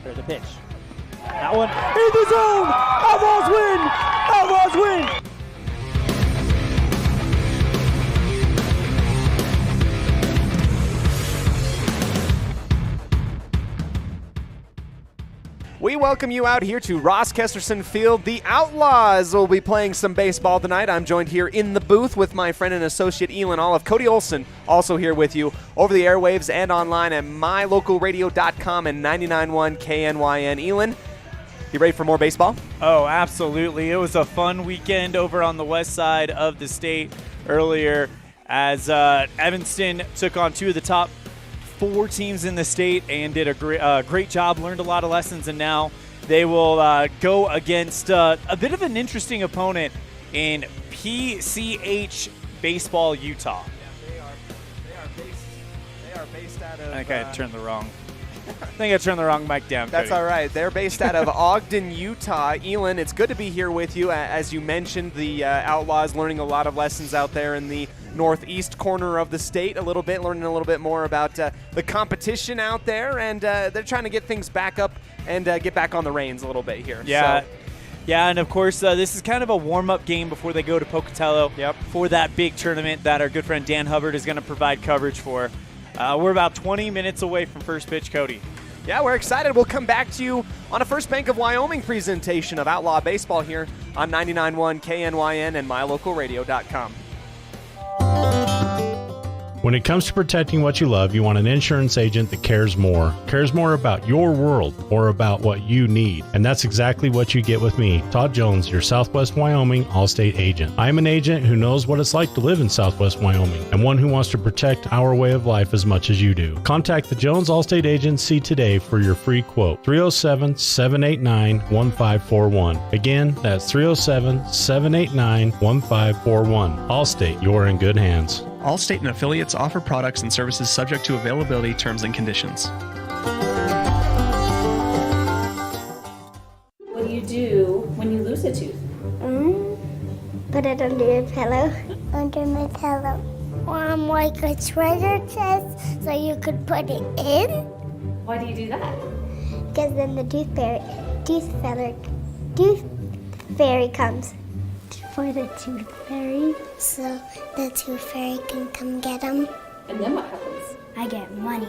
For the pitch. That one in the zone! Outlaws win! Outlaws win! We welcome you out here to Ross Kesterson Field. The Outlaws will be playing some baseball tonight. I'm joined here in the booth with my friend and associate ELAN OLLIFF. Cody Olsen also here with you over the airwaves and online at mylocalradio.com and 99.1 KNYN. ELAN, you ready for more baseball? Oh, absolutely. It was a fun weekend over on the west side of the state earlier as Evanston took on two of the top 4 teams in the state and did a great job, learned a lot of lessons, and now they will go against a bit of an interesting opponent in PCH Baseball, Utah. Yeah, they are based out of... I think I turned the wrong mic down, That's Cody. all right. They're based out of Ogden, Utah. ELAN, it's good to be here with you. As you mentioned, the Outlaws learning a lot of lessons out there in the northeast corner of the state, learning a little bit more about the competition out there, and they're trying to get things back up and get back on the reins a little bit here. Yeah. So. Yeah, and of course, this is kind of a warm-up game before they go to Pocatello for that big tournament that our good friend Dan Hubbard is going to provide coverage for. We're about 20 minutes away from first pitch, Cody. Yeah, we're excited. We'll come back to you on a First Bank of Wyoming presentation of Outlaw Baseball here on 99.1 KNYN and mylocalradio.com. When it comes to protecting what you love, you want an insurance agent that cares more about your world or about what you need. And that's exactly what you get with me, Todd Jones, your Southwest Wyoming Allstate agent. I'm an agent who knows what it's like to live in Southwest Wyoming and one who wants to protect our way of life as much as you do. Contact the Jones Allstate Agency today for your free quote, 307-789-1541. Again, that's 307-789-1541. Allstate, you're in good hands. Allstate and affiliates offer products and services subject to availability, terms, and conditions. What do you do when you lose a tooth? Put it under your pillow. Under my pillow. Like a treasure chest so you could put it in. Why do you do that? Because then the tooth fairy comes. For the tooth fairy. So the tooth fairy can come get them. And then what happens? I get money.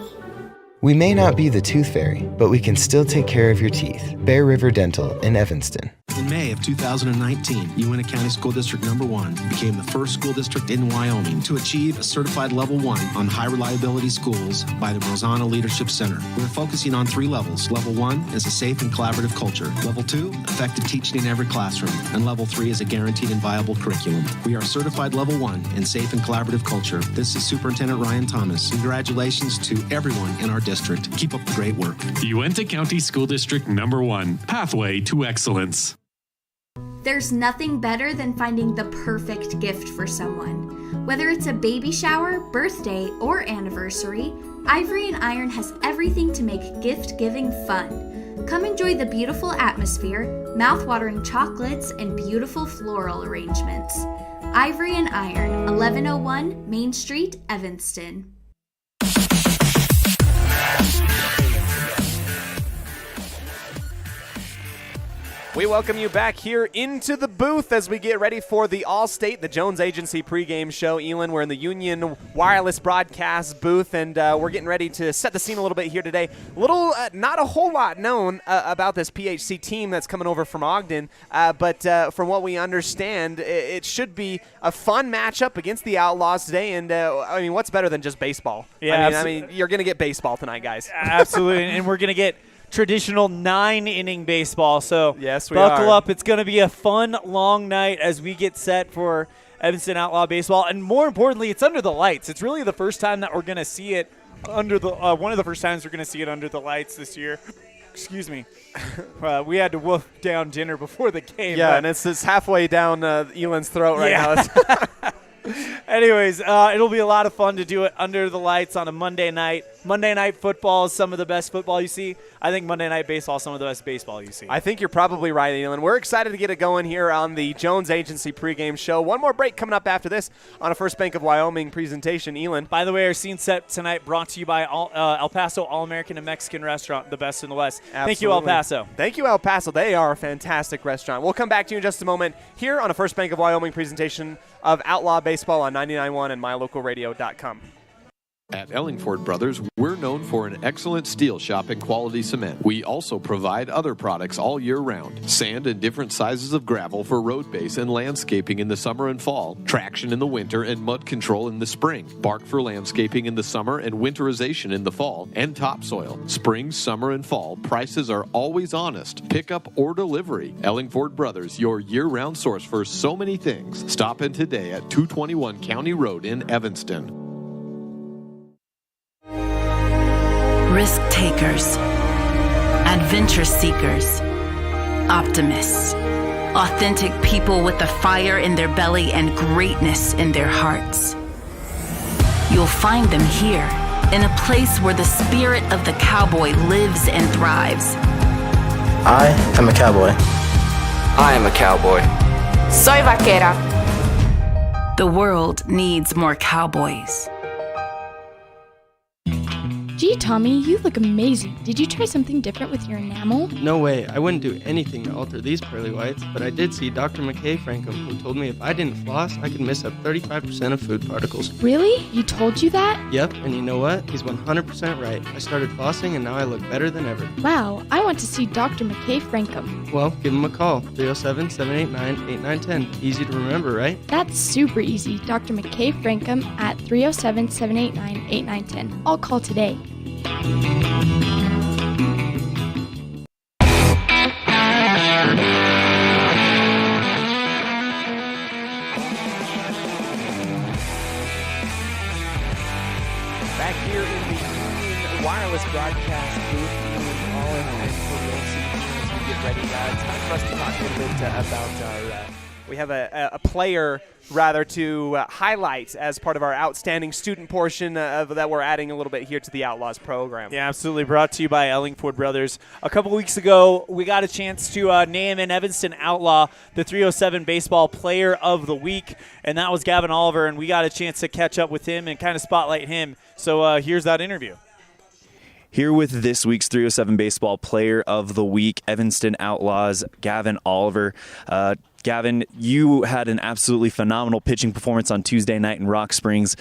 We may not be the tooth fairy, but we can still take care of your teeth. Bear River Dental in Evanston. In May of 2019, Uintah County School District Number 1 became the first school district in Wyoming to achieve a certified Level 1 on high reliability schools by the Rosanna Leadership Center. We're focusing on 3 levels. Level 1 is a safe and collaborative culture. Level 2, effective teaching in every classroom. And Level 3 is a guaranteed and viable curriculum. We are certified Level 1 in safe and collaborative culture. This is Superintendent Ryan Thomas. Congratulations to everyone in our district. Keep up the great work. Uintah County School District Number 1, Pathway to Excellence. There's nothing better than finding the perfect gift for someone. Whether it's a baby shower, birthday, or anniversary, Ivory and Iron has everything to make gift-giving fun. Come enjoy the beautiful atmosphere, mouth-watering chocolates, and beautiful floral arrangements. Ivory and Iron, 1101 Main Street, Evanston. We welcome you back here into the booth as we get ready for the Allstate, the Jones Agency pregame show. ELAN, we're in the Union Wireless broadcast booth, and we're getting ready to set the scene a little bit here today. Not a whole lot known about this PHC team that's coming over from Ogden, but from what we understand, it should be a fun matchup against the Outlaws today. And I mean, what's better than just baseball? Yeah, I mean, you're going to get baseball tonight, guys. Absolutely, and we're going to get traditional 9-inning baseball. So yes, buckle up. It's going to be a fun, long night as we get set for Evanston Outlaw baseball. And more importantly, it's under the lights. It's really the first time that we're going to see it under the one of the first times we're going to see it under the lights this year. Excuse me. We had to wolf down dinner before the game. Yeah, and it's halfway down Elan's throat right now. Anyways, it'll be a lot of fun to do it under the lights on a Monday night. Monday Night Football is some of the best football you see. I think Monday Night Baseball is some of the best baseball you see. I think you're probably right, Elan. We're excited to get it going here on the Jones Agency pregame show. One more break coming up after this on a First Bank of Wyoming presentation. Elan. By the way, our scene set tonight brought to you by El Paso All-American and Mexican Restaurant, the best in the West. Absolutely. Thank you, El Paso. Thank you, El Paso. They are a fantastic restaurant. We'll come back to you in just a moment here on a First Bank of Wyoming presentation of Outlaw Baseball on 99.1 and mylocalradio.com. At Ellingford Brothers, we're known for an excellent steel shop and quality cement. We also provide other products all year round. Sand and different sizes of gravel for road base and landscaping in the summer and fall. Traction in the winter and mud control in the spring. Bark for landscaping in the summer and winterization in the fall. And topsoil. Spring, summer, and fall. Prices are always honest. Pickup or delivery. Ellingford Brothers, your year-round source for so many things. Stop in today at 221 County Road in Evanston. Risk takers, adventure seekers, optimists, authentic people with the fire in their belly and greatness in their hearts. You'll find them here, in a place where the spirit of the cowboy lives and thrives. I am a cowboy. I am a cowboy. Soy vaquera. The world needs more cowboys. Gee, Tommy, you look amazing. Did you try something different with your enamel? No way. I wouldn't do anything to alter these pearly whites, but I did see Dr. McKay Frankham, who told me if I didn't floss, I could miss up 35% of food particles. Really? He told you that? Yep, and you know what? He's 100% right. I started flossing, and now I look better than ever. Wow, I want to see Dr. McKay Frankham. Well, give him a call. 307-789-8910. Easy to remember, right? That's super easy. Dr. McKay Frankham at 307-789-8910. I'll call today. Back here in the Union Wireless broadcast booth, all in line for the OLSEN as we get ready. It's time for us to talk a little bit about our. We have a player, rather, to highlight as part of our outstanding student portion that we're adding a little bit here to the Outlaws program. Yeah, absolutely. Brought to you by Ellingford Brothers. A couple weeks ago, we got a chance to name an Evanston Outlaw the 307 Baseball Player of the Week, and that was Gavin Oliver, and we got a chance to catch up with him and kind of spotlight him. So here's that interview. Here with this week's 307 Baseball Player of the Week, Evanston Outlaws, Gavin Oliver. Gavin, you had an absolutely phenomenal pitching performance on Tuesday night in Rock Springs,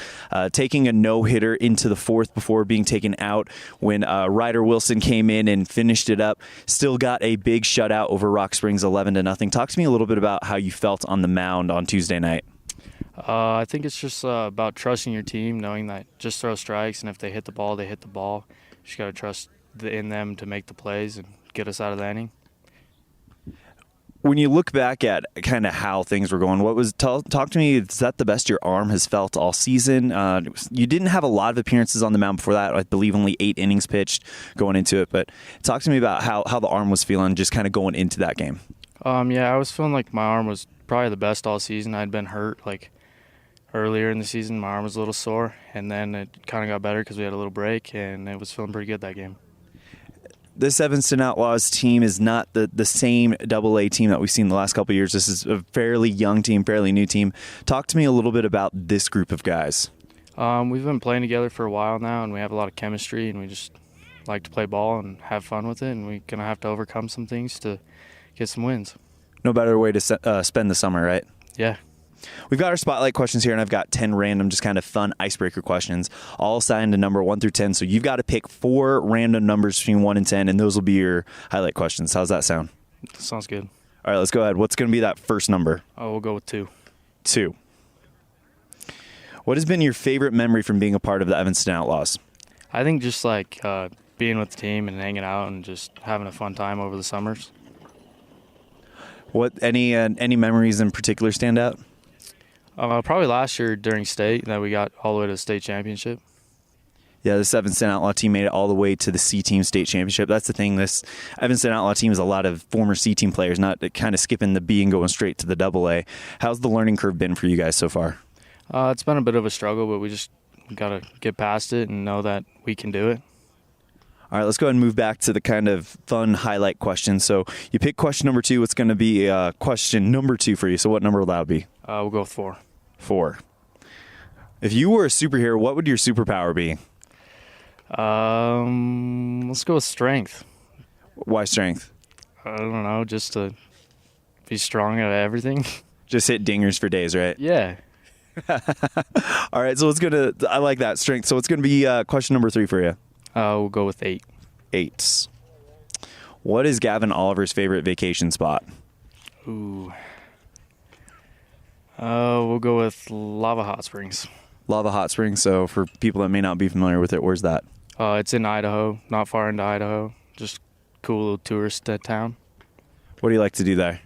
taking a no-hitter into the fourth before being taken out when Ryder Wilson came in and finished it up. Still got a big shutout over Rock Springs 11-0. Talk to me a little bit about how you felt on the mound on Tuesday night. I think it's just about trusting your team, knowing that just throw strikes, and if they hit the ball, they hit the ball. You just got to trust in them to make the plays and get us out of the inning. When you look back at kind of how things were going, talk to me, is that the best your arm has felt all season? You didn't have a lot of appearances on the mound before that. I believe only 8 innings pitched going into it. But talk to me about how the arm was feeling just kind of going into that game. Yeah, I was feeling like my arm was probably the best all season. I'd been hurt like earlier in the season. My arm was a little sore, and then it kind of got better because we had a little break, and it was feeling pretty good that game. This Evanston Outlaws team is not the same AA team that we've seen the last couple of years. This is a fairly young team, fairly new team. Talk to me a little bit about this group of guys. We've been playing together for a while now, and we have a lot of chemistry, and we just like to play ball and have fun with it, and we're going to have to overcome some things to get some wins. No better way to spend the summer, right? Yeah. We've got our spotlight questions here, and I've got 10 random, just kind of fun icebreaker questions, all assigned to number 1 through 10. So you've got to pick 4 random numbers between 1 and 10, and those will be your highlight questions. How's that sound? Sounds good. All right, let's go ahead. What's going to be that first number? Oh, we'll go with 2. 2. What has been your favorite memory from being a part of the Evanston Outlaws? I think just like being with the team and hanging out and just having a fun time over the summers. What any memories in particular stand out? Probably last year during state that we got all the way to the state championship. Yeah, this Evanston Outlaw team made it all the way to the C-Team state championship. That's the thing. This Evanston Outlaw team is a lot of former C-Team players, not kind of skipping the B and going straight to the AA. How's the learning curve been for you guys so far? It's been a bit of a struggle, but we got to get past it and know that we can do it. All right, let's go ahead and move back to the kind of fun highlight question. So you pick question number 2. What's going to be question number 2 for you? So what number will that be? We'll go with 4. 4. If you were a superhero, what would your superpower be? Let's go with strength. Why strength? I don't know, just to be strong at everything. Just hit dingers for days, right? Yeah. All right, so I like that, strength. So it's going to be question number 3 for you. We'll go with 8. 8. What is Gavin Oliver's favorite vacation spot? Ooh. We'll go with Lava Hot Springs. Lava Hot Springs. So for people that may not be familiar with it, where's that? It's in Idaho, not far into Idaho. Just cool little tourist town. What do you like to do there?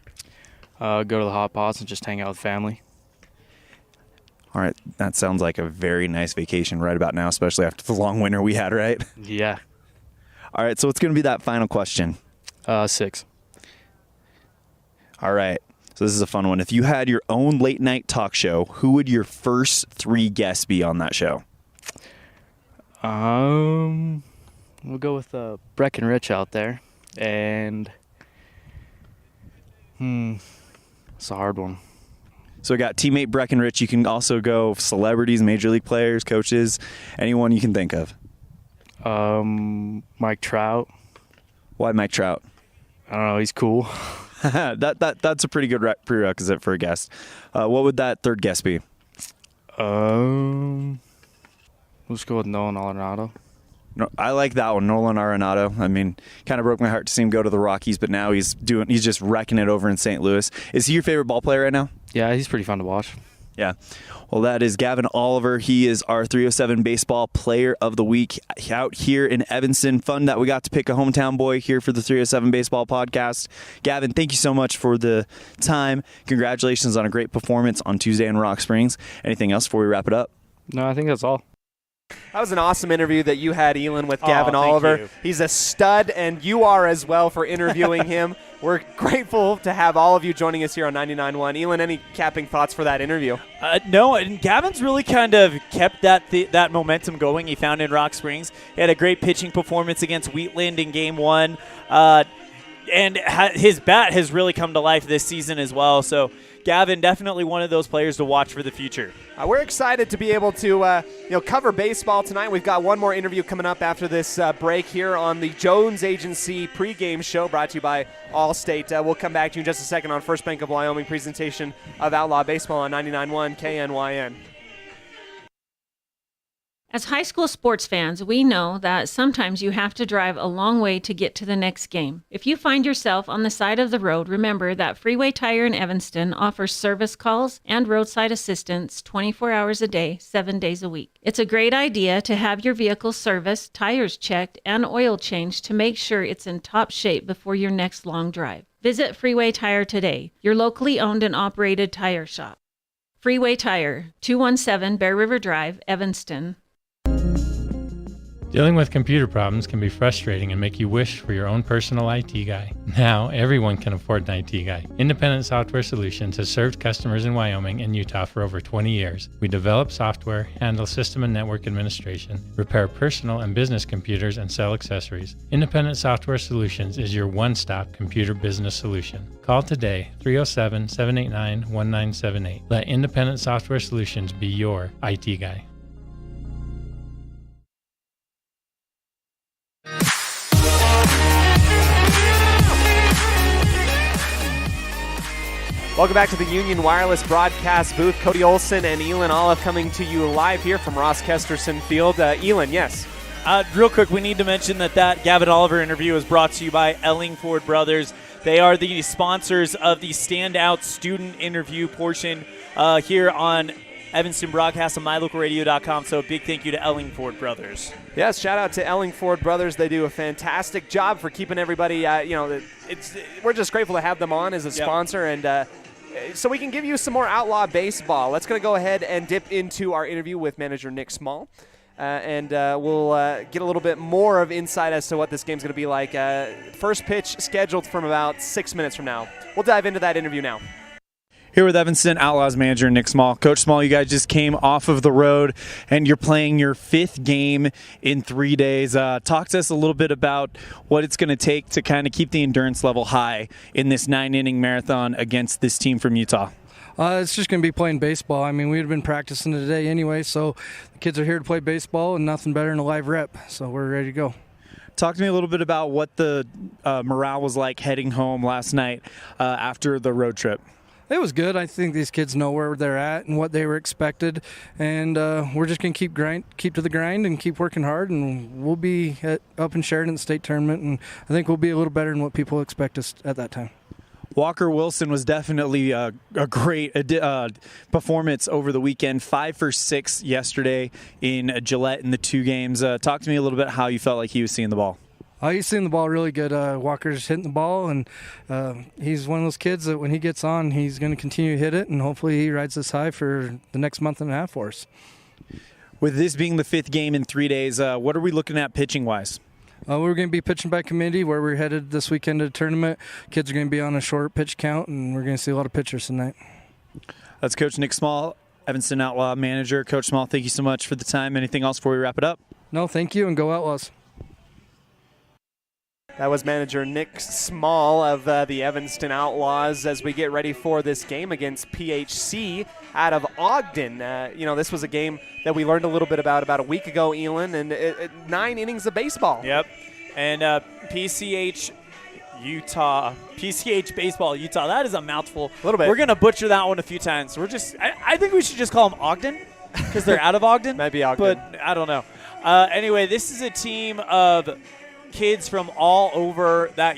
Go to the hot pots and just hang out with family. All right, that sounds like a very nice vacation right about now, especially after the long winter we had, right? Yeah. All right, so it's going to be that final question. 6. All right, so this is a fun one. If you had your own late night talk show, who would your first 3 guests be on that show? We'll go with Breckenridge out there, and it's a hard one. So we got teammate Breckenridge. You can also go celebrities, major league players, coaches, anyone you can think of. Mike Trout. Why Mike Trout? I don't know. He's cool. That's a pretty good prerequisite for a guest. What would that 3rd guest be? Let's go with Nolan Arenado. No, I like that one, Nolan Arenado. I mean, kind of broke my heart to see him go to the Rockies, but now he's just wrecking it over in St. Louis. Is he your favorite ball player right now? Yeah, he's pretty fun to watch. Yeah. Well, that is Gavin Oliver. He is our 307 Baseball Player of the Week out here in Evanston. Fun that we got to pick a hometown boy here for the 307 Baseball Podcast. Gavin, thank you so much for the time. Congratulations on a great performance on Tuesday in Rock Springs. Anything else before we wrap it up? No, I think that's all. That was an awesome interview that you had, Elan, with Gavin Oliver. You. He's a stud, and you are as well for interviewing him. We're grateful to have all of you joining us here on 99.1. Elan, any capping thoughts for that interview? No, and Gavin's really kind of kept that momentum going he found in Rock Springs. He had a great pitching performance against Wheatland in Game 1, and his bat has really come to life this season as well. So Gavin, definitely one of those players to watch for the future. We're excited to be able to cover baseball tonight. We've got one more interview coming up after this break here on the Jones Agency pregame show brought to you by Allstate. We'll come back to you in just a second on First Bank of Wyoming presentation of Outlaw Baseball on 99.1 KNYN. As high school sports fans, we know that sometimes you have to drive a long way to get to the next game. If you find yourself on the side of the road, remember that Freeway Tire in Evanston offers service calls and roadside assistance 24 hours a day, 7 days a week. It's a great idea to have your vehicle serviced, tires checked, and oil changed to make sure it's in top shape before your next long drive. Visit Freeway Tire today, your locally owned and operated tire shop. Freeway Tire, 217 Bear River Drive, Evanston. Dealing with computer problems can be frustrating and make you wish for your own personal IT guy. Now, everyone can afford an IT guy. Independent Software Solutions has served customers in Wyoming and Utah for over 20 years. We develop software, handle system and network administration, repair personal and business computers, and sell accessories. Independent Software Solutions is your one-stop computer business solution. Call today, 307-789-1978. Let Independent Software Solutions be your IT guy. Welcome back to the Union Wireless broadcast booth. Cody Olsen and Elan OLLIFF coming to you live here from Ross Kesterson Field. Elan, yes. Real quick, we need to mention that Gavin Oliver interview is brought to you by Ellingford Brothers. They are the sponsors of the standout student interview portion here on Evanston Broadcast on mylocalradio.com. So a big thank you to Ellingford Brothers. Yes, shout out to Ellingford Brothers. They do a fantastic job for keeping everybody, we're just grateful to have them on as a sponsor. And so we can give you some more Outlaw Baseball. Let's go ahead and dip into our interview with manager Nick Small. And we'll get a little bit more of insight as to what this game's going to be like. First pitch scheduled from about 6 minutes from now. We'll dive into that interview now. Here with Evanston Outlaws manager Nick Small. Coach Small, you guys just came off of the road and you're playing your 5th game in 3 days. Talk to us a little bit about what it's going to take to kind of keep the endurance level high in this 9-inning marathon against this team from Utah. It's just going to be playing baseball. I mean, we've been practicing today anyway, so the kids are here to play baseball and nothing better than a live rep, so we're ready to go. Talk to me a little bit about what the morale was like heading home last night after the road trip. It was good. I think these kids know where they're at and what they were expected, and we're just going to keep to the grind and keep working hard, and we'll be up in Sheridan State Tournament, and I think we'll be a little better than what people expect us at that time. Walker Wilson was definitely a great performance over the weekend. 5 for 6 yesterday in Gillette in the 2 games. Talk to me a little bit how you felt like he was seeing the ball. He's seeing the ball really good. Walker's hitting the ball, and he's one of those kids that when he gets on, he's going to continue to hit it, and hopefully he rides this high for the next month and a half for us. With this being the 5th game in 3 days, what are we looking at pitching-wise? We're going to be pitching by committee where we're headed this weekend to the tournament. Kids are going to be on a short pitch count, and we're going to see a lot of pitchers tonight. That's Coach Nick Small, Evanston Outlaw manager. Coach Small, thank you so much for the time. Anything else before we wrap it up? No, thank you, and go Outlaws. That was manager Nick Small of the Evanston Outlaws as we get ready for this game against PHC out of Ogden. This was a game that we learned a little bit about a week ago, Elan, and 9 innings of baseball. Yep. And PCH Baseball Utah. That is a mouthful. A little bit. We're going to butcher that one a few times. I think we should just call them Ogden because they're out of Ogden. Maybe Ogden. But I don't know. Anyway, this is a team of kids from all over that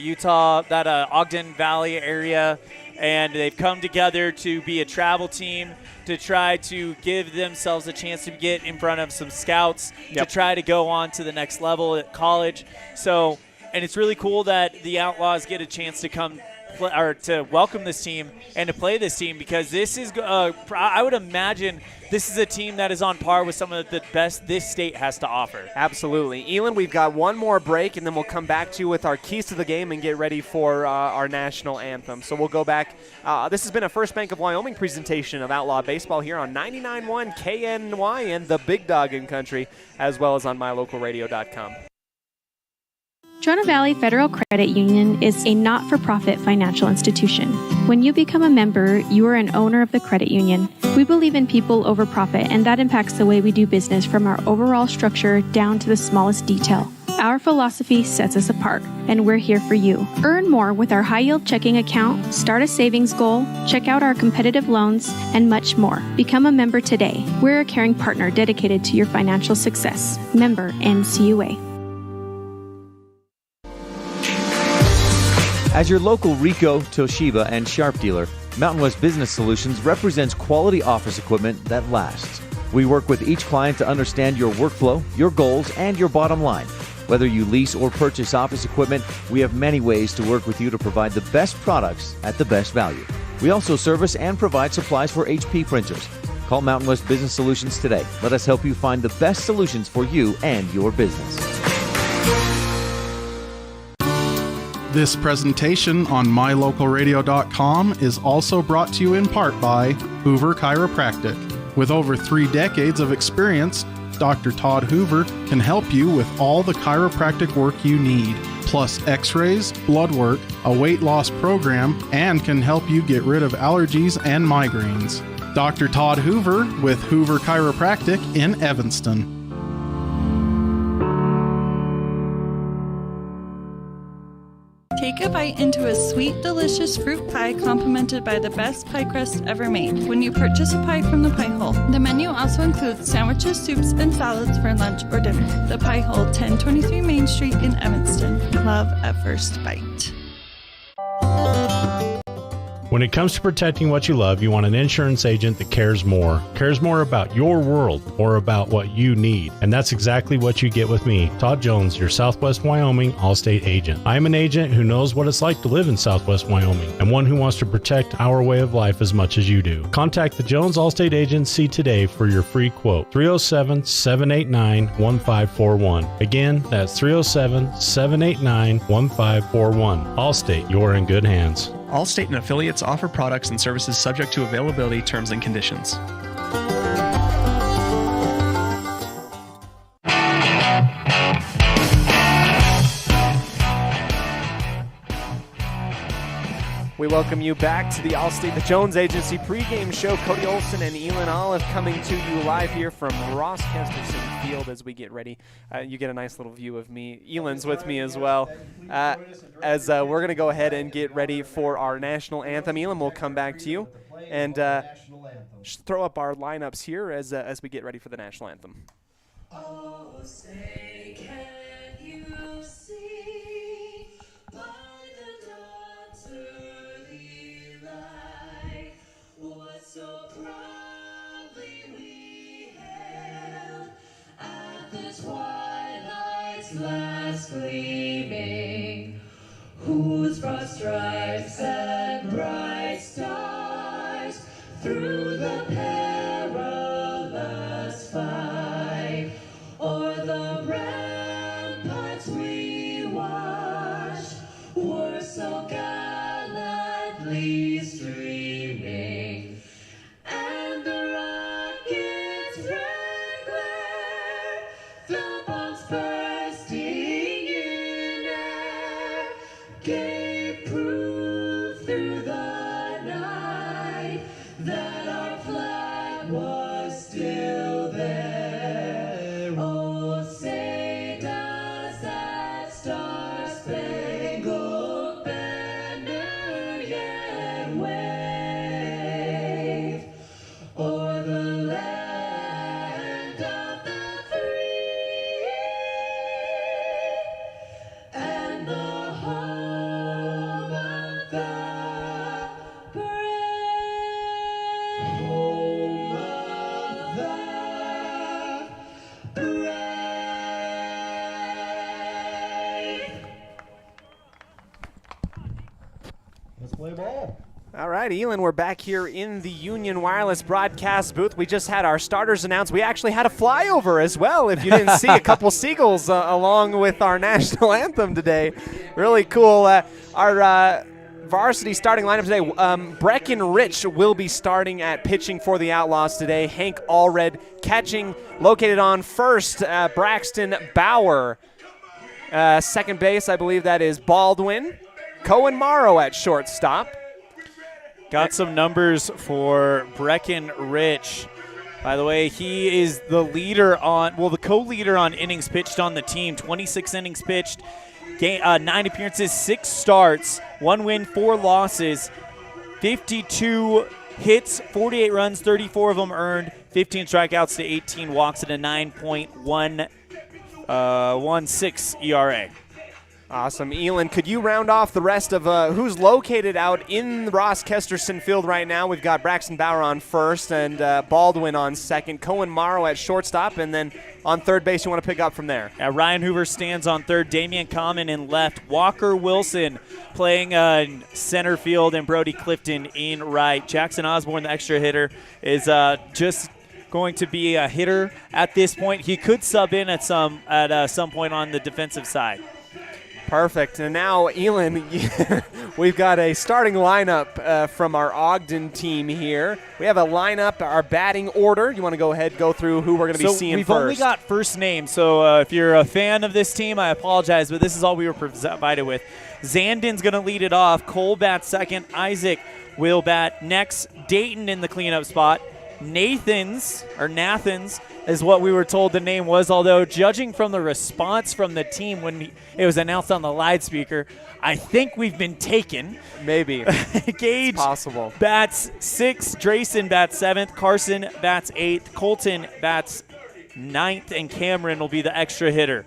Ogden Valley area, and they've come together to be a travel team to try to give themselves a chance to get in front of some scouts to try to go on to the next level at college. So, and it's really cool that the Outlaws get a chance to come or to welcome this team and to play this team, because this is I would imagine this is a team that is on par with some of the best this state has to offer. Absolutely. Elan, we've got one more break, and then we'll come back to you with our keys to the game and get ready for our national anthem. So we'll go back. This has been a First Bank of Wyoming presentation of Outlaw Baseball here on 99.1 KNY and the Big Dog in Country, as well as on mylocalradio.com. Trona Valley Federal Credit Union is a not-for-profit financial institution. When you become a member, you are an owner of the credit union. We believe in people over profit, and that impacts the way we do business from our overall structure down to the smallest detail. Our philosophy sets us apart, and we're here for you. Earn more with our high-yield checking account, start a savings goal, check out our competitive loans, and much more. Become a member today. We're a caring partner dedicated to your financial success. Member NCUA. As your local Ricoh, Toshiba, and Sharp dealer, Mountain West Business Solutions represents quality office equipment that lasts. We work with each client to understand your workflow, your goals, and your bottom line. Whether you lease or purchase office equipment, we have many ways to work with you to provide the best products at the best value. We also service and provide supplies for HP printers. Call Mountain West Business Solutions today. Let us help you find the best solutions for you and your business. This presentation on mylocalradio.com is also brought to you in part by Hoover Chiropractic. With over 3 decades of experience, Dr. Todd Hoover can help you with all the chiropractic work you need, plus x-rays, blood work, a weight loss program, and can help you get rid of allergies and migraines. Dr. Todd Hoover with Hoover Chiropractic in Evanston. Take a bite into a sweet, delicious fruit pie complimented by the best pie crust ever made when you purchase a pie from the Pie Hole. The menu also includes sandwiches, soups, and salads for lunch or dinner. The Pie Hole, 1023 Main Street in Evanston. Love at first bite. When it comes to protecting what you love, you want an insurance agent that cares more about your world or about what you need. And that's exactly what you get with me, Todd Jones, your Southwest Wyoming Allstate agent. I'm an agent who knows what it's like to live in Southwest Wyoming and one who wants to protect our way of life as much as you do. Contact the Jones Allstate Agency today for your free quote, 307-789-1541. Again, that's 307-789-1541. Allstate, you're in good hands. Allstate and affiliates offer products and services subject to availability, terms, and conditions. We welcome you back to the Allstate, the Jones Agency pregame show. Cody Olsen and ELAN OLLIFF coming to you live here from Ross Kesterson Field as we get ready. You get a nice little view of me. ELAN's with me as well. As we're going to go ahead and get ready for our national anthem. ELAN will come back to you and throw up our lineups here as we get ready for the national anthem. Oh, say can you see by the dawn's early light what so proudly we hailed at the twilight's last gleaming, whose broad stripes and bright stars through the perilous fight o'er the ramparts we watched were so gallantly streaming, and the rocket's red glare, the bombs bursting in air, gave proof through the night that our flag was still there. Oh, say does that star-spangled banner yet wave o'er the land of the free and the home of the brave, home of the brave. Let's play ball. All right, ELAN, we're back here in the Union Wireless broadcast booth. We just had our starters announced. We actually had a flyover as well, if you didn't see, a couple seagulls along with our national anthem today. Really cool. Our varsity starting lineup today, Breckenridge will be starting at pitching for the Outlaws today. Hank Allred catching, located on first, Braxton Bauer. Second base, I believe that is Baldwin. Cohen Morrow at shortstop. Got some numbers for Breckenridge. By the way, he is the leader on, the co-leader on innings pitched on the team. 26 innings pitched, 9 appearances, 6 starts, 1 win, 4 losses, 52 hits, 48 runs, 34 of them earned, 15 strikeouts to 18 walks at a 9.16 ERA. Awesome. ELAN, could you round off the rest of who's located out in the Ross Kesterson Field right now? We've got Braxton Bauer on first and Baldwin on second. Cohen Morrow at shortstop, and then on third base you want to pick up from there. Ryan Hoover stands on third, Damian Common in left, Walker Wilson playing center field, and Brody Clifton in right. Jackson Osborne, the extra hitter, is just going to be a hitter at this point. He could sub in at some point on the defensive side. Perfect. And now, ELAN, we've got a starting lineup from our Ogden team here. We have a lineup, our batting order. You want to go ahead, go through who we're going to be seeing we've first? Only got first names, so if you're a fan of this team, I apologize, but this is all we were provided with. Zandon's going to lead it off. Cole bats second. Isaac will bat next. Dayton in the cleanup spot. Nathans is what we were told the name was, although judging from the response from the team when it was announced on the loudspeaker, I think we've been taken. Maybe. Gage possible. Bats 6th, Drayson bats 7th, Carson bats 8th, Colton bats 9th, and Cameron will be the extra hitter.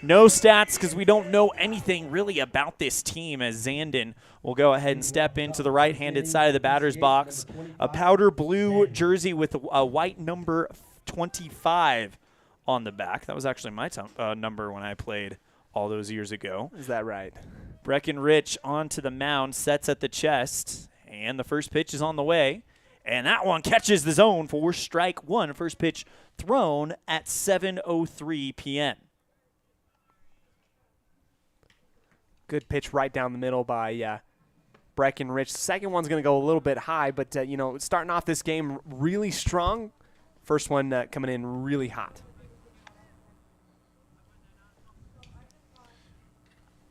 No stats because we don't know anything really about this team, as Zandon will go ahead and step into the right-handed side of the batter's box. A powder blue jersey with a white number 25 on the back. That was actually my number when I played all those years ago. Is that right? Breckenridge onto the mound, sets at the chest, and the first pitch is on the way. And that one catches the zone for strike one. First pitch thrown at 7:03 p.m. Good pitch right down the middle by Breckenridge. The second one's going to go a little bit high, but, starting off this game really strong. First one coming in really hot.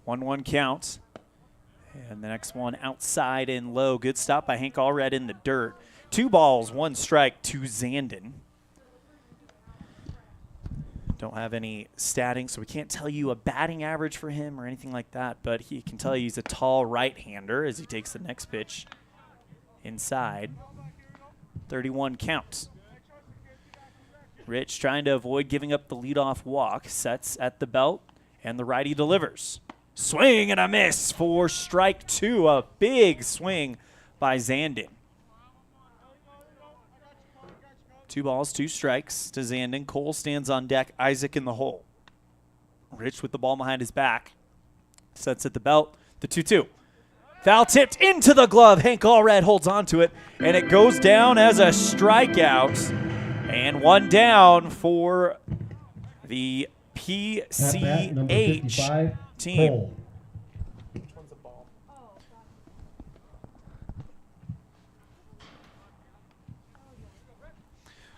1-1 count. And the next one outside and low. Good stop by Hank Allred in the dirt. 2 balls, 1 strike to Zandon. Don't have any statting, so we can't tell you a batting average for him or anything like that, but he can tell you he's a tall right-hander as he takes the next pitch inside. 31 count. Rich trying to avoid giving up the leadoff walk. Sets at the belt, and the righty delivers. Swing and a miss for strike 2. A big swing by Zandon. 2 balls, 2 strikes to Zandon. Cole stands on deck. Isaac in the hole. Rich with the ball behind his back. Sets at the belt. The 2-2. Foul tipped into the glove. Hank Allred holds on to it, and it goes down as a strikeout. And 1 down for the PCH team.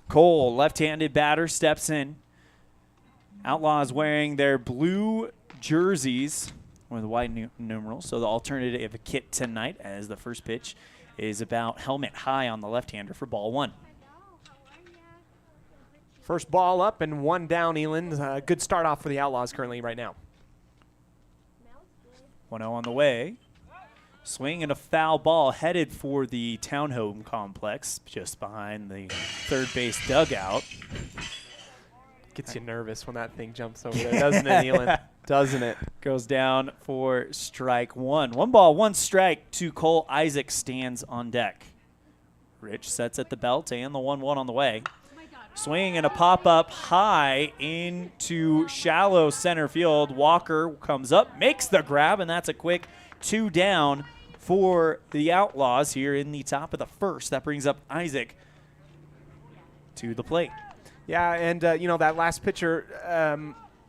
Cole, left-handed batter, steps in. Outlaws wearing their blue jerseys with white numerals, so the alternative kit tonight as the first pitch is about helmet high on the left-hander for ball 1. First ball up and 1 down, Elan. Good start off for the Outlaws currently right now. 1-0 on the way. Swing and a foul ball headed for the townhome complex just behind the third base dugout. Gets you nervous when that thing jumps over there, doesn't it, Elan? Doesn't it? Goes down for strike 1. 1 ball, 1 strike to Cole. Isaac stands on deck. Rich sets at the belt and the 1-1 on the way. Swing and a pop-up high into shallow center field. Walker comes up, makes the grab, and that's a quick 2 down for the Outlaws here in the top of the first. That brings up Isaac to the plate. Yeah, and, that last pitcher,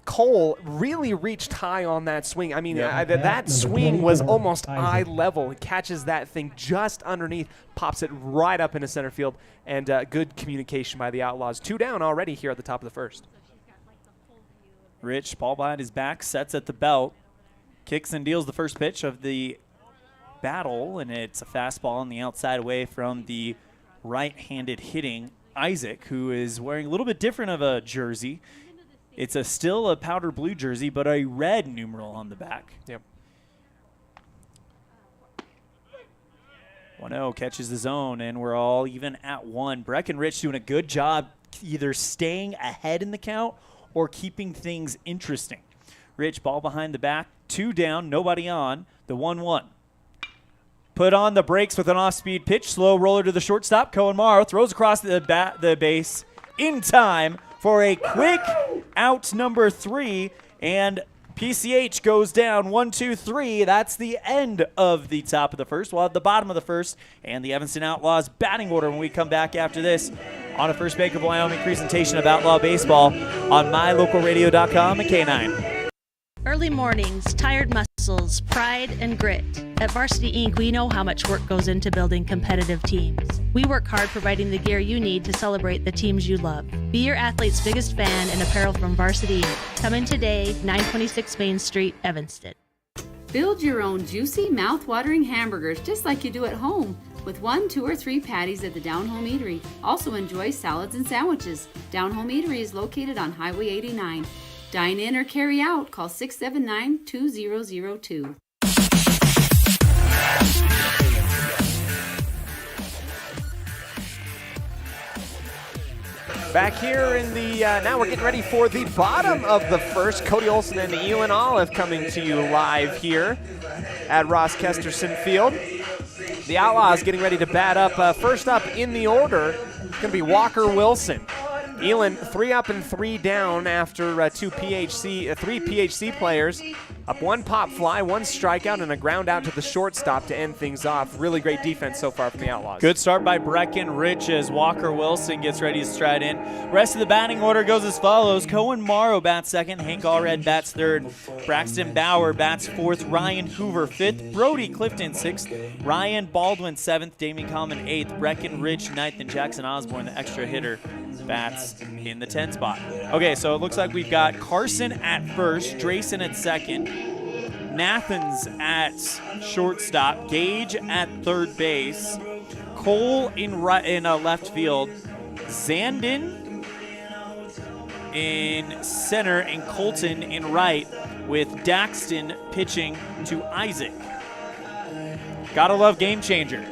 Cole really reached high on that swing. I mean, that swing was almost eye level. He catches that thing just underneath, pops it right up into center field, and good communication by the Outlaws. 2 down already here at the top of the first. Rich, ball behind his back, sets at the belt, kicks and deals the first pitch of the battle, and it's a fastball on the outside away from the right-handed hitting Isaac, who is wearing a little bit different of a jersey. It's still a powder blue jersey, but a red numeral on the back. Yep. 1-0 catches the zone, and we're all even at 1. Breckenridge doing a good job either staying ahead in the count or keeping things interesting. Rich, ball behind the back, 2 down, nobody on, the 1-1. Put on the brakes with an off-speed pitch, slow roller to the shortstop. Cohen Morrow throws across the base in time for a quick out number 3, and PCH goes down 1-2-3. That's the end of the top of the first. We'll have the bottom of the first and the Evanston Outlaws batting order when we come back after this on a First Bank of Wyoming presentation of Outlaw Baseball on mylocalradio.com and K9. Early mornings, tired muscles, pride, and grit. At Varsity Inc., we know how much work goes into building competitive teams. We work hard providing the gear you need to celebrate the teams you love. Be your athlete's biggest fan in apparel from Varsity Inc. Come in today, 926 Main Street, Evanston. Build your own juicy, mouth-watering hamburgers just like you do at home with 1, 2, or 3 patties at the Down Home Eatery. Also enjoy salads and sandwiches. Down Home Eatery is located on Highway 89. Dine in or carry out. Call 679-2002. Back here in the, now we're getting ready for the bottom of the first. Cody Olsen and ELAN OLLIFF coming to you live here at Ross Kesterson Field. The Outlaws getting ready to bat up. First up in the order is going to be Walker Wilson. ELAN 3 up and 3 down after 3 PHC players Up one pop fly, one strikeout, and a ground out to the shortstop to end things off. Really great defense so far from the Outlaws. Good start by Breckenridge as Walker Wilson gets ready to stride in. Rest of the batting order goes as follows. Cohen Morrow bats second. Hank Allred bats third. Braxton Bauer bats fourth. Ryan Hoover fifth. Brody Clifton sixth. Ryan Baldwin seventh. Damien Coleman eighth. Breckenridge ninth. And Jackson Osborne, the extra hitter, bats in the 10 spot. Okay, so it looks like we've got Carson at first, Drayson at second, Nathans at shortstop, Gage at third base, Cole in left field, Zandon in center, and Colton in right, with Daxton pitching to Isaac. Gotta love game changer.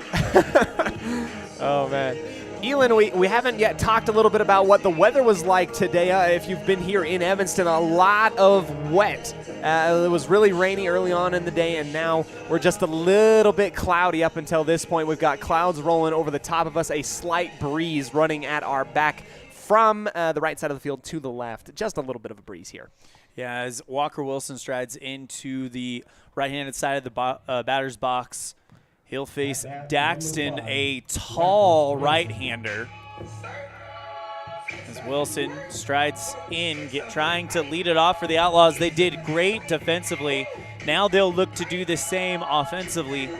Oh, man. Elan, we haven't yet talked a little bit about what the weather was like today. If you've been here in Evanston, a lot of wet. It was really rainy early on in the day, and now we're just a little bit cloudy up until this point. We've got clouds rolling over the top of us, a slight breeze running at our back from the right side of the field to the left. Just a little bit of a breeze here. Yeah, as Walker Wilson strides into the right-handed side of the batter's box, he'll face Daxton, a tall right-hander. As Wilson strides in, trying to lead it off for the Outlaws. They did great defensively. Now they'll look to do the same offensively.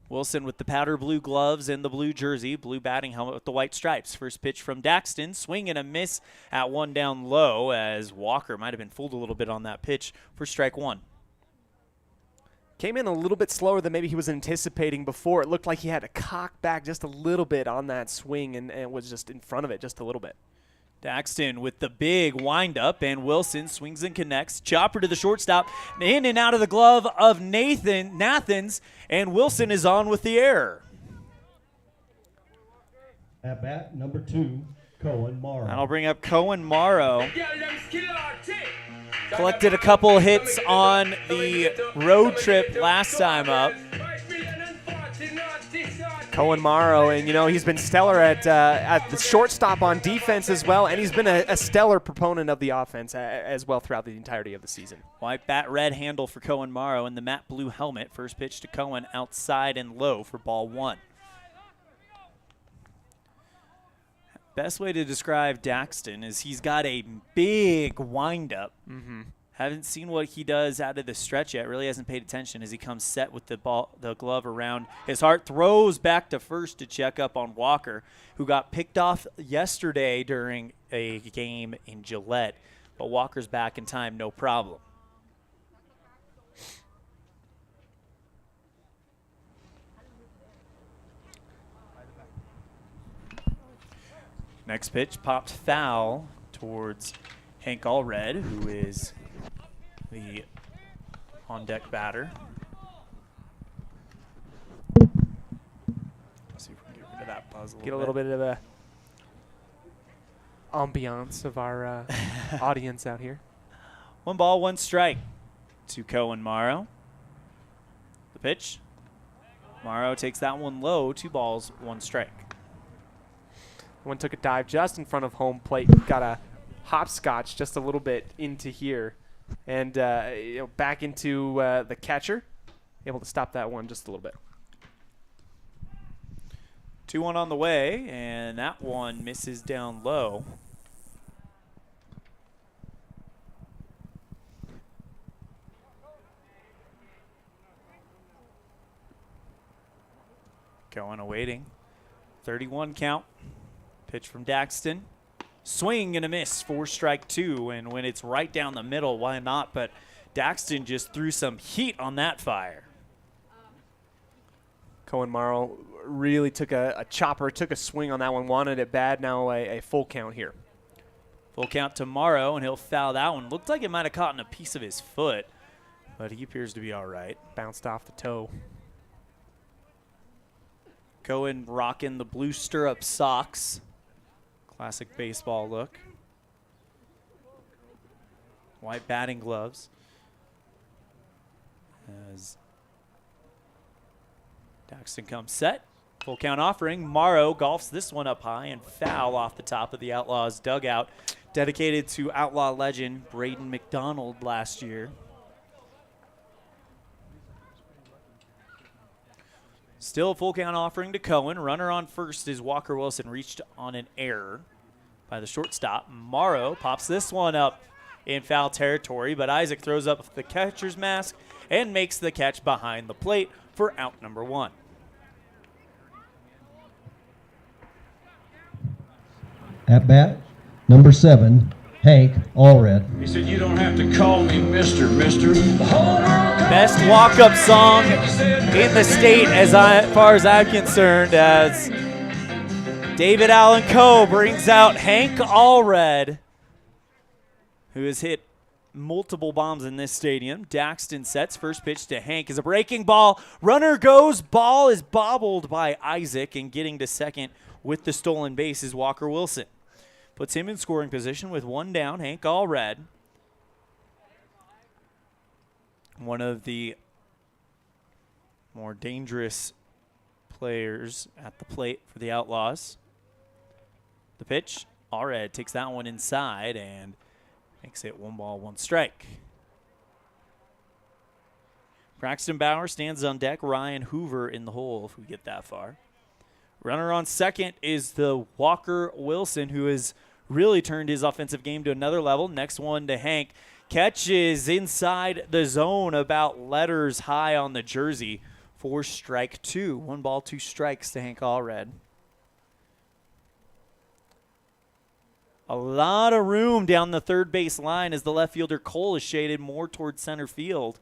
Wilson with the powder blue gloves and the blue jersey, blue batting helmet with the white stripes. First pitch from Daxton, swing and a miss at one down low, as Walker might have been fooled a little bit on that pitch for strike one. Came in a little bit slower than maybe he was anticipating before. It looked like he had to cock back just a little bit on that swing and was just in front of it just a little bit. Daxton with the big windup, and Wilson swings and connects. Chopper to the shortstop, in and out of the glove of Nathans, and Wilson is on with the error. At bat number 2, Cohen Morrow. That'll bring up Cohen Morrow. Collected a couple hits on the road trip last time up. Cohen Morrow, and he's been stellar at the shortstop on defense as well, and he's been a stellar proponent of the offense as well throughout the entirety of the season. White bat red handle for Cohen Morrow in the matte blue helmet. First pitch to Cohen, outside and low for ball one. Best way to describe Daxton is he's got a big windup. Haven't seen what he does out of the stretch yet. Really hasn't paid attention as he comes set with the glove around his heart. Throws back to first to check up on Walker, who got picked off yesterday during a game in Gillette. But Walker's back in time, no problem. Next pitch popped foul towards Hank Allred, who is the on-deck batter. Let's see if we can get rid of that buzz Get a little bit of the ambiance of our audience out here. 1 ball, 1 strike to Cohen Morrow. The pitch. Morrow takes that one low, 2 balls, 1 strike. One took a dive just in front of home plate. Got a hopscotch just a little bit into here. And back into the catcher. Able to stop that one just a little bit. 2-1 on the way, and that one misses down low. Going awaiting. 31 count. Pitch from Daxton. Swing and a miss for strike 2. And when it's right down the middle, why not? But Daxton just threw some heat on that fire. Cohen Morrow really took a chopper, took a swing on that one, wanted it bad. Now a full count here. Full count to Morrow, and he'll foul that one. Looked like it might have caught in a piece of his foot, but he appears to be all right. Bounced off the toe. Cohen rocking the blue stirrup socks. Classic baseball look. White batting gloves. As Daxton comes set. Full count offering. Morrow golfs this one up high and foul off the top of the Outlaws dugout. Dedicated to Outlaw legend Braden McDonald last year. Still a full count offering to Cohen. Runner on first is Walker Wilson, reached on an error by the shortstop. Morrow pops this one up in foul territory, but Isaac throws up the catcher's mask and makes the catch behind the plate for out number 1. At bat, number 7, Hank Allred. He said, "You don't have to call me Mister. The whole world." Best walk-up song in the state as far as I'm concerned, as David Allen Coe brings out Hank Allred, who has hit multiple bombs in this stadium. Daxton sets. First pitch to Hank is a breaking ball. Runner goes. Ball is bobbled by Isaac, and getting to second with the stolen base is Walker Wilson. Puts him in scoring position with 1 down. Hank Allred, one of the more dangerous players at the plate for the Outlaws. The pitch, Allred takes that one inside and makes it 1 ball, 1 strike. Braxton Bauer stands on deck. Ryan Hoover in the hole if we get that far. Runner on second is the Walker Wilson, who has really turned his offensive game to another level. Next one to Hank. Catches inside the zone, about letters high on the jersey for strike 2. 1 ball, 2 strikes to Hank Allred. A lot of room down the third base line as the left fielder Cole is shaded more towards center field.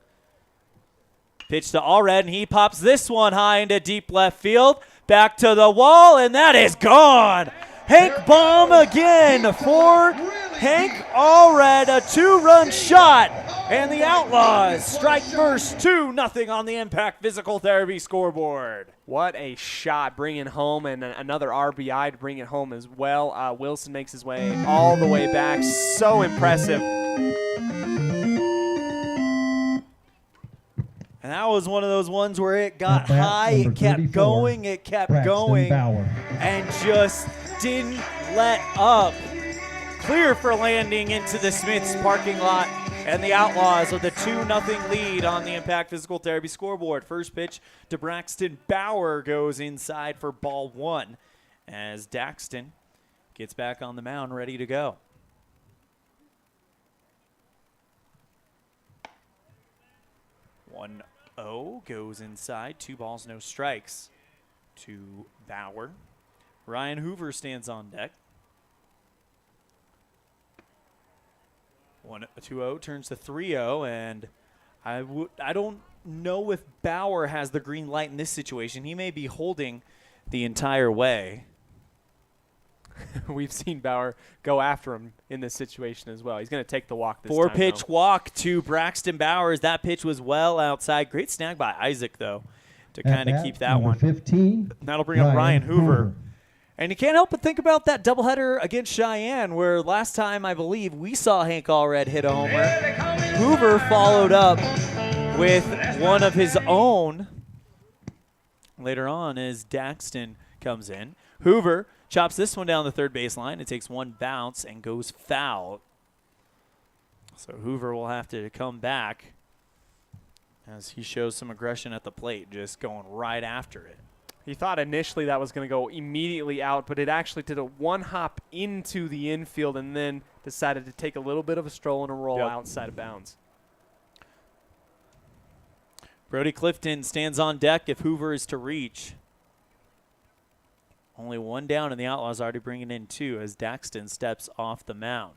Pitch to Allred, and he pops this one high into deep left field. Back to the wall, and that is gone. Hank bomb again for Hank Allred, a 2-run shot. And the Outlaws strike first, 2-0 on the Impact Physical Therapy scoreboard. What a shot, bringing home, and another RBI to bring it home as well. Wilson makes his way all the way back. So impressive. And that was one of those ones where it got high, it kept going, and just didn't let up. Clear for landing into the Smiths parking lot, and the Outlaws with a 2-0 lead on the Impact Physical Therapy scoreboard. First pitch to Braxton Bauer goes inside for ball 1 as Daxton gets back on the mound ready to go. 1-0 goes inside. 2 balls, no strikes to Bauer. Ryan Hoover stands on deck. 2-0 turns to 3-0, and I don't know if Bauer has the green light in this situation. He may be holding the entire way. We've seen Bauer go after him in this situation as well. He's going to take the walk this time. 4-pitch walk to Braxton Bowers. That pitch was well outside. Great snag by Isaac, though, to kind of keep that one. 15, that'll bring up Ryan Hoover. And you can't help but think about that doubleheader against Cheyenne, where last time, I believe, we saw Hank Allred hit a homer. Hoover followed up with one of his own later on as Daxton comes in. Hoover chops this one down the third baseline. It takes 1 bounce and goes foul. So Hoover will have to come back as he shows some aggression at the plate, just going right after it. He thought initially that was going to go immediately out, but it actually did a 1 hop into the infield and then decided to take a little bit of a stroll and a roll outside of bounds. Brody Clifton stands on deck if Hoover is to reach. Only 1 down, and the Outlaws already bringing in 2 as Daxton steps off the mound.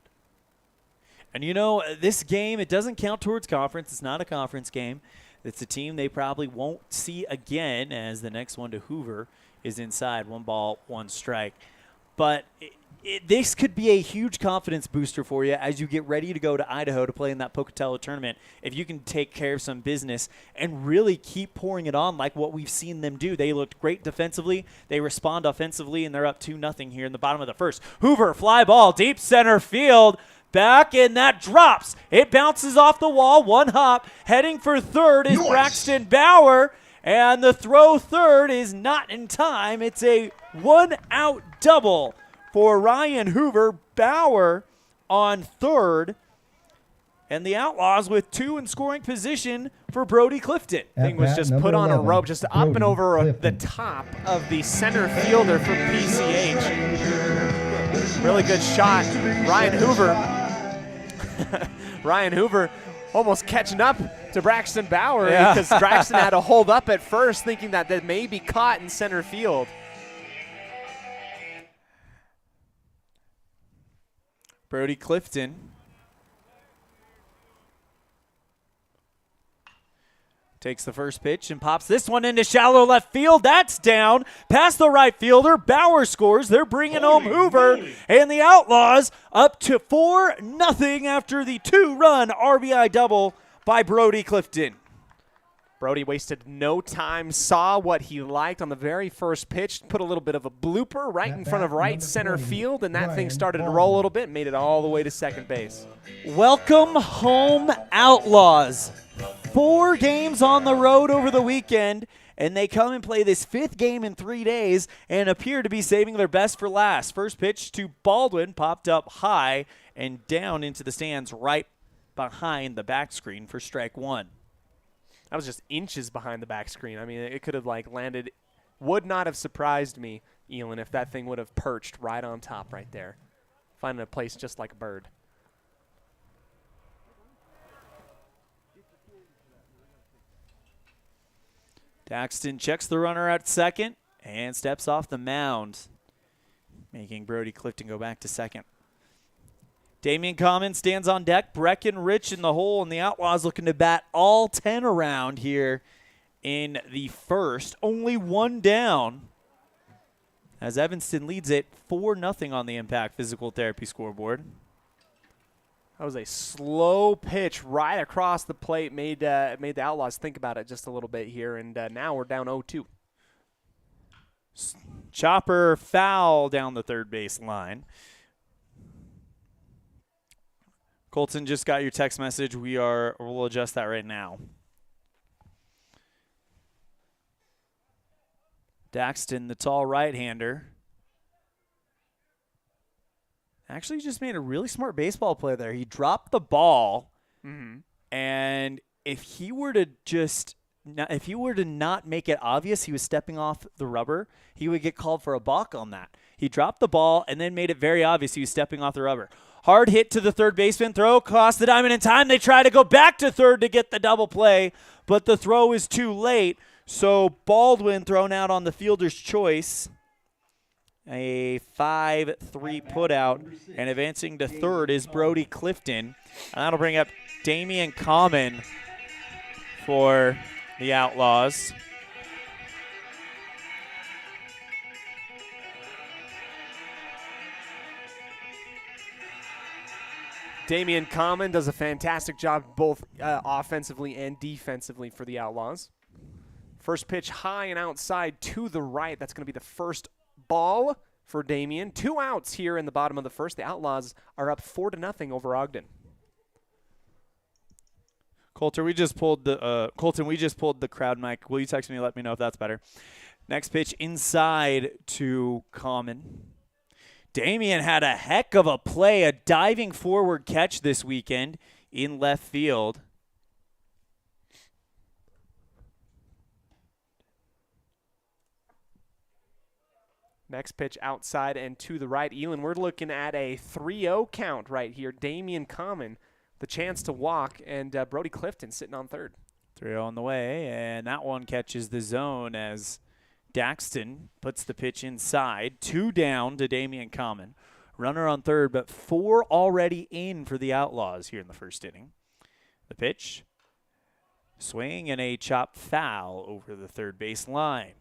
And, you know, this game, it doesn't count towards conference. It's not a conference game. It's a team they probably won't see again, as the next one to Hoover is inside. 1 ball, 1 strike. But this could be a huge confidence booster for you as you get ready to go to Idaho to play in that Pocatello tournament. If you can take care of some business and really keep pouring it on like what we've seen them do. They looked great defensively. They respond offensively, and they're up 2-0 here in the bottom of the first. Hoover, fly ball, deep center field. Back, and that drops. It bounces off the wall. 1 hop. Heading for third is Braxton Bauer, and the throw third is not in time. It's a 1-out double for Ryan Hoover. Bauer on third. And the Outlaws with 2 in scoring position for Brody Clifton. Thing was just put on a rope, just up and over the top of the center fielder for PCH. Really good shot. Ryan Hoover almost catching up to Braxton Bauer because Braxton had to hold up at first thinking that they may be caught in center field. Brody Clifton takes the first pitch and pops this one into shallow left field. That's down past the right fielder. Bauer scores. They're bringing home Hoover. And the Outlaws up to 4-0 after the 2-run RBI double by Brody Clifton. Brody wasted no time, saw what he liked on the very first pitch, put a little bit of a blooper right in front of right center field, and that thing started to roll a little bit, made it all the way to second base. Welcome home, Outlaws. 4 games on the road over the weekend, and they come and play this 5th game in 3 days and appear to be saving their best for last. First pitch to Baldwin popped up high and down into the stands right behind the back screen for strike 1. That was just inches behind the back screen. I mean, it could have landed. Would not have surprised me, Elin, if that thing would have perched right on top right there. Finding a place just like a bird. Daxton checks the runner at second and steps off the mound, making Brody Clifton go back to second. Damian Common stands on deck. Breckenrich in the hole, and the Outlaws looking to bat all 10 around here in the first. Only 1 down as Evanston leads it 4-0 on the Impact Physical Therapy scoreboard. That was a slow pitch right across the plate, made the Outlaws think about it just a little bit here, and now we're down 0-2. Chopper foul down the third base line. Colton just got your text message. We'll adjust that right now. Daxton, the tall right-hander, actually just made a really smart baseball play there. He dropped the ball, and if he were to not make it obvious he was stepping off the rubber, he would get called for a balk on that. He dropped the ball and then made it very obvious he was stepping off the rubber. Hard hit to the third baseman. Throw across the diamond in time. They try to go back to third to get the double play, but the throw is too late. So Baldwin thrown out on the fielder's choice. A 5-3 putout, and advancing to third is Brody Clifton. And that'll bring up Damian Common for the Outlaws. Damian Common does a fantastic job both offensively and defensively for the Outlaws. First pitch high and outside to the right. That's going to be the first ball for Damian. 2 outs here in the bottom of the first. The Outlaws are up 4-0 over Ogden. Colton, we just pulled the crowd mic. Will you text me and let me know if that's better? Next pitch inside to Common. Damian had a heck of a play, a diving forward catch this weekend in left field. Next pitch outside and to the right. Elin, we're looking at a 3-0 count right here. Damian Common, the chance to walk, and Brody Clifton sitting on third. 3-0 on the way, and that one catches the zone as Daxton puts the pitch inside. 2 down to Damian Common. Runner on third, but 4 already in for the Outlaws here in the first inning. The pitch, swing and a chop foul over the third base line.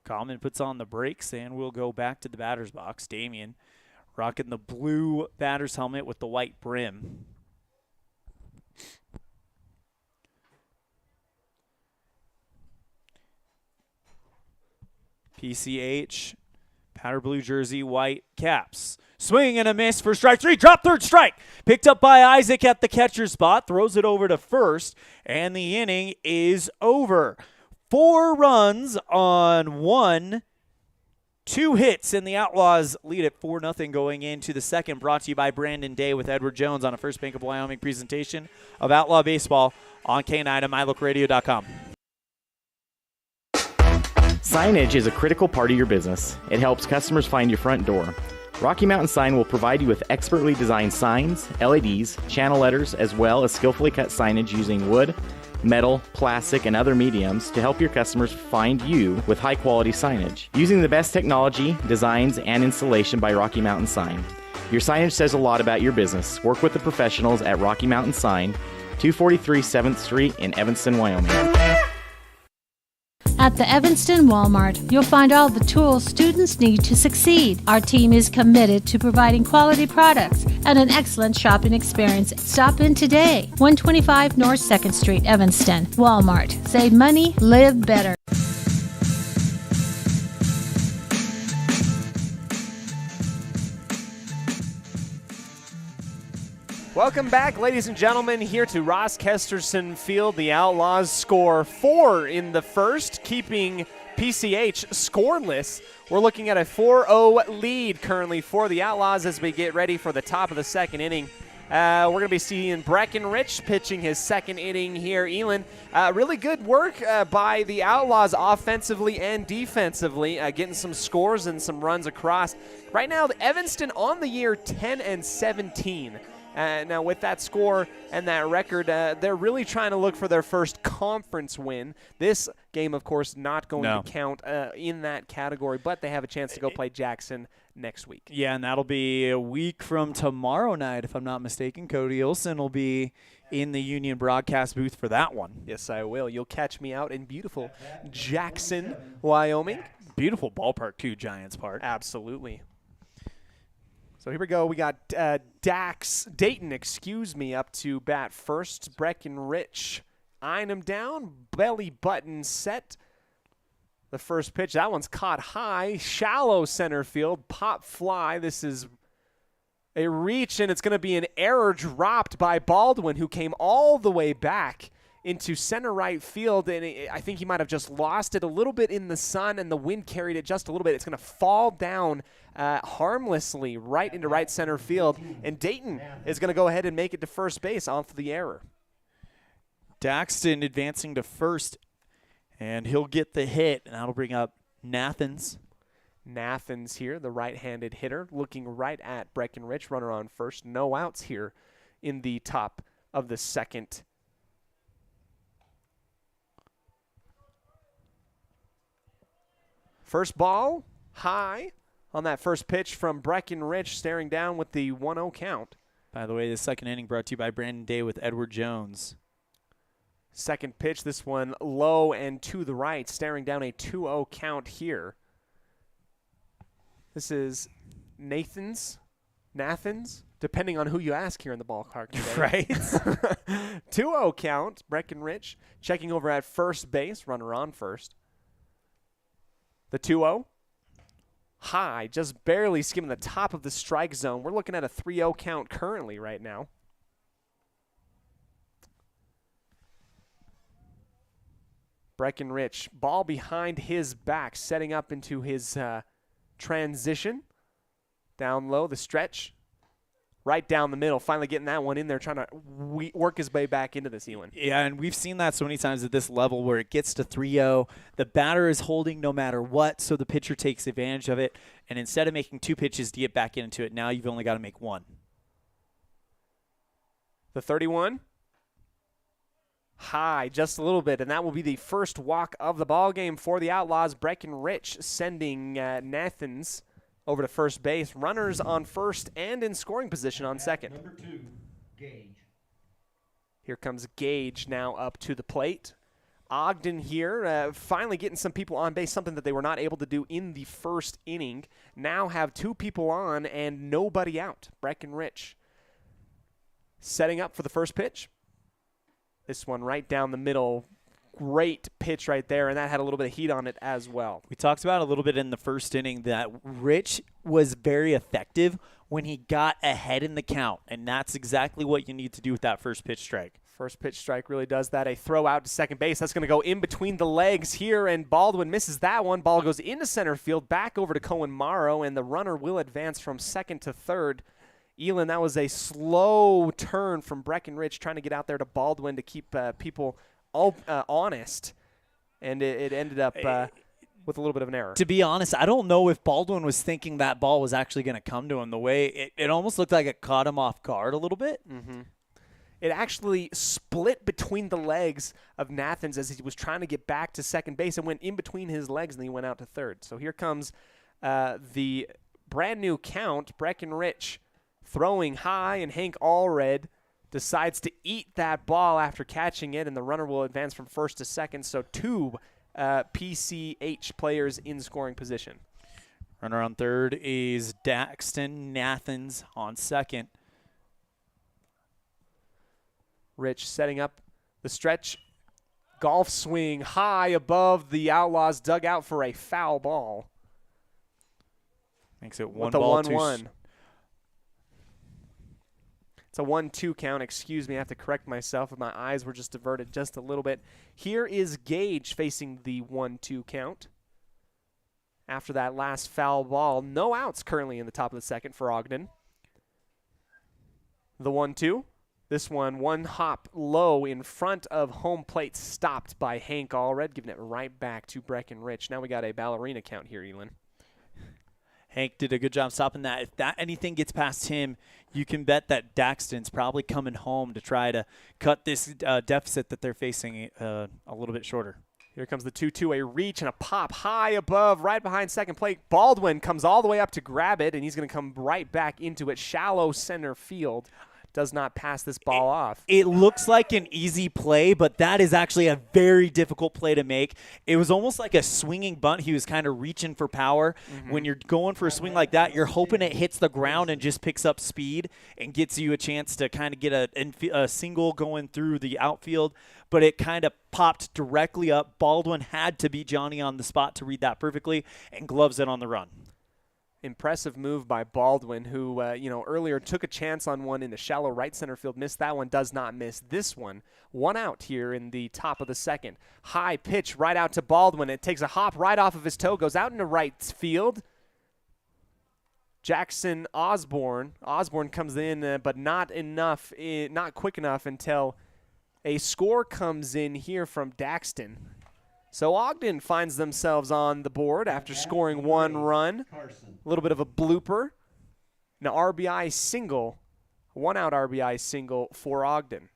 Common puts on the brakes and we'll go back to the batter's box. Damian rocking the blue batter's helmet with the white brim. PCH, powder blue jersey, white caps. Swing and a miss for strike 3. Drop third strike. Picked up by Isaac at the catcher's spot. Throws it over to first. And the inning is over. 4 runs on 1 2 hits, and the Outlaws lead at 4-0 going into the second, brought to you by Brandon Day with Edward Jones on a First Bank of Wyoming presentation of Outlaw Baseball on K9 and mylocalradio.com. Signage is a critical part of your business. It helps customers find your front door. Rocky Mountain Sign will provide you with expertly designed signs, LEDs, channel letters, as well as skillfully cut signage using wood, metal, plastic, and other mediums to help your customers find you with high-quality signage. Using the best technology, designs, and installation by Rocky Mountain Sign. Your signage says a lot about your business. Work with the professionals at Rocky Mountain Sign, 243 7th Street in Evanston, Wyoming. At the Evanston Walmart, you'll find all the tools students need to succeed. Our team is committed to providing quality products and an excellent shopping experience. Stop in today. 125 North 2nd Street, Evanston. Walmart. Save money, live better. Welcome back, ladies and gentlemen, here to Ross Kesterson Field. The Outlaws score 4 in the first, keeping PCH scoreless. We're looking at a 4-0 lead currently for the Outlaws as we get ready for the top of the second inning. We're going to be seeing Breckenridge pitching his second inning here. Elan, really good work by the Outlaws offensively and defensively, getting some scores and some runs across. Right now, Evanston on the year 10-17. Now, with that score and that record, they're really trying to look for their first conference win. This game, of course, not going to count in that category, but they have a chance to go play Jackson next week. Yeah, and that'll be a week from tomorrow night, if I'm not mistaken. Cody Olsen will be in the Union broadcast booth for that one. Yes, I will. You'll catch me out in beautiful Jackson, Wyoming. Beautiful ballpark, too, Giants Park. Absolutely. So here we go. We got Dayton, up to bat first. Breckenridge eyeing him down. Belly button set. The first pitch. That one's caught high. Shallow center field. Pop fly. This is a reach, and it's going to be an error dropped by Baldwin, who came all the way back into center right field, and I think he might have just lost it a little bit in the sun, and the wind carried it just a little bit. It's going to fall down harmlessly right into right center field, and Dayton is going to go ahead and make it to first base off the error. Daxton advancing to first, and he'll get the hit, and that'll bring up Nathans. Nathans here, the right-handed hitter, looking right at Breckenridge. Runner on first. No outs here in the top of the second. First ball, high on that first pitch from Breckenridge, staring down with the 1-0 count. By the way, the second inning brought to you by Brandon Day with Edward Jones. Second pitch, this one low and to the right, staring down a 2-0 count here. This is Nathans, depending on who you ask here in the ballpark today. Right. 2-0 count, Breckenridge checking over at first base, runner on first. The 2-0, high, just barely skimming the top of the strike zone. We're looking at a 3-0 count currently right now. Breckenridge, ball behind his back, setting up into his transition. Down low, the stretch. Right down the middle, finally getting that one in there, trying to work his way back into this, Elan. Yeah, and we've seen that so many times at this level where it gets to 3-0. The batter is holding no matter what, so the pitcher takes advantage of it. And instead of making 2 pitches to get back into it, now you've only got to make 1. The 31, high, just a little bit, and that will be the first walk of the ball game for the Outlaws. Breckenridge sending Nathans over to first base. Runners on first and in scoring position on second. Number 2, Gage. Here comes Gage now up to the plate. Ogden here, finally getting some people on base, something that they were not able to do in the first inning. Now have 2 people on and nobody out. Breckenridge setting up for the first pitch. This one right down the middle. Great pitch right there, and that had a little bit of heat on it as well. We talked about a little bit in the first inning that Rich was very effective when he got ahead in the count, and that's exactly what you need to do with that first pitch strike. First pitch strike really does that. A throw out to second base. That's going to go in between the legs here, and Baldwin misses that one. Ball goes into center field, back over to Cohen Morrow, and the runner will advance from second to third. Elan, that was a slow turn from Breckenridge trying to get out there to Baldwin to keep people honest, and it ended up with a little bit of an error. To be honest, I don't know if Baldwin was thinking that ball was actually going to come to him. The way it almost looked like it caught him off guard a little bit. Mm-hmm. It actually split between the legs of Nathans as he was trying to get back to second base and went in between his legs, and then he went out to third. So here comes the brand new count. Breckenridge throwing high, and Hank Allred decides to eat that ball after catching it, and the runner will advance from first to second. So two PCH players in scoring position. Runner on third is Daxton. Nathans on second. Rich setting up the stretch. Golf swing high above the Outlaws dugout for a foul ball. Makes it one ball, 1-1. It's a 1-2 count. Excuse me, I have to correct myself. My eyes were just diverted just a little bit. Here is Gage facing the 1-2 count. After that last foul ball, no outs currently in the top of the second for Ogden. The 1-2. This one hop low in front of home plate, stopped by Hank Allred, giving it right back to Breckenridge. Now we got a ballerina count here, Elan. Hank did a good job stopping that. If anything gets past him, you can bet that Daxton's probably coming home to try to cut this deficit that they're facing a little bit shorter. Here comes the 2-2, a reach and a pop high above, right behind second plate. Baldwin comes all the way up to grab it, and he's going to come right back into it. Shallow center field. Does not pass this ball off. It looks like an easy play, but that is actually a very difficult play to make. It was almost like a swinging bunt. He was kind of reaching for power. Mm-hmm. When you're going for a swing like that, you're hoping it hits the ground and just picks up speed and gets you a chance to kind of get a single going through the outfield. But it kind of popped directly up. Baldwin had to be Johnny on the spot to read that perfectly and gloves it on the run. Impressive move by Baldwin, who earlier took a chance on one in the shallow right center field. Missed that one, does not miss this one. One out here in the top of the second. High pitch right out to Baldwin. It takes a hop right off of his toe, goes out into right field. Jackson Osborne. Osborne comes in, but not enough, not quick enough until a score comes in here from Daxton. So Ogden finds themselves on the board after scoring one run. A little bit of a blooper. An RBI single, one-out RBI single for Ogden.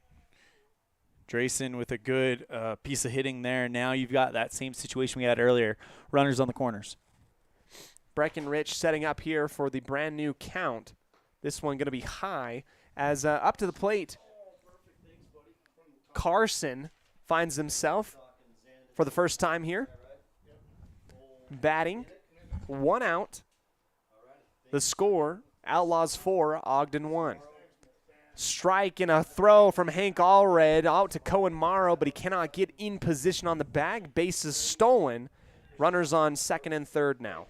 Drayson with a good piece of hitting there. Now you've got that same situation we had earlier. Runners on the corners. Breckenridge setting up here for the brand new count. This one going to be high as up to the plate. Carson finds himself for the first time here. Batting, one out. The score, Outlaws 4, Ogden 1. Strike and a throw from Hank Allred out to Cohen Morrow, but he cannot get in position on the bag. Bases stolen. Runners on second and third now.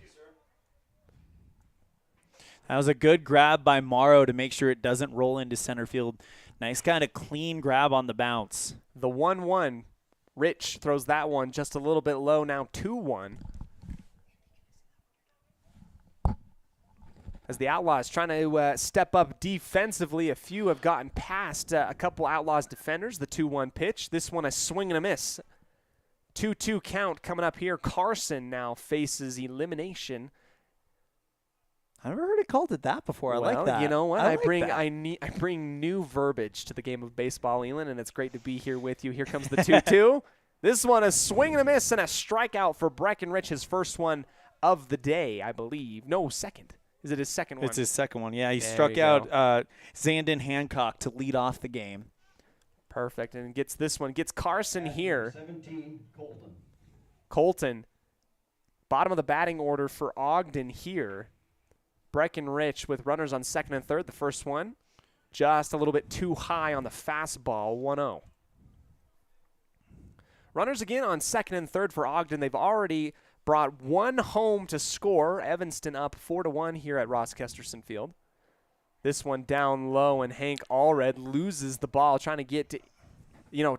That was a good grab by Morrow to make sure it doesn't roll into center field. Nice kind of clean grab on the bounce. The 1-1. Rich throws that one just a little bit low, now 2-1. As the Outlaws trying to step up defensively, a few have gotten past a couple Outlaws defenders. The 2-1 pitch. This one a swing and a miss. 2-2 count coming up here. Carson now faces elimination. I never heard it called it that before. I like that. You know what? I bring new verbiage to the game of baseball, Elan, and it's great to be here with you. Here comes the 2-2. This one a swing and a miss and a strikeout for Breckenridge, his first one of the day, I believe. No, second. Is it his second one? It's his second one. Yeah, he struck out Zandon Hancock to lead off the game. Perfect, and gets this one. Gets Carson here. 17, Colton. Bottom of the batting order for Ogden here. Breckenridge with runners on second and third. The first one just a little bit too high on the fastball, 1-0. Runners again on second and third for Ogden. They've already brought one home to score. Evanston up 4-1 here at Ross Kesterson Field. This one down low, and Hank Allred loses the ball, trying to get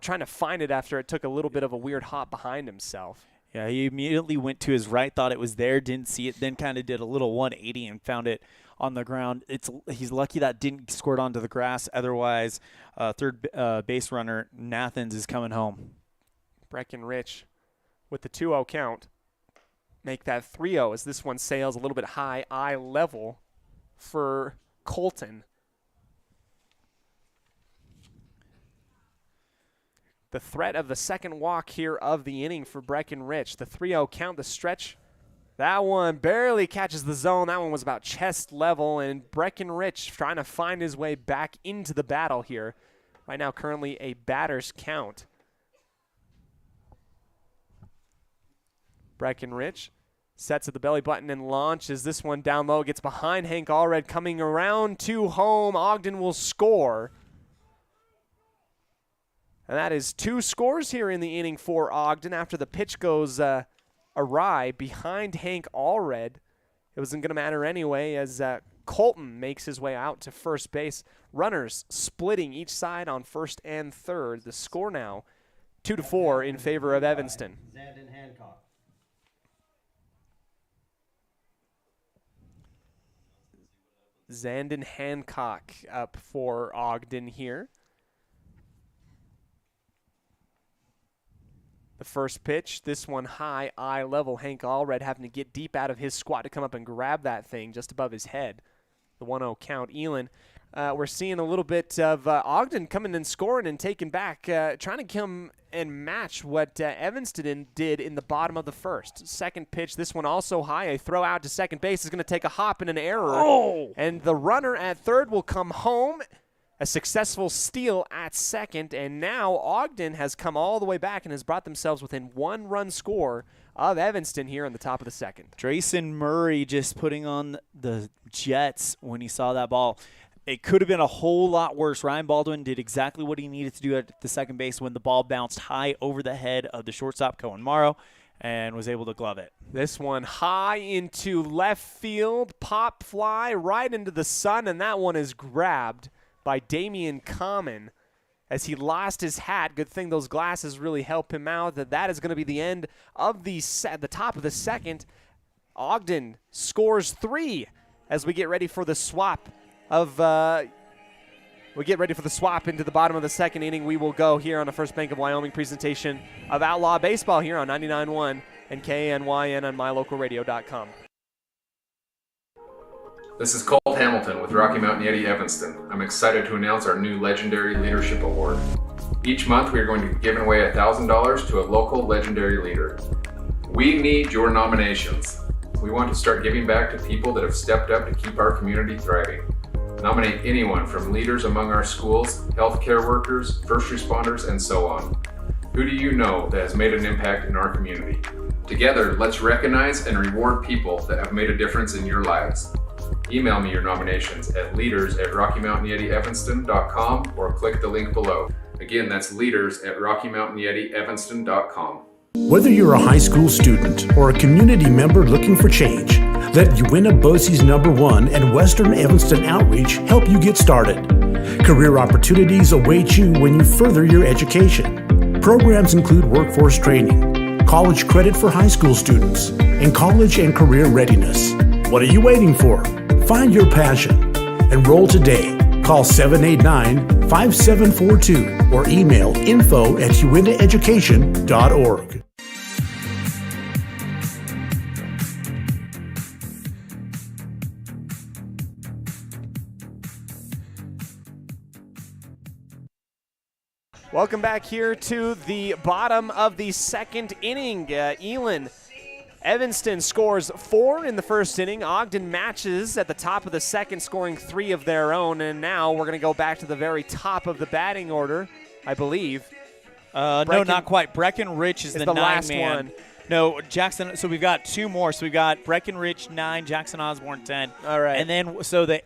trying to find it after it took a little bit of a weird hop behind himself. Yeah, he immediately went to his right, thought it was there, didn't see it, then kind of did a little 180 and found it on the ground. He's lucky that didn't squirt onto the grass. Otherwise, third base runner Nathans is coming home. Breckenridge with the 2-0 count. Make that 3-0 as this one sails a little bit high, eye level for Colton. The threat of the second walk here of the inning for Breckenridge. The 3-0 count, the stretch. That one barely catches the zone. That one was about chest level, and Breckenridge trying to find his way back into the battle here. Right now, currently a batter's count. Breckenridge sets at the belly button and launches this one down low. Gets behind Hank Allred, coming around to home. Ogden will score. And that is 2 scores here in the inning for Ogden after the pitch goes awry behind Hank Allred. It wasn't going to matter anyway as Colton makes his way out to first base. Runners splitting each side on first and third. The score now 2-4 in favor of Evanston. Zandon Hancock. Zandon Hancock up for Ogden here. The first pitch, this one high, eye level. Hank Allred having to get deep out of his squat to come up and grab that thing just above his head. The 1-0 count. Elan, we're seeing a little bit of Ogden coming and scoring and taking back, trying to come and match what Evanston did in the bottom of the first. Second pitch, this one also high. A throw out to second base is going to take a hop and an error. Oh! And the runner at third will come home. A successful steal at second, and now Ogden has come all the way back and has brought themselves within 1-run score of Evanston here in the top of the second. Drayson Murray just putting on the Jets when he saw that ball. It could have been a whole lot worse. Ryan Baldwin did exactly what he needed to do at the second base when the ball bounced high over the head of the shortstop, Cohen Morrow, and was able to glove it. This one high into left field, pop fly right into the sun, and that one is grabbed by Damian Common as he lost his hat. Good thing those glasses really help him out. That is going to be the end of the top of the second. Ogden scores 3 as we get ready for the swap of into the bottom of the second inning. We will go here on the First Bank of Wyoming presentation of Outlaw Baseball here on 99.1 and KNYN on mylocalradio.com. This is Colt Hamilton with Rocky Mountain Yeti Evanston. I'm excited to announce our new Legendary Leadership Award. Each month we are going to be giving away $1,000 to a local legendary leader. We need your nominations. We want to start giving back to people that have stepped up to keep our community thriving. Nominate anyone from leaders among our schools, healthcare workers, first responders, and so on. Who do you know that has made an impact in our community? Together, let's recognize and reward people that have made a difference in your lives. Email me your nominations at leaders@RockyMountainYetiEvanston.com or click the link below. Again, that's leaders@RockyMountainYetiEvanston.com. Whether you're a high school student or a community member looking for change, let Uinta BOCES #1 and Western Evanston Outreach help you get started. Career opportunities await you when you further your education. Programs include workforce training, college credit for high school students, and college and career readiness. What are you waiting for? Find your passion. Enroll today. Call 789-5742 or email info@uintaeducation.org. Welcome back here to the bottom of the second inning. Elan Evanston scores 4 in the first inning. Ogden matches at the top of the second, scoring 3 of their own. And now we're going to go back to the very top of the batting order, I believe. No, not quite. Breckenridge is the last man. one. No, Jackson. So we've got 2 more. So we've got Breckenridge 9, Jackson Osborne 10. All right. And then so the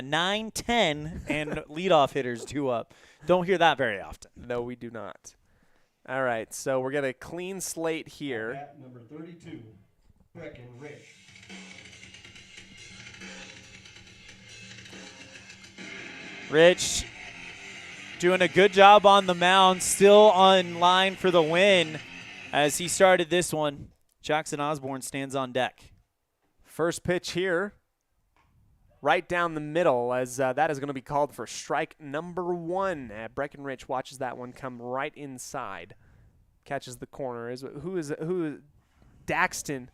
9, 10, and leadoff hitters 2 up. Don't hear that very often. No, we do not. All right, so we're going to clean slate here. At number 32, Breckenridge. Rich doing a good job on the mound, still on line for the win as he started this one. Jackson Osborne stands on deck. First pitch here, right down the middle, as that is going to be called for strike number 1. Breckenridge watches that one come right inside. Catches the corner. Who is Daxton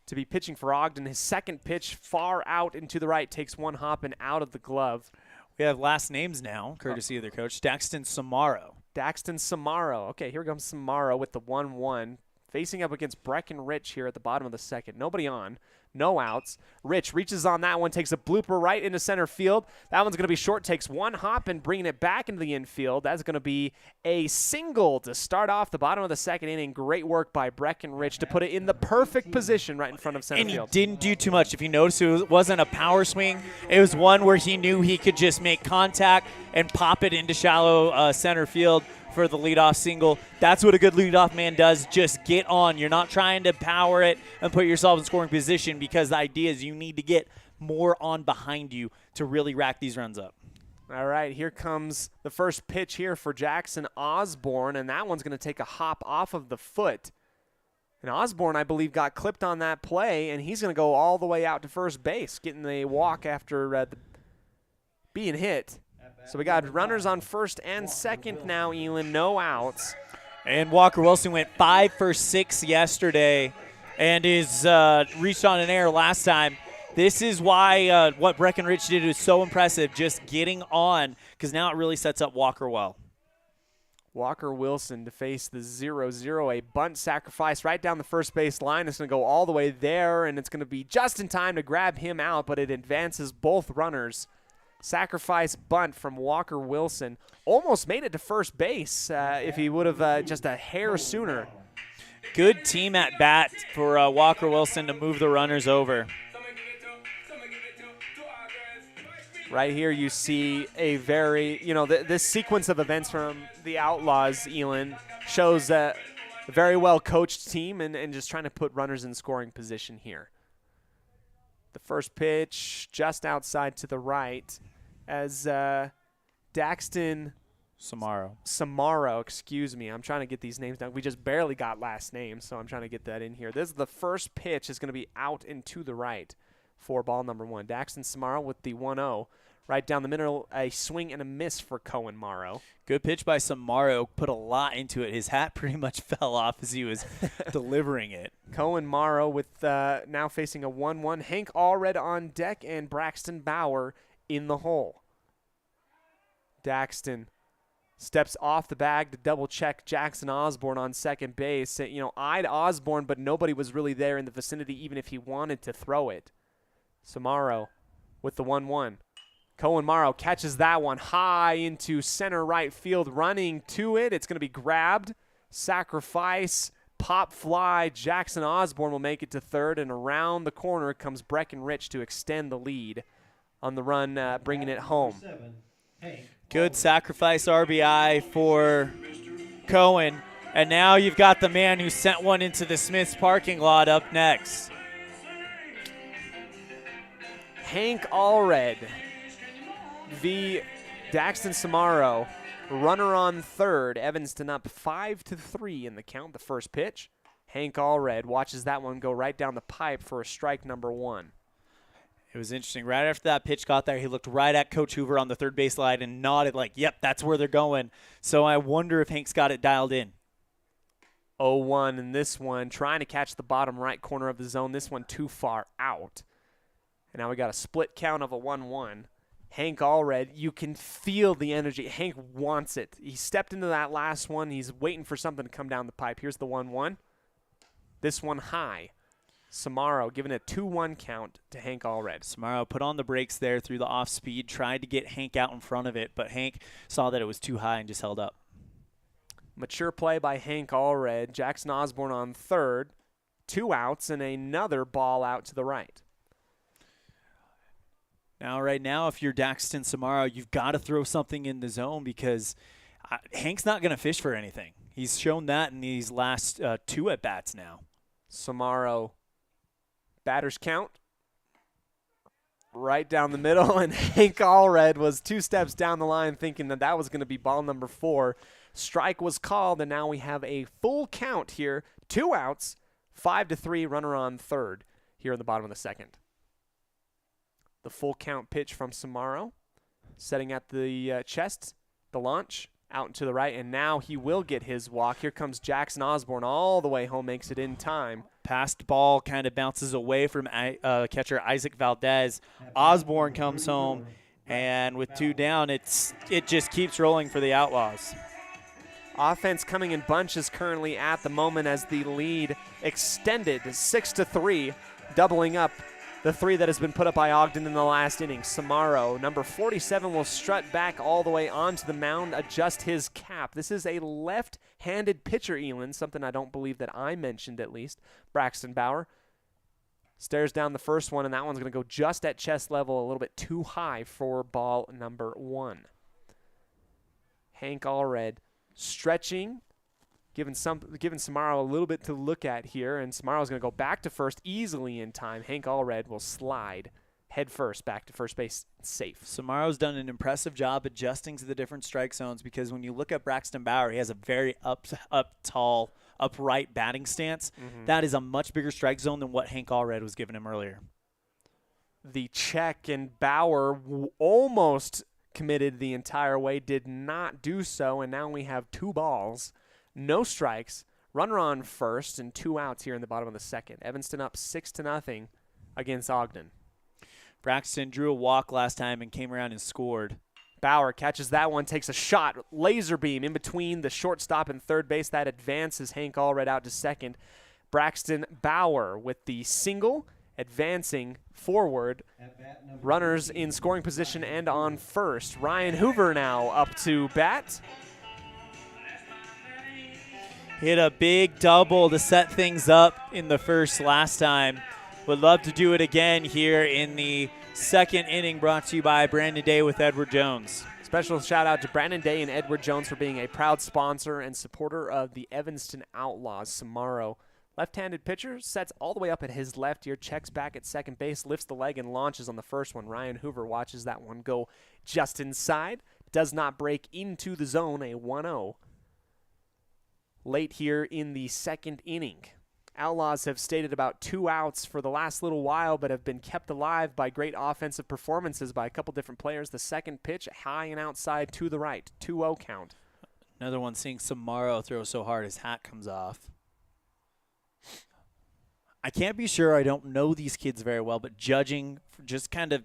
to be pitching for Ogden. His second pitch far out into the right, takes one hop and out of the glove. We have last names now, courtesy of their coach, Daxton Samaro. Daxton Samaro. Okay, here comes Samaro with the 1-1. Facing up against Breckenridge here at the bottom of the second. Nobody on. No outs. Rich reaches on that one, takes a blooper right into center field. That one's going to be short, takes one hop and bringing it back into the infield. That's going to be a single to start off the bottom of the second inning. Great work by Breckenridge to put it in the perfect position right in front of center field. And he didn't do too much. If you notice, it wasn't a power swing. It was one where he knew he could just make contact and pop it into shallow center field for the leadoff single. That's what a good leadoff man does. Just get on. You're not trying to power it and put yourself in scoring position, because the idea is you need to get more on behind you to really rack these runs up. All right, here comes the first pitch here for Jackson Osborne, and that one's going to take a hop off of the foot. And Osborne, I believe, got clipped on that play, and he's going to go all the way out to first base, getting the walk after being hit. So we got runners on first and second now, Elan, no outs. And Walker Wilson went 5 for 6 yesterday and is reached on an error last time. This is why what Breckenridge did is so impressive, just getting on, because now it really sets up Walker well. Walker Wilson to face the 0-0, a bunt sacrifice right down the first base line. It's going to go all the way there, and it's going to be just in time to grab him out, but it advances both runners. Sacrifice bunt from Walker Wilson. Almost made it to first base if he would have just a hair sooner. Good team at bat for Walker Wilson to move the runners over. Right here you see a very, this sequence of events from the Outlaws, Elan, shows a very well-coached team and just trying to put runners in scoring position here. The first pitch just outside to the right as Daxton Samaro, excuse me. I'm trying to get these names down. We just barely got last names, so I'm trying to get that in here. This is the first pitch is going to be out and to the right for ball number 1. Daxton Samaro with the 1-0. Right down the middle, a swing and a miss for Cohen Morrow. Good pitch by Samaro. Put a lot into it. His hat pretty much fell off as he was delivering it. Cohen Morrow with now facing a 1-1. Hank Allred on deck and Braxton Bauer in the hole. Daxton steps off the bag to double-check Jackson Osborne on second base. Eyed Osborne, but nobody was really there in the vicinity even if he wanted to throw it. Samaro with the 1-1. Cohen Morrow catches that one high into center right field, running to it. It's going to be grabbed. Sacrifice, pop fly. Jackson Osborne will make it to third, and around the corner comes Breckenridge to extend the lead on the run, bringing it home. Good sacrifice RBI for Cohen. And now you've got the man who sent one into the Smiths parking lot up next. Hank Allred v. Daxton Samaro. Runner on third. Evanston up 5-3 in the count. The first pitch. Hank Allred watches that one go right down the pipe for a strike number 1. It was interesting. Right after that pitch got there, he looked right at Coach Hoover on the third base line and nodded like, yep, that's where they're going. So I wonder if Hank's got it dialed in. 0-1 in this one. Trying to catch the bottom right corner of the zone. This one too far out. And now we got a split count of a 1-1. Hank Allred, you can feel the energy. Hank wants it. He stepped into that last one. He's waiting for something to come down the pipe. Here's the 1-1. This one high. Samaro giving a 2-1 count to Hank Allred. Samaro put on the brakes there through the off speed, tried to get Hank out in front of it, but Hank saw that it was too high and just held up. Mature play by Hank Allred. Jackson Osborne on third. 2 outs and another ball out to the right. Now, right now, if you're Daxton Samaro, you've got to throw something in the zone because Hank's not going to fish for anything. He's shown that in these last 2 at-bats now. Samaro, batter's count. right down the middle, and Hank Allred was 2 steps down the line thinking that was going to be ball number 4. Strike was called, and now we have a full count here. 2 outs, 5-3, runner on third here in the bottom of the second. The full count pitch from Samaro, setting at the chest, the launch, out and to the right, and now he will get his walk. Here comes Jackson Osborne all the way home, makes it in time. Passed ball kind of bounces away from catcher Isaac Valdez. Osborne comes home, and with 2 down, it just keeps rolling for the Outlaws. Offense coming in bunches currently at the moment as the lead extended 6-3, doubling up the 3 that has been put up by Ogden in the last inning. Samaro, number 47, will strut back all the way onto the mound, adjust his cap. This is a left-handed pitcher, Elan, something I don't believe that I mentioned at least. Braxton Bauer stares down the first one, and that one's going to go just at chest level, a little bit too high for ball number 1. Hank Allred stretching, giving Samaro a little bit to look at here, and Samaro's going to go back to first easily in time. Hank Allred will slide head first back to first base safe. Samaro's done an impressive job adjusting to the different strike zones, because when you look at Braxton Bauer, he has a very tall, upright batting stance. That is a much bigger strike zone than what Hank Allred was giving him earlier. The check, and Bauer almost committed the entire way, did not do so, and now we have 2 balls, no strikes, runner on first, and 2 outs here in the bottom of the second. Evanston up 6-0 against Ogden. Braxton drew a walk last time and came around and scored. Bauer catches that one, takes a shot, laser beam in between the shortstop and third base. That advances Hank Allred out to second. Braxton Bauer with the single, advancing forward. Runners in scoring position and on first. Ryan Hoover now up to bat. Hit a big double to set things up in the first last time. Would love to do it again here in the second inning, brought to you by Brandon Day with Edward Jones. Special shout out to Brandon Day and Edward Jones for being a proud sponsor and supporter of the Evanston Outlaws. Samaro, left-handed pitcher, sets all the way up at his left ear, checks back at second base, lifts the leg and launches on the first one. Ryan Hoover watches that one go just inside, does not break into the zone, a 1-0. Late here in the second inning. Outlaws have stated about 2 outs for the last little while, but have been kept alive by great offensive performances by a couple different players. The second pitch, high and outside to the right, 2-0 count. Another one seeing Samaro throw so hard his hat comes off. I can't be sure. I don't know these kids very well, but judging just kind of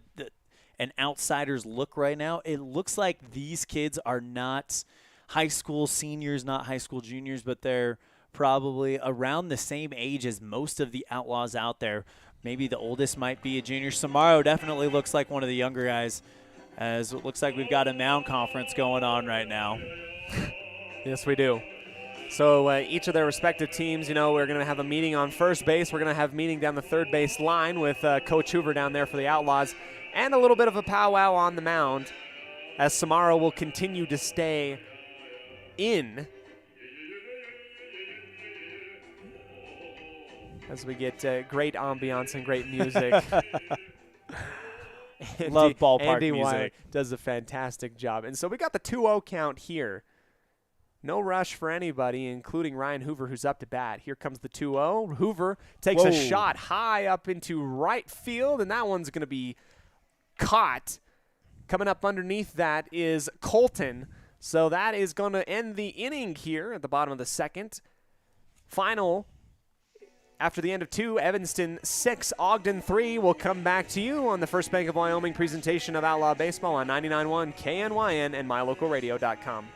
an outsider's look right now, it looks like these kids are not high school seniors, not high school juniors, but they're probably around the same age as most of the Outlaws out there. Maybe the oldest might be a junior. Samaro definitely looks like one of the younger guys, as it looks like we've got a mound conference going on right now. Yes, we do. So each of their respective teams, we're going to have a meeting on first base. We're going to have a meeting down the third base line with Coach Hoover down there for the Outlaws, and a little bit of a powwow on the mound as Samaro will continue to stay in as we get great ambiance and great music. Love ballpark Andy music. Wyatt does a fantastic job. And so we got the 2-0 count here. No rush for anybody, including Ryan Hoover, who's up to bat. Here comes the 2-0. Hoover takes a shot high up into right field, and that one's going to be caught. Coming up underneath that is Colton. So that is going to end the inning here at the bottom of the second. Final, after the end of 2, Evanston 6, Ogden 3. We'll come back to you on the First Bank of Wyoming presentation of Outlaw Baseball on 99.1 KNYN and mylocalradio.com.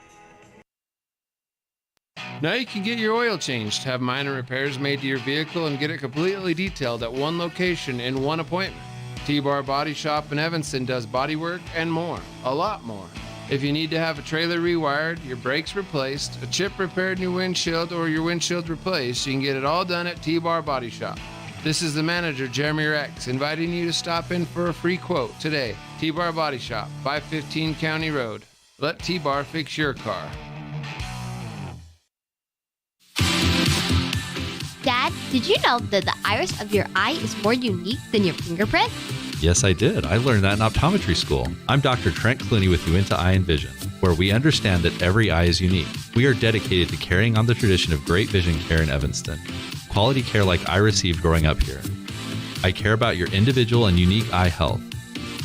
Now you can get your oil changed, have minor repairs made to your vehicle, and get it completely detailed at one location in one appointment. T-Bar Body Shop in Evanston does body work and more, a lot more. If you need to have a trailer rewired, your brakes replaced, a chip repaired in your windshield, or your windshield replaced, you can get it all done at T-Bar Body Shop. This is the manager, Jeremy Rex, inviting you to stop in for a free quote today. T-Bar Body Shop, 515 County Road. Let T-Bar fix your car. Dad, did you know that the iris of your eye is more unique than your fingerprint? Yes, I did. I learned that in optometry school. I'm Dr. Trent Clooney with Uinta Eye and Vision, where we understand that every eye is unique. We are dedicated to carrying on the tradition of great vision care in Evanston. Quality care like I received growing up here. I care about your individual and unique eye health.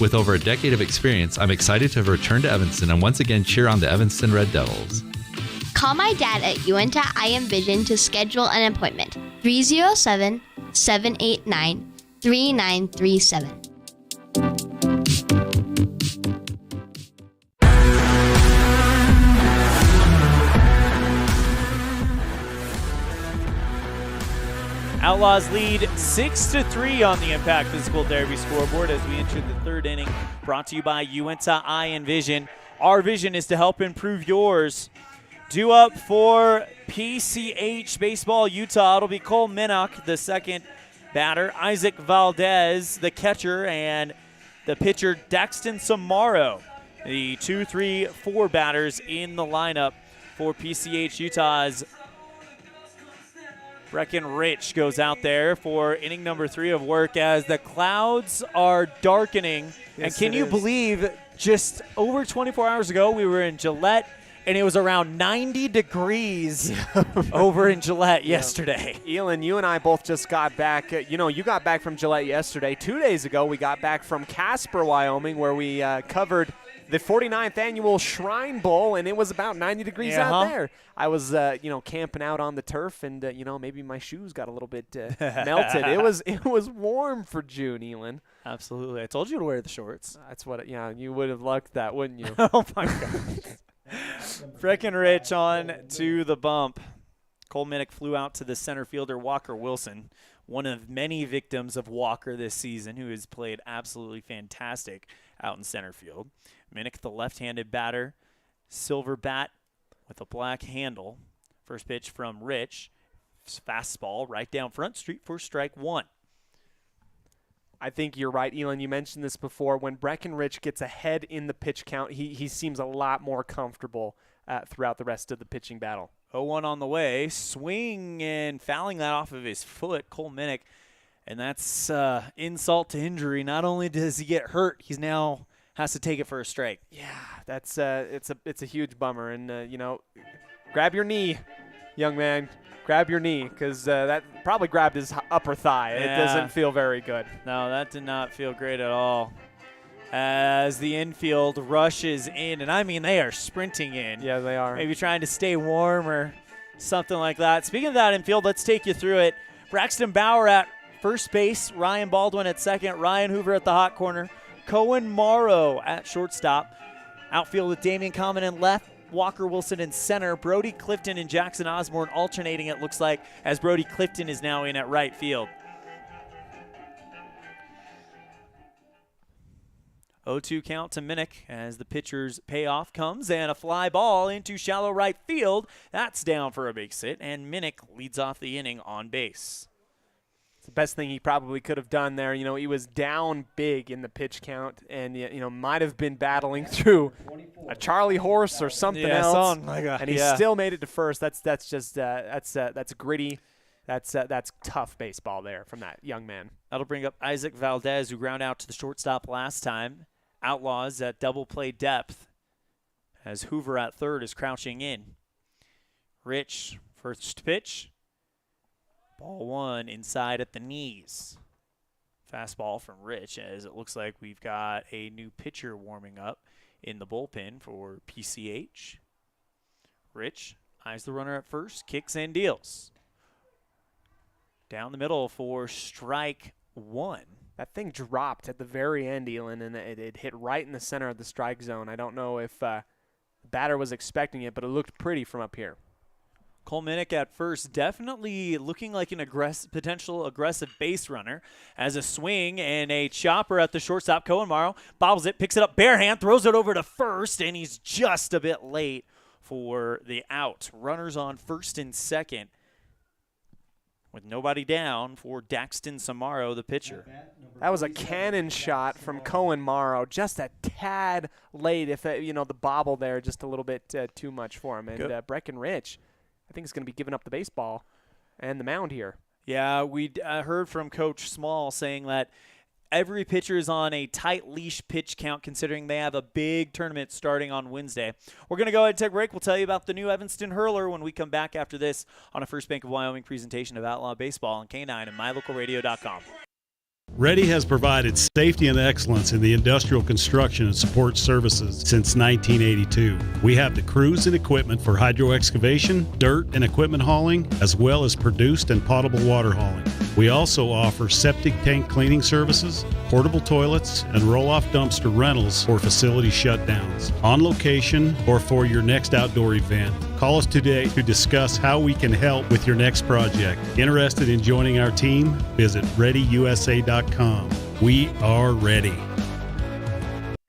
With over a decade of experience, I'm excited to return to Evanston and once again cheer on the Evanston Red Devils. Call my dad at Uinta Eye and Vision to schedule an appointment. 307-789-3937. Outlaws lead 6-3 on the Impact Physical Therapy scoreboard as we enter the third inning. Brought to you by Uinta Eye and Vision. Our vision is to help improve yours. Due up for PCH Baseball Utah, it'll be Cole Minnock, the second batter, Isaac Valdez, the catcher, and the pitcher Daxton Samaro, the 2, 3, 4 batters in the lineup for PCH Utah's. Breckenridge goes out there for inning number 3 of work as the clouds are darkening. Yes, and can you believe just over 24 hours ago we were in Gillette and it was around 90 degrees over in Gillette yesterday. Elan, you and I both just got back. You got back from Gillette yesterday. 2 days ago, we got back from Casper, Wyoming, where we covered the 49th annual Shrine Bowl, and it was about 90 degrees out there. I was, camping out on the turf, and maybe my shoes got a little bit melted. It was warm for June, Elan. Absolutely. I told you to wear the shorts. That's what. You would have liked that, wouldn't you? Oh my God. Breckenridge on to the bump. Cole Minnick flew out to the center fielder Walker Wilson, one of many victims of Walker this season, who has played absolutely fantastic out in center field. Minnick, the left-handed batter, silver bat with a black handle. First pitch from Rich. Fastball right down Front Street for strike 1. I think you're right, Elan. You mentioned this before. When Breckenridge gets ahead in the pitch count, he seems a lot more comfortable throughout the rest of the pitching battle. 0-1 on the way. Swing and fouling that off of his foot, Cole Minnick. And that's insult to injury. Not only does he get hurt, he's now has to take it for a strike. Yeah, that's it's a huge bummer. And, grab your knee, young man. Grab your knee, because that probably grabbed his upper thigh. Yeah. It doesn't feel very good. No, that did not feel great at all. As the infield rushes in, and I mean they are sprinting in. Yeah, they are. Maybe trying to stay warm or something like that. Speaking of that infield, let's take you through it. Braxton Bauer at first base, Ryan Baldwin at second, Ryan Hoover at the hot corner, Cohen Morrow at shortstop. Outfield with Damian Common in left, Walker Wilson in center, Brody Clifton and Jackson Osborne alternating, it looks like, as Brody Clifton is now in at right field. 0-2 count to Minnick as the pitcher's payoff comes, and a fly ball into shallow right field. That's down for a base hit, and Minnick leads off the inning on base. It's the best thing he probably could have done there. He was down big in the pitch count, and might have been battling through a Charlie horse or something else. And he still made it to first. That's gritty. That's tough baseball there from that young man. That'll bring up Isaac Valdez, who ground out to the shortstop last time. Outlaws at double play depth as Hoover at third is crouching in. Rich, first pitch. Ball 1 inside at the knees. Fastball from Rich, as it looks like we've got a new pitcher warming up in the bullpen for PCH. Rich eyes the runner at first, kicks and deals. Down the middle for strike 1. That thing dropped at the very end, Elan, and it hit right in the center of the strike zone. I don't know if the batter was expecting it, but it looked pretty from up here. Cole Minnick at first, definitely looking like an potential aggressive base runner, as a swing and a chopper at the shortstop. Cohen Morrow bobbles it, picks it up bare hand, throws it over to first, and he's just a bit late for the out. Runners on first and second with nobody down for Daxton Samaro, the pitcher. That was a cannon shot from Cohen Morrow, just a tad late. If the bobble there, just a little bit too much for him. And Breckenridge, I think, is going to be giving up the baseball and the mound here. Yeah, we heard from Coach Small saying that every pitcher is on a tight leash pitch count considering they have a big tournament starting on Wednesday. We're going to go ahead and take a break. We'll tell you about the new Evanston hurler when we come back after this on a First Bank of Wyoming presentation of Outlaw Baseball on K9 and MyLocalRadio.com. Ready has provided safety and excellence in the industrial construction and support services since 1982. We have the crews and equipment for hydro excavation, dirt and equipment hauling, as well as produced and potable water hauling. We also offer septic tank cleaning services, portable toilets, and roll-off dumpster rentals for facility shutdowns, on location or for your next outdoor event. Call us today to discuss how we can help with your next project. Interested in joining our team? Visit ReadyUSA.com. We are ready.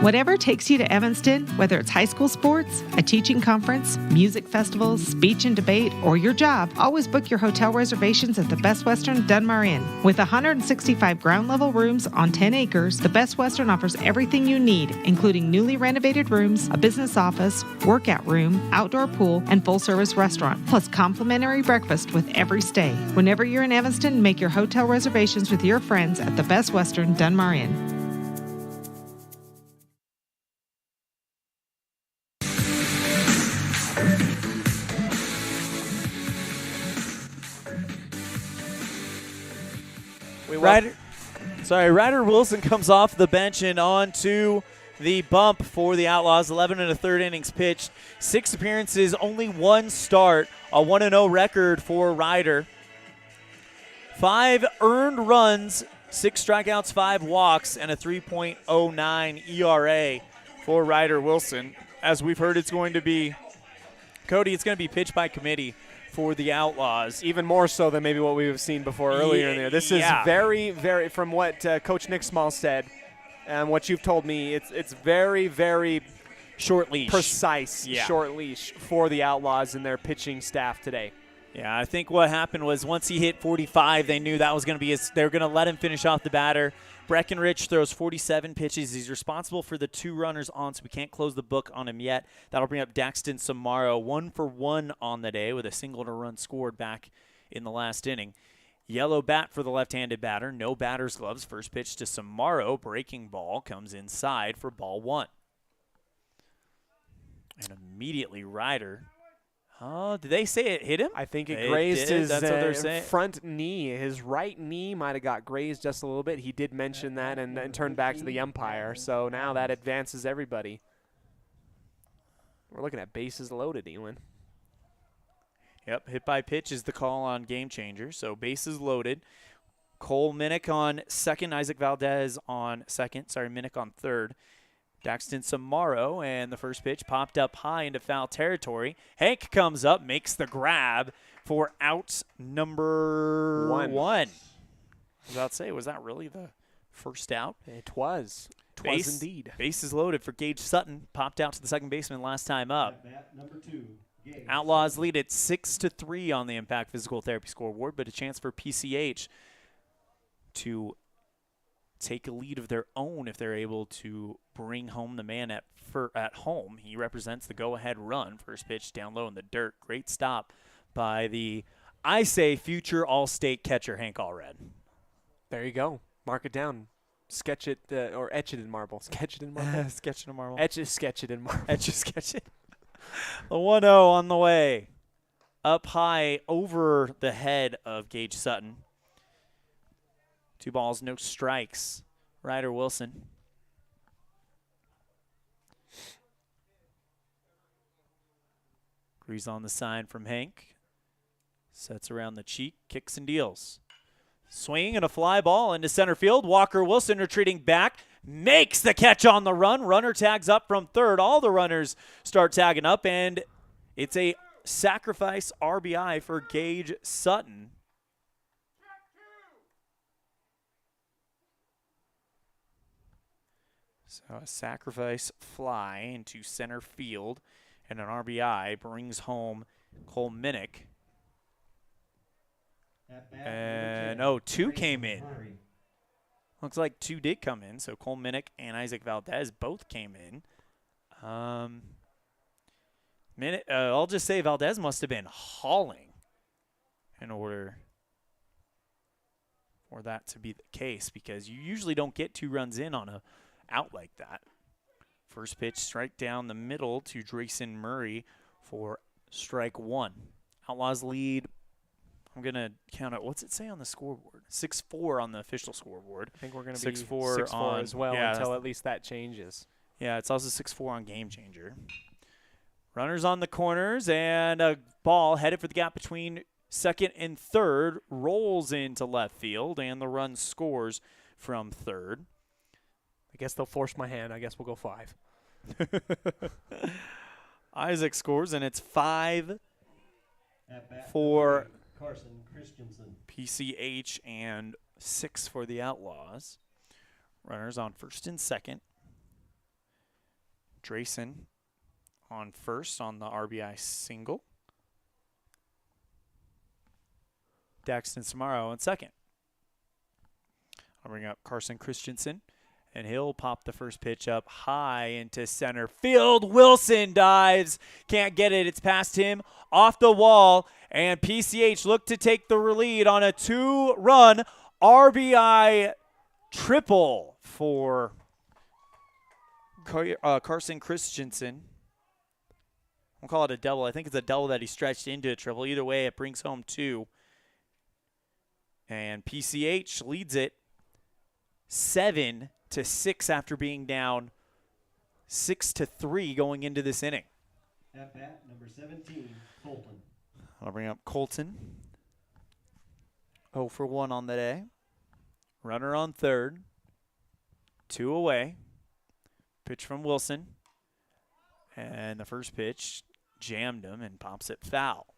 Whatever takes you to Evanston, whether it's high school sports, a teaching conference, music festivals, speech and debate, or your job, always book your hotel reservations at the Best Western Dunmar Inn. With 165 ground-level rooms on 10 acres, the Best Western offers everything you need, including newly renovated rooms, a business office, workout room, outdoor pool, and full-service restaurant, plus complimentary breakfast with every stay. Whenever you're in Evanston, make your hotel reservations with your friends at the Best Western Dunmar Inn. Ryder Wilson comes off the bench and on to the bump for the Outlaws. 11 1/3 innings pitched, 6 appearances, only 1 start, a 1-0 record for Ryder. 5 earned runs, 6 strikeouts, 5 walks, and a 3.09 ERA for Ryder Wilson. As we've heard, it's going to be, Cody, it's going to be pitched by committee for the Outlaws. Even more so than maybe what we've seen before earlier in there. This is very, very, from what Coach Nick Small said and what you've told me, it's very, very short leash, precise short leash for the Outlaws and their pitching staff today. Yeah, I think what happened was once he hit 45, they knew that was going to be they were going to let him finish off the batter. Breckenridge throws 47 pitches. He's responsible for the 2 runners on, so we can't close the book on him yet. That'll bring up Daxton Samaro, 1 for 1 on the day with a single to run scored back in the last inning. Yellow bat for the left-handed batter. No batter's gloves. First pitch to Samaro. Breaking ball comes inside for ball 1. And immediately Ryder. Oh, did they say it hit him? I think it grazed his front knee. His right knee might have got grazed just a little bit. He did mention that and then turned back to the umpire. So now that advances everybody. We're looking at bases loaded, Elin. Yep, hit by pitch is the call on Game Changer. So bases loaded. Cole Minnick on second, Isaac Valdez on second. Minnick on third. Daxton Samaro, and the first pitch popped up high into foul territory. Hank comes up, makes the grab for out number 1. I was about to say, was that really the first out? It was. It was indeed. Bases loaded for Gage Sutton. Popped out to the second baseman last time up. Number 2, Gage. Outlaws lead at 6-3 on the Impact Physical Therapy scoreboard, but a chance for PCH to take a lead of their own if they're able to bring home the man at home. He represents the go-ahead run. First pitch down low in the dirt. Great stop by the, I say, future All-State catcher Hank Allred. There you go. Mark it down. Sketch it or etch it in marble. Sketch it in marble. Sketch it in marble. Etch it, sketch it in marble. Etch it, sketch it. A 1-0 on the way. Up high over the head of Gage Sutton. 2 balls, no strikes. Ryder Wilson. Agrees on the sign from Hank. Sets around the cheek, kicks and deals. Swing and a fly ball into center field. Walker Wilson retreating back. Makes the catch on the run. Runner tags up from third. All the runners start tagging up, and it's a sacrifice RBI for Gage Sutton. So a sacrifice fly into center field and an RBI brings home Cole Minnick. And, 2 came in. Looks like 2 did come in. So Cole Minnick and Isaac Valdez both came in. I'll just say Valdez must have been hauling in order for that to be the case, because you usually don't get 2 runs in on a out like that. First pitch, strike down the middle to Drayson Murray for strike 1. Outlaws lead. I'm going to count it. What's it say on the scoreboard? 6-4 on the official scoreboard. I think we're going to be 6-4 on, as well, yeah, until at least that changes. Yeah, it's also 6-4 on Game Changer. Runners on the corners, and a ball headed for the gap between second and third, rolls into left field, and the run scores from third. I guess they'll force my hand. I guess we'll go 5. Isaac scores, and it's 5 for Carson Christensen. PCH and 6 for the Outlaws. Runners on first and second. Drayson on first on the RBI single. Daxton Samaro on second. I'll bring up Carson Christensen, and he'll pop the first pitch up high into center field. Wilson dives. Can't get it. It's past him off the wall, and PCH look to take the lead on a 2-run RBI triple for Carson Christensen. We'll call it a double. I think it's a double that he stretched into a triple. Either way, it brings home 2. And PCH leads it 7-6 after being down 6-3 going into this inning. At bat, number 17, Colton. I'll bring up Colton. 0 for 1 on the day. Runner on third. 2 away. Pitch from Wilson. And the first pitch jammed him and pops it foul.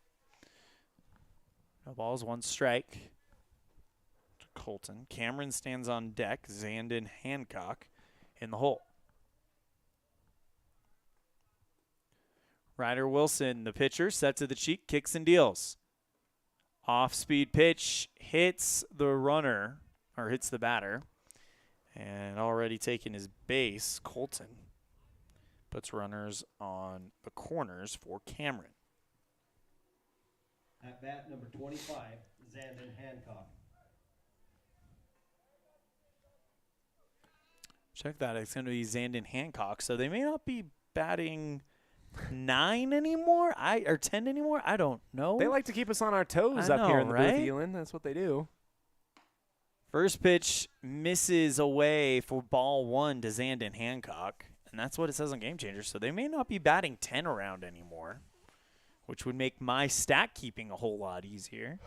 No balls, 1 strike. Colton. Cameron stands on deck. Zandon Hancock in the hole. Ryder Wilson, the pitcher, set to the cheek, kicks and deals. Off-speed pitch hits the runner, or hits the batter. And already taking his base, Colton puts runners on the corners for Cameron. At bat, number 25, Zandon Hancock. Check that. It's going to be Zandon Hancock. So they may not be batting 9 anymore, or 10 anymore. I don't know. They like to keep us on our toes up here in the booth, Elin. That's what they do. First pitch misses away for ball 1 to Zandon Hancock, and that's what it says on Game Changer. So they may not be batting 10 around anymore, which would make my stat keeping a whole lot easier.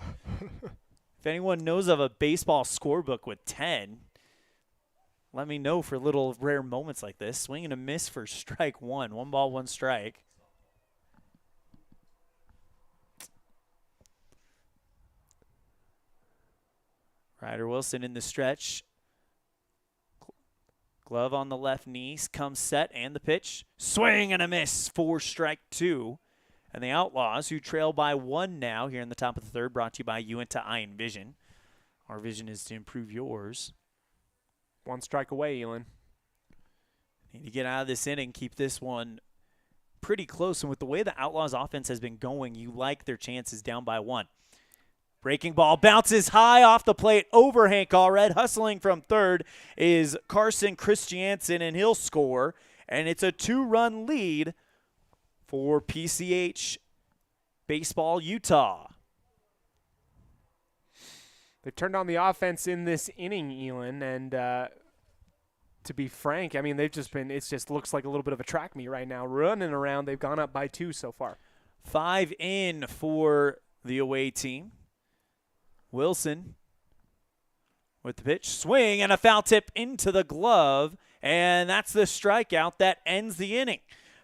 If anyone knows of a baseball scorebook with 10, let me know for little rare moments like this. Swing and a miss for strike 1. 1 ball, 1 strike. Ryder Wilson in the stretch. Glove on the left knee. Comes set and the pitch. Swing and a miss for strike 2. And the Outlaws, who trail by 1 now here in the top of the third, brought to you by Uinta Eye and Vision. Our vision is to improve yours. 1 strike away, Elin. Need to get out of this inning, keep this one pretty close. And with the way the Outlaws offense has been going, you like their chances down by 1. Breaking ball bounces high off the plate over Hank Allred. Hustling from third is Carson Christiansen, and he'll score. And it's a 2-run lead for PCH Baseball Utah. They've turned on the offense in this inning, Elin, and to be frank, I mean, it just looks like a little bit of a track meet right now. Running around, they've gone up by 2 so far. 5 in for the away team. Wilson with the pitch, swing, and a foul tip into the glove, and that's the strikeout that ends the inning.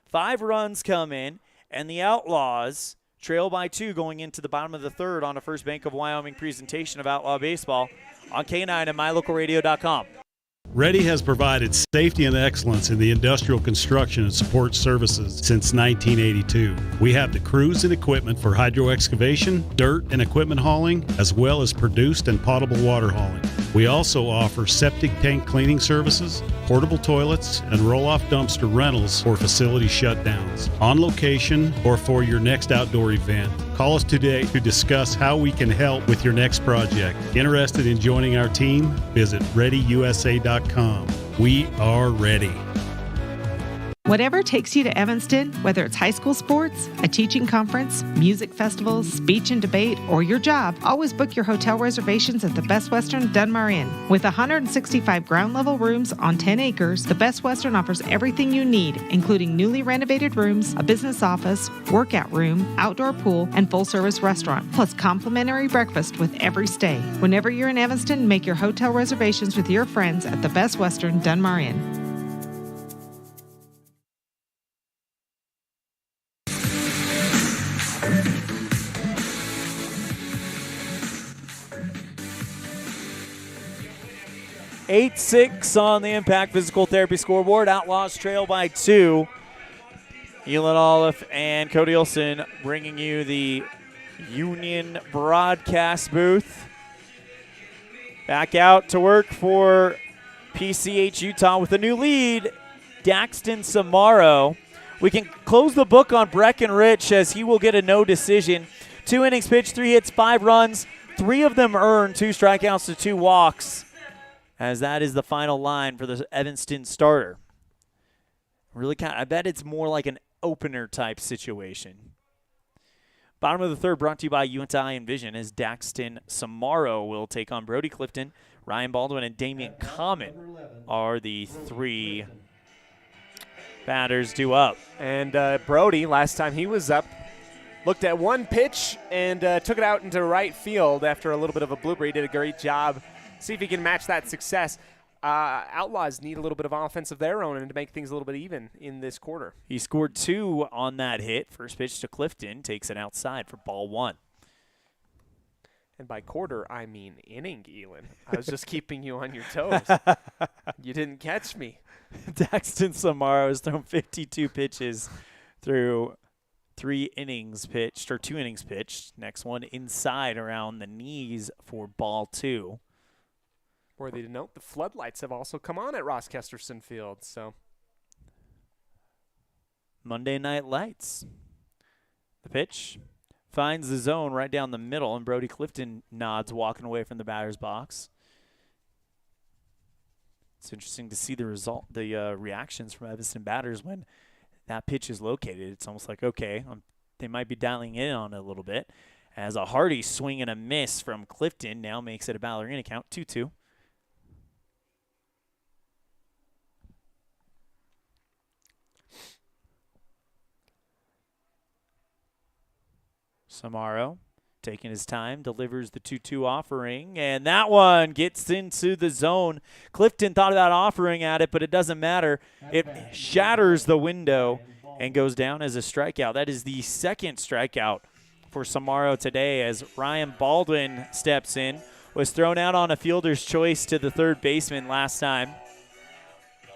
5 runs come in, and the Outlaws trail by 2 going into the bottom of the third on a First Bank of Wyoming presentation of Outlaw Baseball on K9 and MyLocalRadio.com. Ready has provided safety and excellence in the industrial construction and support services since 1982. We have the crews and equipment for hydro excavation, dirt and equipment hauling, as well as produced and potable water hauling. We also offer septic tank cleaning services, portable toilets, and roll-off dumpster rentals for facility shutdowns. On location or for your next outdoor event, Call us today to discuss how we can help with your next project. Interested in joining our team? Visit ReadyUSA.com. We are ready. Whatever takes you to Evanston, whether it's high school sports, a teaching conference, music festivals, speech and debate, or your job, always book your hotel reservations at the Best Western Dunmar Inn. With 165 ground level rooms on 10 acres, the Best Western offers everything you need, including newly renovated rooms, a business office, workout room, outdoor pool, and full service restaurant, plus complimentary breakfast with every stay. Whenever you're in Evanston, make your hotel reservations with your friends at the Best Western Dunmar Inn. Eight 6 on the Impact Physical Therapy scoreboard. Outlaws trail by 2. Elan OLLIFF and Cody Olsen bringing you the Union broadcast booth. Back out to work for PCH Utah with a new lead, Daxton Samaro. We can close the book on Breckenridge as he will get a no decision. 2 innings pitched, 3 hits, 5 runs. 3 of them earned, 2 strikeouts to 2 walks. As that is the final line for the Evanston starter. Really I bet it's more like an opener type situation. Bottom of the third brought to you UNT Eye and Vision as Daxton Samaro will take on Brody Clifton, Ryan Baldwin, and Damian Common are the 3 batters due up. And Brody, last time he was up, looked at one pitch and took it out into right field after a little bit of a blooper. He did a great job. See if he can match that success. Outlaws need a little bit of offense of their own and to make things a little bit even in this quarter. He scored 2 on that hit. First pitch to Clifton, takes it outside for ball 1. And by quarter, I mean inning, Elan. I was just keeping you on your toes. You didn't catch me. Daxton Samaro has thrown 52 pitches through 3 innings pitched, or 2 innings pitched. Next one inside around the knees for ball 2. Worthy to note, the floodlights have also come on at Ross Kesterson Field. So Monday Night Lights. The pitch finds the zone right down the middle, and Brody Clifton nods walking away from the batter's box. It's interesting to see the reactions from Evanston batters when that pitch is located. It's almost like, okay, they might be dialing in on it a little bit. As a hearty swing and a miss from Clifton now makes it a ballerina count, 2-2. Samaro taking his time, delivers the 2-2 offering, and that one gets into the zone. Clifton thought about offering at it, but it doesn't matter. It shatters the window and goes down as a strikeout. That is the second strikeout for Samaro today as Ryan Baldwin steps in. Was thrown out on a fielder's choice to the third baseman last time.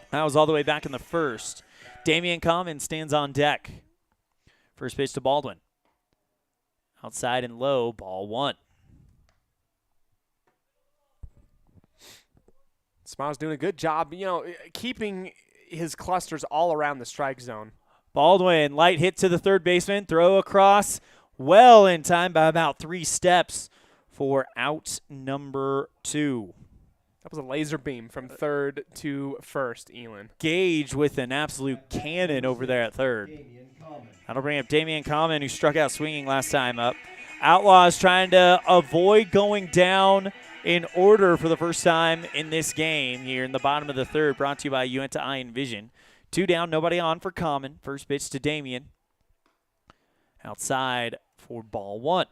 That was all the way back in the first. Damian Common stands on deck. First pitch to Baldwin. Outside and low, ball 1. Smile's doing a good job, keeping his clusters all around the strike zone. Baldwin, light hit to the third baseman, throw across, well in time by about 3 steps for out number 2. That was a laser beam from third to first, Elan. Gage with an absolute cannon over there at third. That'll bring up Damian Common, who struck out swinging last time up. Outlaws trying to avoid going down in order for the first time in this game here in the bottom of the third, brought to you by UNT Eye and Vision. 2 down, nobody on for Common. First pitch to Damian. Outside for ball 1.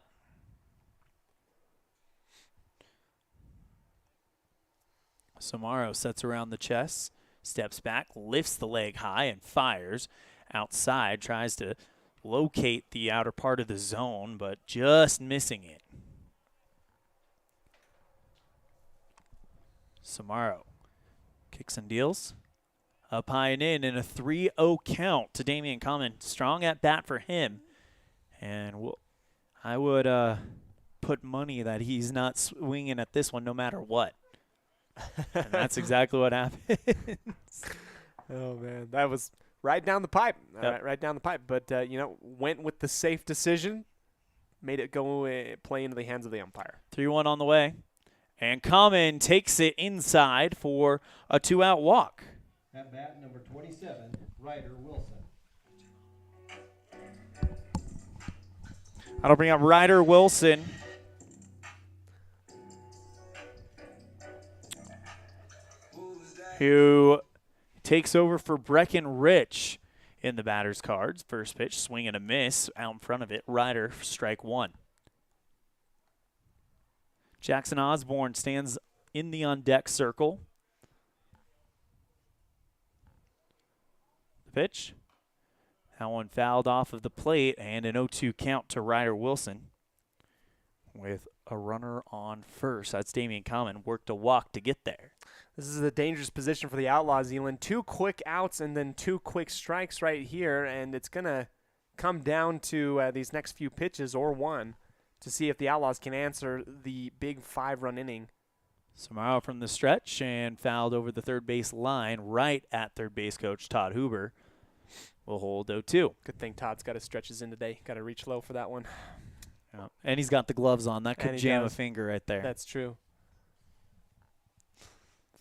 Samaro sets around the chest, steps back, lifts the leg high, and fires. Outside, tries to locate the outer part of the zone, but just missing it. Samaro kicks and deals. Up high and in a 3-0 count to Damian Common. Strong at bat for him. And I would put money that he's not swinging at this one no matter what. And that's exactly what happens. Oh, man. That was right down the pipe. Yep. Right down the pipe. But, went with the safe decision. made it go play into the hands of the umpire. 3-1 on the way. And Common takes it inside for a 2-out walk. At bat number 27, Ryder Wilson. That'll bring up Ryder Wilson. Who takes over for Brecken Rich in the batter's cards. First pitch, swing and a miss out in front of it. Ryder, strike one. Jackson Osborne stands in the on-deck circle. The pitch. That one fouled off of the plate, and an 0-2 count to Ryder Wilson with a runner on first. That's Damian Common. Worked a walk to get there. This is a dangerous position for the Outlaws, Elan. 2 quick outs and then 2 quick strikes right here, and it's going to come down to these next few pitches or one to see if the Outlaws can answer the big 5-run inning. Samaro from the stretch and fouled over the third base line right at third base coach Todd Huber. Will hold 0-2. Good thing Todd's got his stretches in today. Got to reach low for that one. Yeah. And he's got the gloves on. That could jam a finger right there. That's true.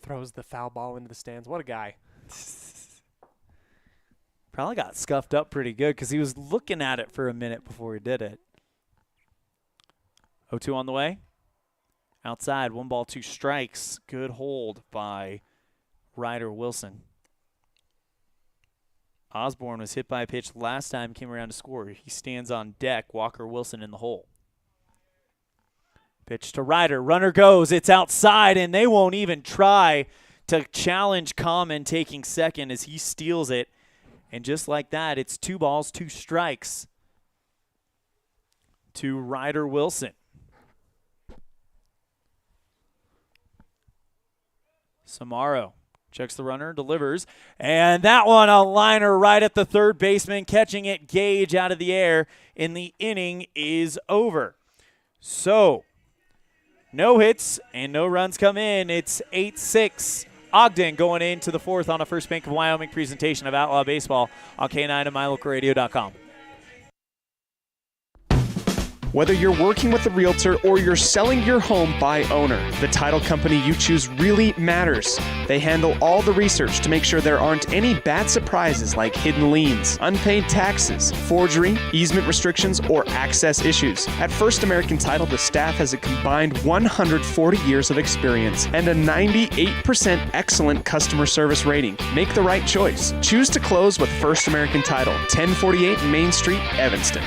Throws the foul ball into the stands. What a guy. Probably got scuffed up pretty good because he was looking at it for a minute before he did it. 0-2 on the way. Outside, 1 ball, 2 strikes. Good hold by Ryder Wilson. Osborne was hit by a pitch last time, came around to score. He stands on deck. Walker Wilson in the hole. Pitch to Ryder. Runner goes. It's outside, and they won't even try to challenge Common taking second as he steals it. And just like that, it's 2 balls, 2 strikes to Ryder Wilson. Samaro checks the runner, delivers, and that one a liner right at the third baseman, catching it. Gage out of the air, and the inning is over. So, no hits and no runs come in. It's 8-6. Ogden going into the 4th on a First Bank of Wyoming presentation of Outlaw Baseball on K9 and MyLocalRadio.com. Whether you're working with a realtor or you're selling your home by owner, the title company you choose really matters. They handle all the research to make sure there aren't any bad surprises like hidden liens, unpaid taxes, forgery, easement restrictions, or access issues. At First American Title, the staff has a combined 140 years of experience and a 98% excellent customer service rating. Make the right choice. Choose to close with First American Title, 1048 Main Street, Evanston.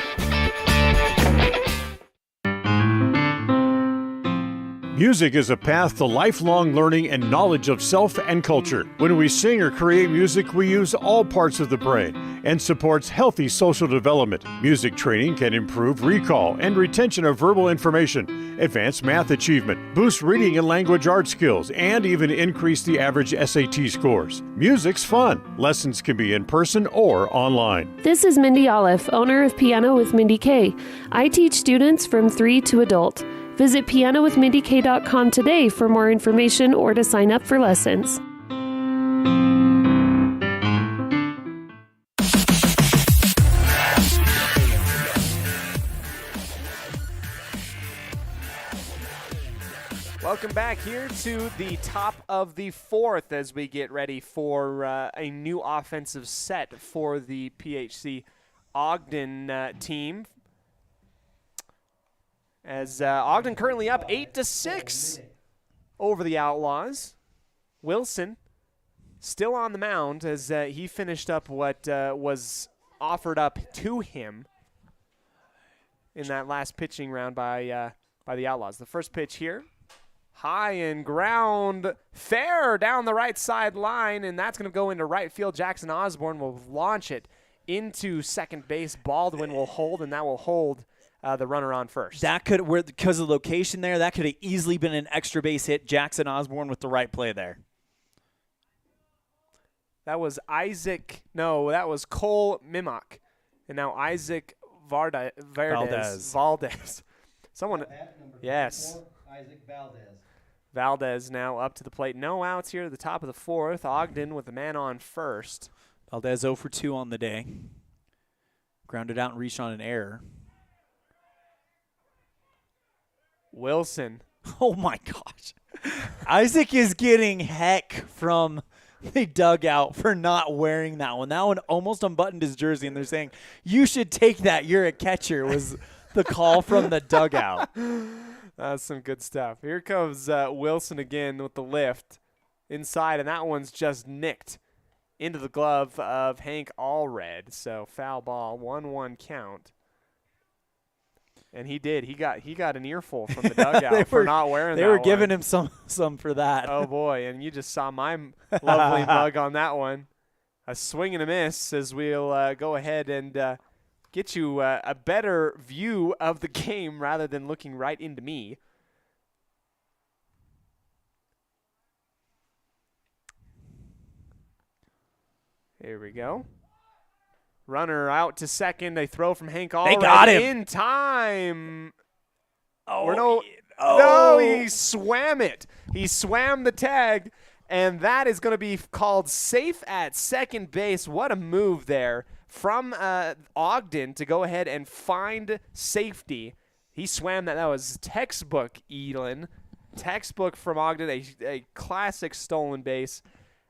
Music is a path to lifelong learning and knowledge of self and culture. When we sing or create music, we use all parts of the brain and supports healthy social development. Music training can improve recall and retention of verbal information, advance math achievement, boost reading and language arts skills, and even increase the average SAT scores. Music's fun. Lessons can be in person or online. This is Mindy OLLIFF, owner of Piano with Mindy K. I teach students from 3 to adult. Visit pianowithmindyk.com today for more information or to sign up for lessons. Welcome back here to the top of the 4th as we get ready for a new offensive set for the PHC Ogden team. As Ogden currently up 8-6 over the Outlaws. Wilson still on the mound as he finished up what was offered up to him in that last pitching round by the Outlaws. The first pitch here, high and ground, fair down the right side line, and that's going to go into right field. Jackson Osborne will launch it into second base. Baldwin will hold, and that will hold the runner on first. That could, because of the location there, that could have easily been an extra base hit. Jackson Osborne with the right play there. That was that was Cole Mimok. And now Isaac Valdez. Someone, yes. Isaac Valdez. Valdez now up to the plate. No outs here at the top of the 4th. Ogden with the man on first. Valdez 0 for 2 on the day. Grounded out and reached on an error. Wilson. Oh, my gosh. Isaac is getting heck from the dugout for not wearing that one. That one almost unbuttoned his jersey, and they're saying, you should take that. You're a catcher, was the call from the dugout. That's some good stuff. Here comes Wilson again with the lift inside, and that one's just nicked into the glove of Hank Allred. So foul ball, 1-1 count. And he did. He got an earful from the dugout for not wearing that one. They were giving him some for that. Oh, boy. And you just saw my lovely mug on that one. A swing and a miss as we'll go ahead and get you a better view of the game rather than looking right into me. Here we go. Runner out to second. They throw from Hank Allred. They got him. In time. Oh, No, he swam it. He swam the tag, and that is going to be called safe at second base. What a move there from Ogden to go ahead and find safety. He swam that. That was textbook, Elan. Textbook from Ogden, a classic stolen base.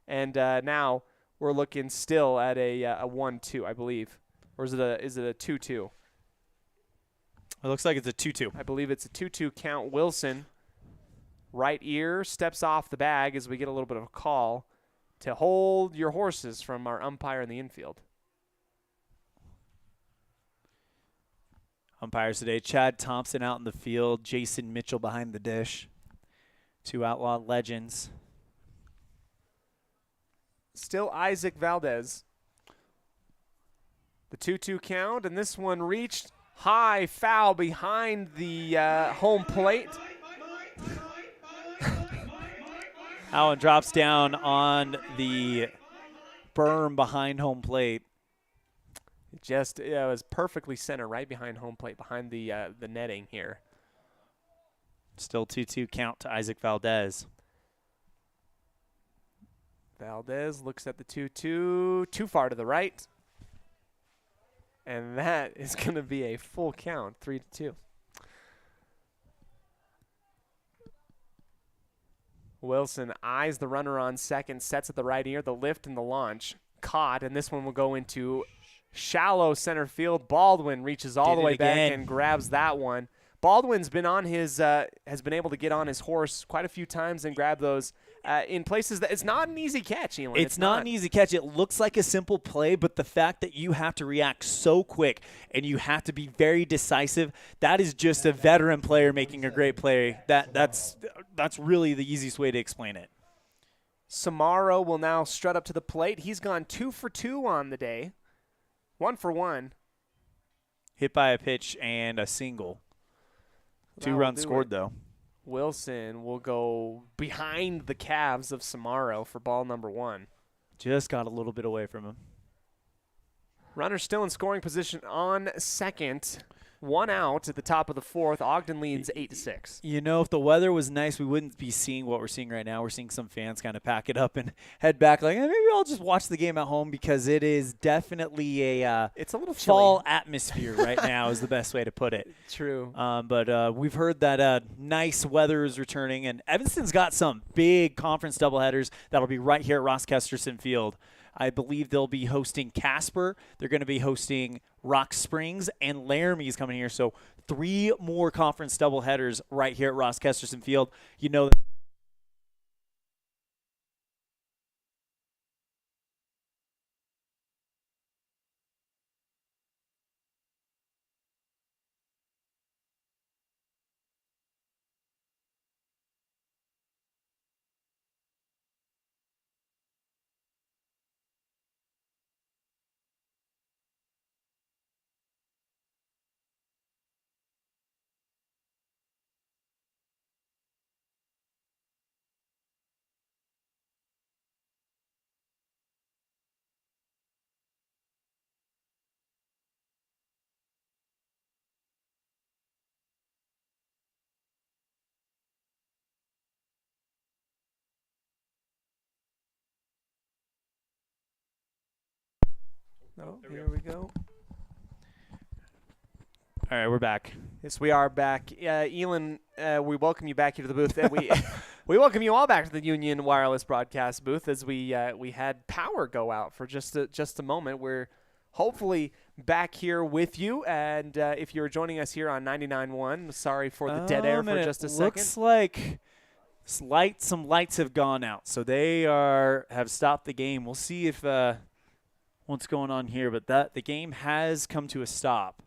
And now we're looking still at a 1-2, I believe. Or is it a 2-2? It looks like it's a 2-2. I believe it's a 2-2 count. Wilson, right ear, steps off the bag as we get a little bit of a call to hold your horses from our umpire in the infield. Umpires today, Chad Thompson out in the field, Jason Mitchell behind the dish. Two Outlaw legends. Still Isaac Valdez. The 2-2 count, and this one reached high, foul behind the home plate. Allen drops down on the berm behind home plate. It was perfectly center, right behind home plate, behind the netting here. Still 2-2 count to Isaac Valdez. Valdez looks at the 2-2, too far to the right. And that is going to be a full count, 3-2. Wilson eyes the runner on second, sets at the right ear, the lift and the launch. Caught, and this one will go into shallow center field. Baldwin reaches all the way back and grabs that one. Baldwin's been on his has been able to get on his horse quite a few times and grab those in places that it's not an easy catch, Elan. It's not an easy catch. It looks like a simple play, but the fact that you have to react so quick and you have to be very decisive, that is just a veteran player making a great play. That's really the easiest way to explain it. Samaro will now strut up to the plate. He's gone 2 for 2 on the day. 1 for 1. Hit by a pitch and a single. 2 runs scored, though. Wilson will go behind the calves of Samaro for ball number 1. Just got a little bit away from him. Runner still in scoring position on second. 1 out at the top of the 4th. Ogden leads 8-6. You know, if the weather was nice, we wouldn't be seeing what we're seeing right now. We're seeing some fans kind of pack it up and head back like, maybe I'll just watch the game at home, because it is definitely it's a little fall chilly. Atmosphere right now is the best way to put it. True. But we've heard that nice weather is returning, and Evanston's got some big conference doubleheaders that'll be right here at Ross Kesterson Field. I believe they'll be hosting Casper. They're going to be hosting Rock Springs, and Laramie's coming here. So 3 more conference doubleheaders right here at Ross Kesterson Field. You know that. Oh, here we go. All right, we're back. Yes, we are back. Elan, we welcome you back here to the booth. We welcome you all back to the Union Wireless broadcast booth as we had power go out for just a moment. We're hopefully back here with you, and if you're joining us here on 99.1, sorry for the dead air for just a second. Looks like some lights have gone out, so they have stopped the game. We'll see if what's going on here, but the game has come to a stop.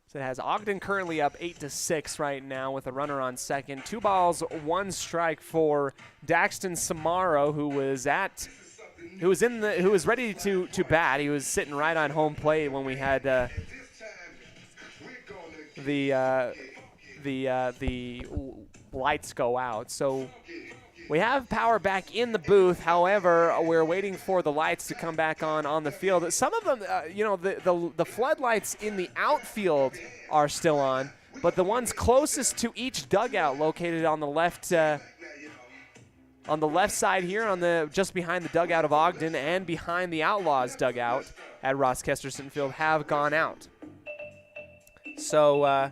So it has Ogden currently up 8-6 right now with a runner on second. 2 balls, 1 strike for Daxton Samaro, who was ready to bat. He was sitting right on home plate when we had the lights go out. So we have power back in the booth. However, we're waiting for the lights to come back on the field. Some of them, the floodlights in the outfield are still on, but the ones closest to each dugout, located on the left side here, just behind the dugout of Ogden and behind the Outlaws dugout at Ross Kesterson Field, have gone out. So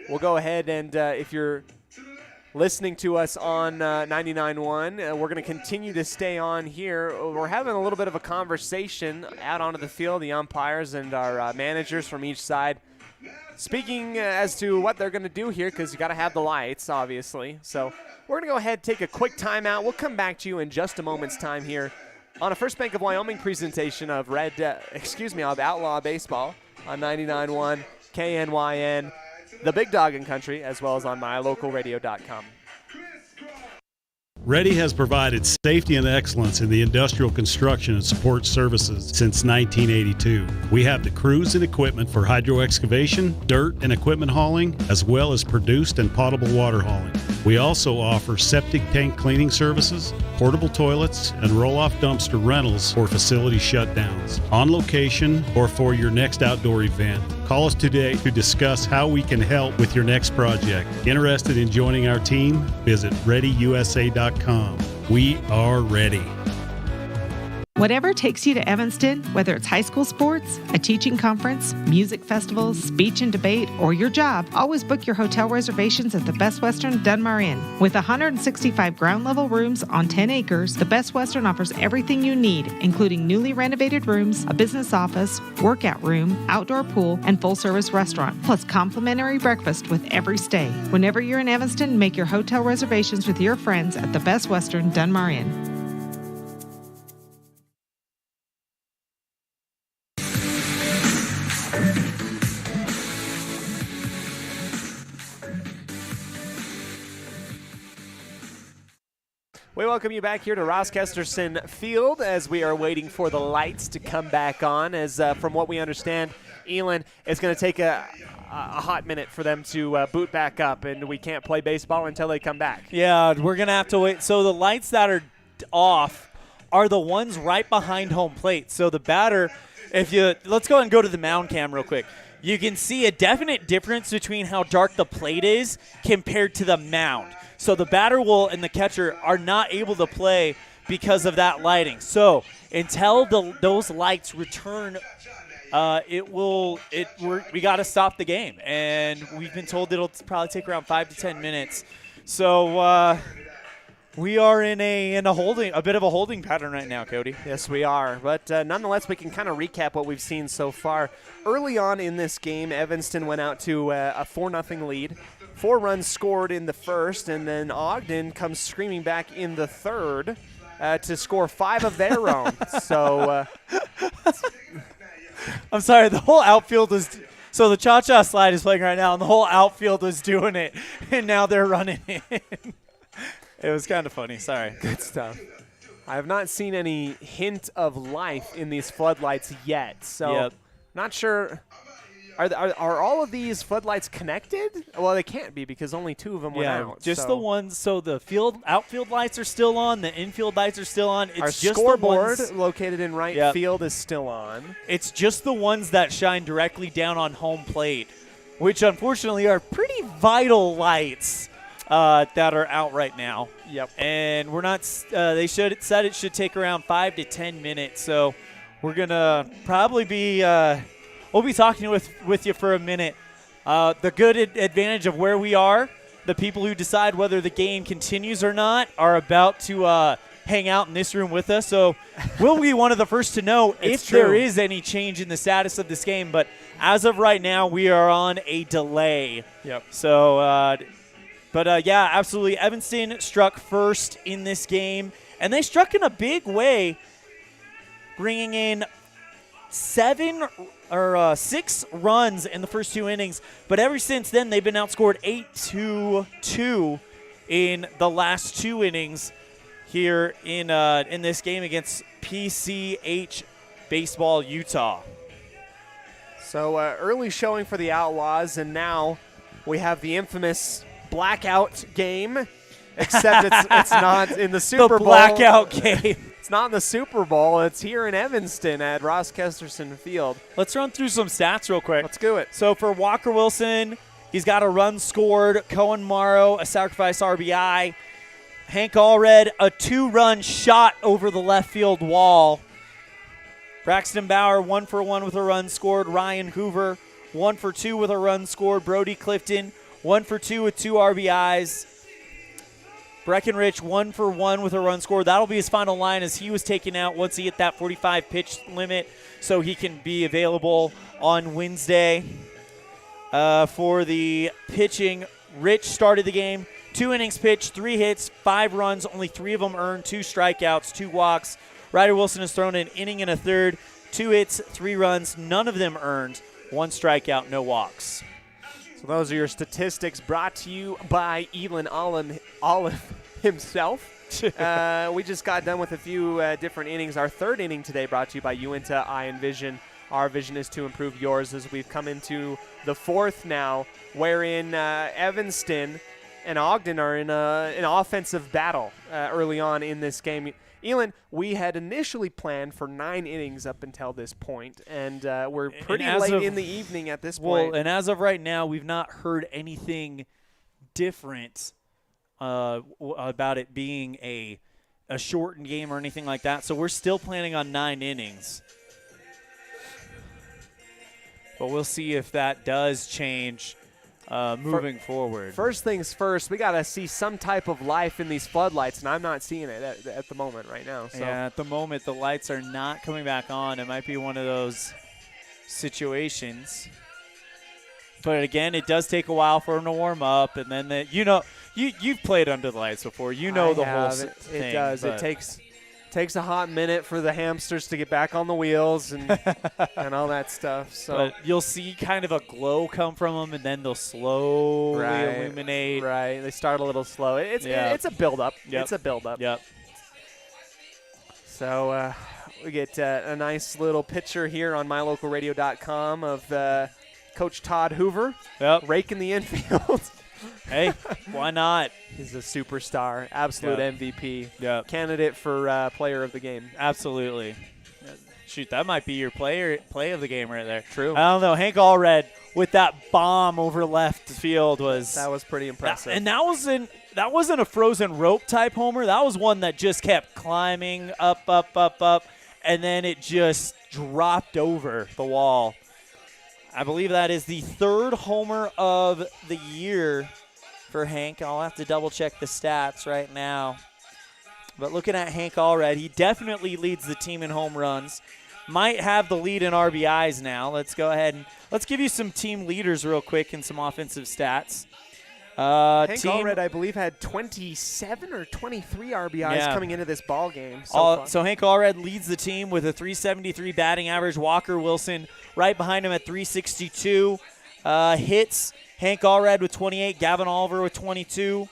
we'll go ahead and if you're listening to us on 99.1, we're going to continue to stay on here. We're having a little bit of a conversation out onto the field, the umpires and our managers from each side, speaking as to what they're going to do here, because you got to have the lights, obviously. So we're going to go ahead and take a quick timeout. We'll come back to you in just a moment's time here on a First Bank of Wyoming presentation of Outlaw Baseball on 99.1 KNYN. The Big Dog in Country, as well as on mylocalradio.com. Ready has provided safety and excellence in the industrial construction and support services since 1982. We have the crews and equipment for hydro excavation, dirt and equipment hauling, as well as produced and potable water hauling. We also offer septic tank cleaning services, portable toilets, and roll-off dumpster rentals for facility shutdowns, on location or for your next outdoor event. Call us today to discuss how we can help with your next project. Interested in joining our team? Visit ReadyUSA.com. We are ready. Whatever takes you to Evanston, whether it's high school sports, a teaching conference, music festivals, speech and debate, or your job, always book your hotel reservations at the Best Western Dunmar Inn. With 165 ground-level rooms on 10 acres, the Best Western offers everything you need, including newly renovated rooms, a business office, workout room, outdoor pool, and full-service restaurant, plus complimentary breakfast with every stay. Whenever you're in Evanston, make your hotel reservations with your friends at the Best Western Dunmar Inn. We welcome you back here to Ross Kesterson Field as we are waiting for the lights to come back on. As from what we understand, Elan, it's going to take a hot minute for them to boot back up, and we can't play baseball until they come back. Yeah, we're going to have to wait. So the lights that are off are the ones right behind home plate. So the batter, let's go ahead and go to the mound cam real quick. You can see a definite difference between how dark the plate is compared to the mound. So the batter and the catcher are not able to play because of that lighting. So until those lights return, we got to stop the game. And we've been told it'll probably take around 5 to 10 minutes. So we are in a bit of a holding pattern right now, Cody. Yes, we are. But nonetheless, we can kind of recap what we've seen so far. Early on in this game, Evanston went out to a 4-0 lead. 4 runs scored in the first, and then Ogden comes screaming back in the third to score 5 of their own. So I'm sorry, the whole outfield was – so the cha-cha slide is playing right now, and the whole outfield was doing it, and now they're running in. It was kind of funny. Sorry. Good stuff. I have not seen any hint of life in these floodlights yet, so not sure – Are all of these floodlights connected? Well, they can't be because only 2 of them went out. Just the ones. So the outfield lights are still on. The infield lights are still on. It's Our just scoreboard the ones, located in right field is still on. It's just the ones that shine directly down on home plate, which unfortunately are pretty vital lights that are out right now. Yep. And we're not. They said it should take around 5 to 10 minutes. So we're gonna probably be. We'll be talking with you for a minute The good advantage of where we are, the people who decide whether the game continues or not are about to hang out in this room with us. So we'll be one of the first to know if there is any change in the status of this game. But as of right now, we are on a delay. Yep. So, yeah, absolutely. Evanston struck first in this game, and they struck in a big way, bringing in 6 runs in the first 2 innings. But ever since then, they've been outscored 8-2 in the last 2 innings here in this game against PCH Baseball Utah. So early showing for the Outlaws, and now we have the infamous blackout game, except it's not in the Super Bowl. The blackout game. It's not in the Super Bowl. It's here in Evanston at Ross Kesterson Field. Let's run through some stats real quick. Let's do it. So for Walker Wilson, he's got a run scored. Cohen Morrow, a sacrifice RBI. Hank Allred, a 2-run shot over the left field wall. Braxton Bauer, 1 for 1 with a run scored. Ryan Hoover, 1 for 2 with a run scored. Brody Clifton, 1 for 2 with 2 RBIs. Breckenridge, 1 for 1 with a run scored. That'll be his final line as he was taken out once he hit that 45 pitch limit, so he can be available on Wednesday. For the pitching, Rich started the game. 2 innings pitched, 3 hits, 5 runs, only 3 of them earned, 2 strikeouts, 2 walks. Ryder Wilson has thrown an inning and a third, 2 hits, 3 runs, none of them earned, 1 strikeout, no walks. So those are your statistics brought to you by ELAN OLLIFF himself. We just got done with a few different innings. Our 3rd inning today brought to you by Uinta Eye and Vision. Our vision is to improve yours as we've come into the 4th now, wherein Evanston and Ogden are in an offensive battle early on in this game. Elan, we had initially planned for 9 innings up until this point, and we're pretty late in the evening at this point. Well, and as of right now, we've not heard anything different about it being a shortened game or anything like that. So we're still planning on 9 innings. But we'll see if that does change moving forward. First things first, we got to see some type of life in these floodlights, and I'm not seeing it at the moment right now. So. Yeah, at the moment, the lights are not coming back on. It might be one of those situations. But, again, it does take a while for them to warm up. And then, you've played under the lights before. You know the whole thing. It does. It takes a hot minute for the hamsters to get back on the wheels and and all that stuff. So but you'll see kind of a glow come from them, and then they'll slowly illuminate. Right. They start a little slow. It's a build-up. Yep. It's a build-up. Yep. So we get a nice little picture here on mylocalradio.com of Coach Todd Hoover raking the infield. Hey, why not? He's a superstar, absolute MVP. Yeah. Candidate for player of the game. Absolutely. Shoot, that might be your play of the game right there. True. I don't know. Hank Allred with that bomb over left field was pretty impressive. And that wasn't a frozen rope type homer. That was one that just kept climbing up, and then it just dropped over the wall. I believe that is the 3rd homer of the year for Hank. I'll have to double-check the stats right now. But looking at Hank Allred, he definitely leads the team in home runs. Might have the lead in RBIs now. Let's go ahead and let's give you some team leaders real quick and some offensive stats. Hank Allred, I believe, had 27 or 23 RBIs coming into this ball game. So Hank Allred leads the team with a 373 batting average. Walker Wilson right behind him at 362. Hits, Hank Allred with 28. Gavin Oliver with 22.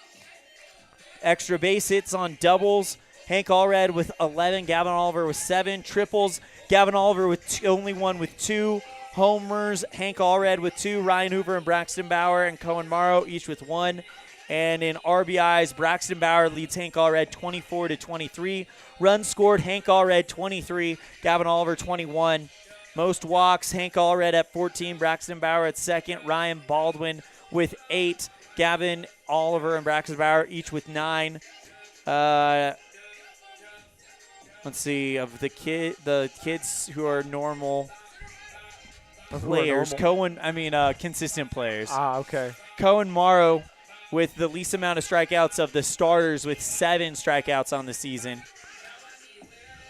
Extra base hits on doubles. Hank Allred with 11. Gavin Oliver with 7. Triples, Gavin Oliver with only 1 with 2. Homers, Hank Allred with 2, Ryan Hoover and Braxton Bauer and Cohen Morrow each with 1. And in RBIs, Braxton Bauer leads Hank Allred 24-23. Runs scored, Hank Allred 23, Gavin Oliver 21. Most walks, Hank Allred at 14, Braxton Bauer at 2nd, Ryan Baldwin with 8, Gavin Oliver and Braxton Bauer each with 9. Let's see, of the kids who are normal. players. Consistent players. Ah, okay. Cohen Morrow with the least amount of strikeouts of the starters with 7 strikeouts on the season.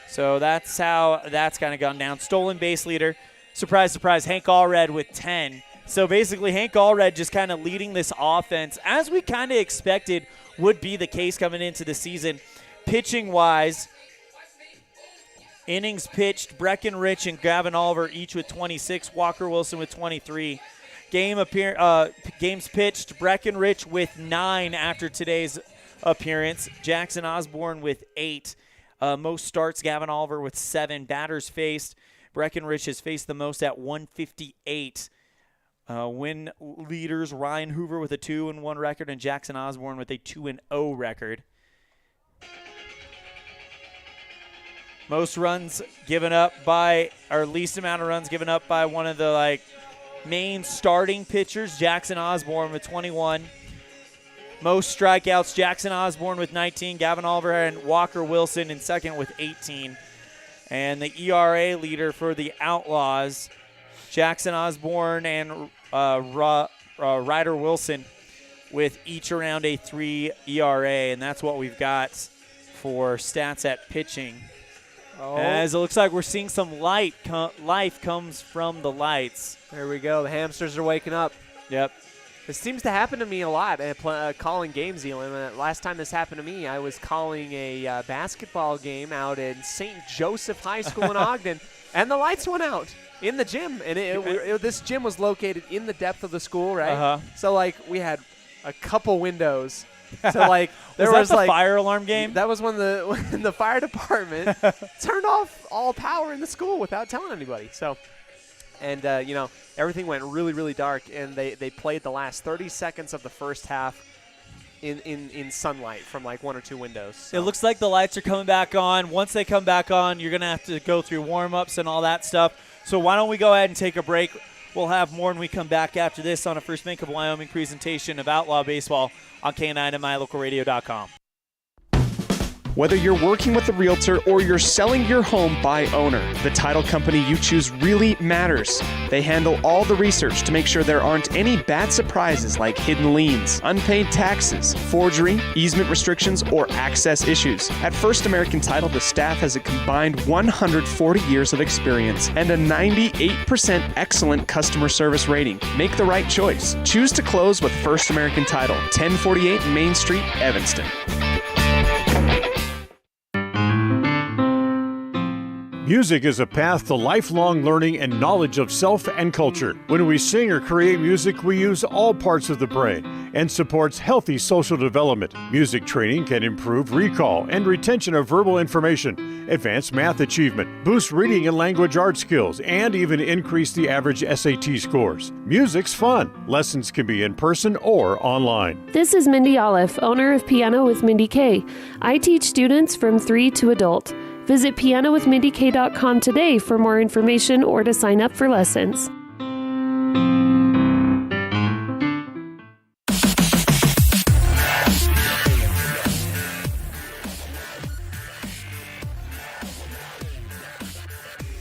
So that's how that's kind of gone down. Stolen base leader, surprise, surprise, Hank Allred with 10. So basically Hank Allred just kind of leading this offense as we kind of expected would be the case coming into the season. Pitching-wise, innings pitched, Breckenridge and Gavin Oliver each with 26, Walker Wilson with 23. Games pitched, Breckenridge with 9 after today's appearance, Jackson Osborne with 8. Most starts, Gavin Oliver with 7. Batters faced, Breckenridge has faced the most at 158. Win leaders, Ryan Hoover with a 2-1 record and Jackson Osborne with a 2-0 record. Most runs given up by, or least amount of runs given up by one of the main starting pitchers, Jackson Osborne with 21. Most strikeouts, Jackson Osborne with 19, Gavin Oliver and Walker Wilson in second with 18. And the ERA leader for the Outlaws, Jackson Osborne and Ryder Wilson with each around a 3 ERA, and that's what we've got for stats at pitching. Oh. As it looks like we're seeing some life comes from the lights. There we go. The hamsters are waking up. Yep. This seems to happen to me a lot at calling games, Elan. Last time this happened to me, I was calling a basketball game out in St. Joseph High School in Ogden, and the lights went out in the gym. And this gym was located in the depth of the school, right? Uh-huh. So, we had a couple windows. So, there was that the fire alarm game? That was when the fire department turned off all power in the school without telling anybody. So, and, everything went really, really dark, and they played the last 30 seconds of the first half in sunlight from 1 or 2 windows. So. It looks like the lights are coming back on. Once they come back on, you're going to have to go through warm-ups and all that stuff. So why don't we go ahead and take a break. We'll have more when we come back after this on a First Bank of Wyoming presentation of Outlaw Baseball on K9 and MyLocalRadio.com. Whether you're working with a realtor or you're selling your home by owner, the title company you choose really matters. They handle all the research to make sure there aren't any bad surprises like hidden liens, unpaid taxes, forgery, easement restrictions, or access issues. At First American Title, the staff has a combined 140 years of experience and a 98% excellent customer service rating. Make the right choice. Choose to close with First American Title, 1048 Main Street, Evanston. Music is a path to lifelong learning and knowledge of self and culture. When we sing or create music, we use all parts of the brain and supports healthy social development. Music training can improve recall and retention of verbal information, advance math achievement, boost reading and language arts skills, and even increase the average SAT scores. Music's fun. Lessons can be in person or online. This is Mindy OLLIFF, owner of Piano with Mindy K. I teach students from 3 to adult. Visit pianowithmindyk.com today for more information or to sign up for lessons.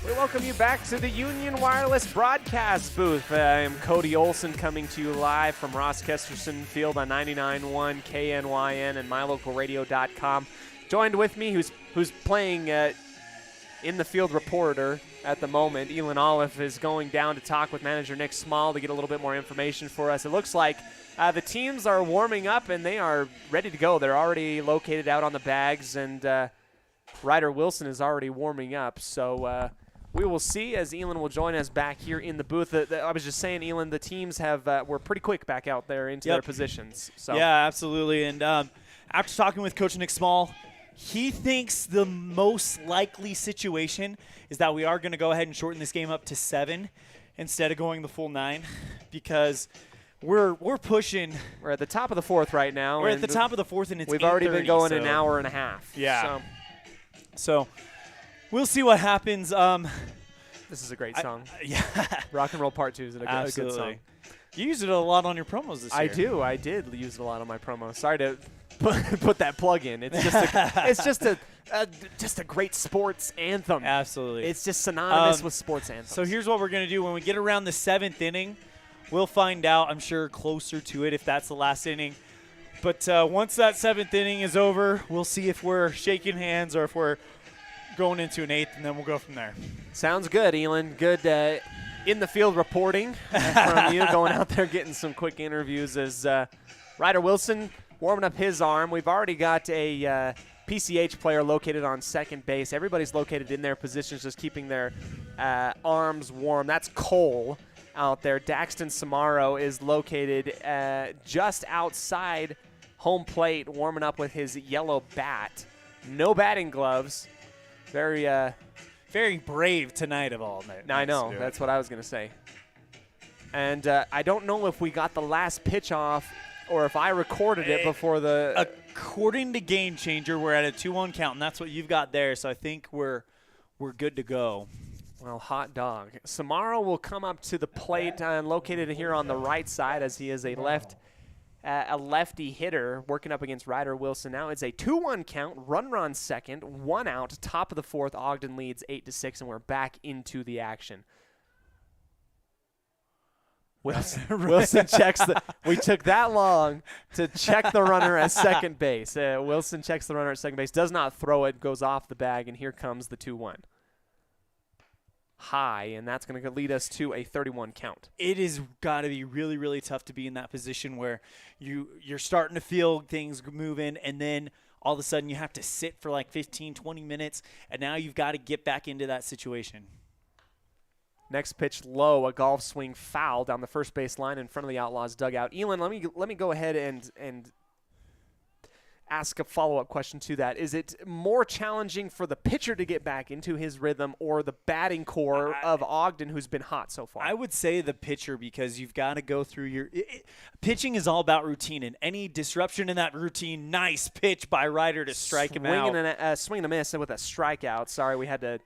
We welcome you back to the Union Wireless broadcast booth. I am Cody Olsen coming to you live from Ross Kesterson Field on 99.1 KNYN and MyLocalRadio.com. Joined with me, who's playing in the field reporter at the moment. Elan OLLIFF is going down to talk with manager Nick Small to get a little bit more information for us. It looks like the teams are warming up and they are ready to go. They're already located out on the bags, and Ryder Wilson is already warming up. So we will see as Elan will join us back here in the booth. I was just saying, Elan, the teams were pretty quick back out there into their positions. So. Yeah, absolutely. And after talking with Coach Nick Small, he thinks the most likely situation is that we are going to go ahead and shorten this game up to 7 instead of going the full 9, because we're pushing. We're at the top of the 4th right now. We're at the top of the 4th, and it's we've already been going so. an hour and a half. Yeah. So we'll see what happens. This is a great song. Yeah. Rock and Roll Part 2 is a good song. You use it a lot on your promos this year. I did use it a lot on my promos. Sorry to put that plug in. It's just a great sports anthem. Absolutely. It's just synonymous with sports anthems. So here's what we're going to do. When we get around the 7th inning, we'll find out, I'm sure, closer to it if that's the last inning. But once that 7th inning is over, we'll see if we're shaking hands or if we're going into an 8th, and then we'll go from there. Sounds good, Elan. Good in the field reporting from you, going out there getting some quick interviews as Ryder Wilson warming up his arm. We've already got a PCH player located on second base. Everybody's located in their positions, just keeping their arms warm. That's Cole out there. Daxton Samaro is located just outside home plate, warming up with his yellow bat. No batting gloves. Very brave tonight of all night. I know. That's what I was going to say. And I don't know if we got the last pitch off or if I recorded it before the – According to Game Changer, we're at a 2-1 count, and that's what you've got there. So I think we're good to go. Well, hot dog. Samaro will come up to the plate and located here on the right side as he is a lefty hitter working up against Ryder Wilson. Now it's a 2-1 count, runner on second, 1 out, top of the 4th. Ogden leads 8-6, and we're back into the action. Wilson checks we took that long to check the runner at second base. Wilson checks the runner at second base, does not throw it, goes off the bag, and here comes the 2-1. High, and that's going to lead us to a 31 count. It has got to be really, really tough to be in that position where you're starting to feel things moving, and then all of a sudden you have to sit for like 15, 20 minutes, and now you've got to get back into that situation. Next pitch low, a golf swing foul down the first base line in front of the Outlaws dugout. Elan, let me go ahead and ask a follow-up question to that. Is it more challenging for the pitcher to get back into his rhythm or the batting core of Ogden, who's been hot so far? I would say the pitcher, because you've got to go through pitching is all about routine, and any disruption in that routine, nice pitch by Ryder to strike him out. Swing and a miss with a strikeout. Sorry, we had to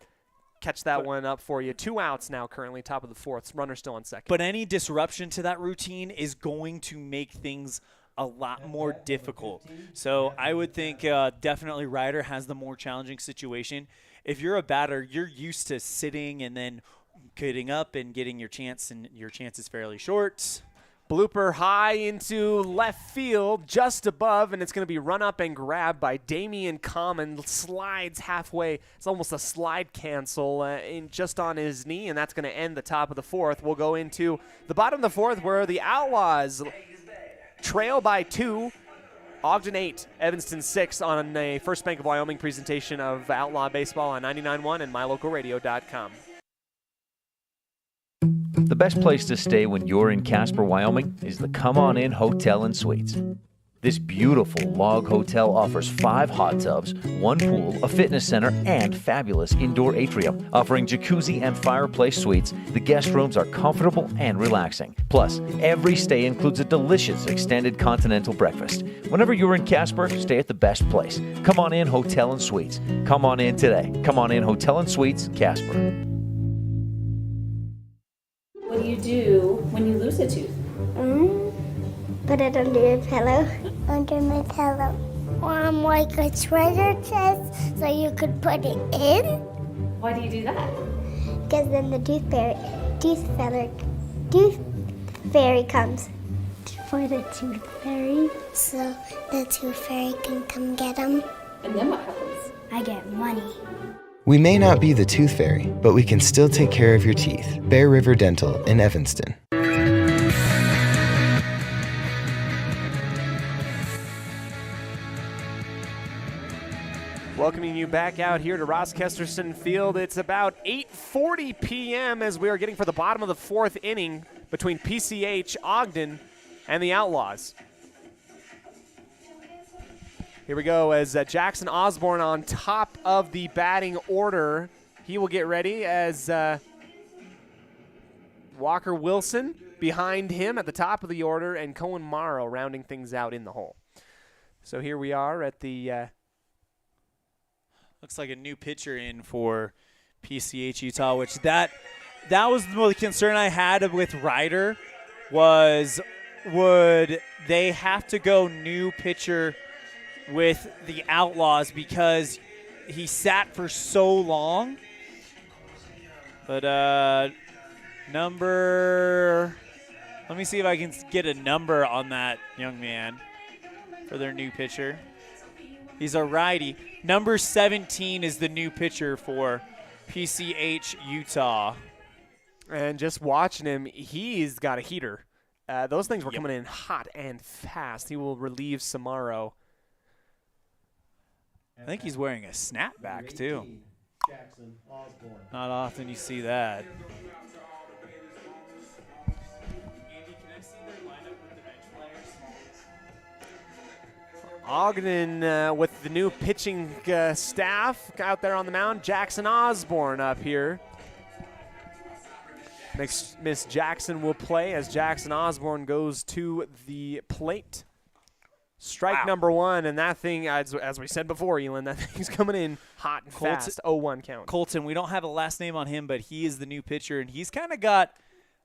catch that one up for you. 2 outs now currently, top of the 4th. Runner still on second. But any disruption to that routine is going to make things a lot more difficult. So I would think definitely Ryder has the more challenging situation. If you're a batter, you're used to sitting and then getting up and getting your chance, and your chance is fairly short. Blooper high into left field, just above, and it's going to be run up and grabbed by Damian Common. Slides halfway. It's almost a slide cancel just on his knee, and that's going to end the top of the 4th. We'll go into the bottom of the 4th where the Outlaws trail by 2. Ogden 8, Evanston 6 on a First Bank of Wyoming presentation of Outlaw Baseball on 99.1 and mylocalradio.com. The best place to stay when you're in Casper, Wyoming is the Come On In Hotel and Suites. This beautiful log hotel offers 5 hot tubs, 1 pool, a fitness center, and fabulous indoor atrium. Offering jacuzzi and fireplace suites, the guest rooms are comfortable and relaxing. Plus, every stay includes a delicious extended continental breakfast. Whenever you're in Casper, stay at the best place. Come On In Hotel and Suites. Come on in today. Come On In Hotel and Suites, Casper. What do you do when you lose a tooth? Put it under your pillow. Under my pillow. Like a treasure chest so you could put it in. Why do you do that? Because then the tooth fairy comes for the tooth fairy. So the tooth fairy can come get them. And then what happens? I get money. We may not be the tooth fairy, but we can still take care of your teeth. Bear River Dental in Evanston. Welcoming you back out here to Ross Kesterson Field. It's about 8:40 p.m. as we are getting for the bottom of the 4th inning between PCH, Ogden, and the Outlaws. Here we go as Jackson Osborne on top of the batting order. He will get ready as Walker Wilson behind him at the top of the order, and Cohen Morrow rounding things out in the hole. So here we are at the looks like a new pitcher in for PCH Utah, which that was the concern I had with Ryder, was, would they have to go new pitcher with the Outlaws because he sat for so long? But let me see if I can get a number on that young man for their new pitcher. He's a righty. Number 17 is the new pitcher for PCH Utah. And just watching him, he's got a heater. Those things were coming in hot and fast. He will relieve Samaro. I think he's wearing a snapback, too. Jackson Osborne. Not often you see that. Ogden with the new pitching staff out there on the mound. Jackson Osborne up here. Miss Jackson will play as Jackson Osborne goes to the plate. Strike number one, and that thing, as we said before, Elan, that thing's coming in hot and fast. 0-1 count. Colton, we don't have a last name on him, but he is the new pitcher, and he's kind of got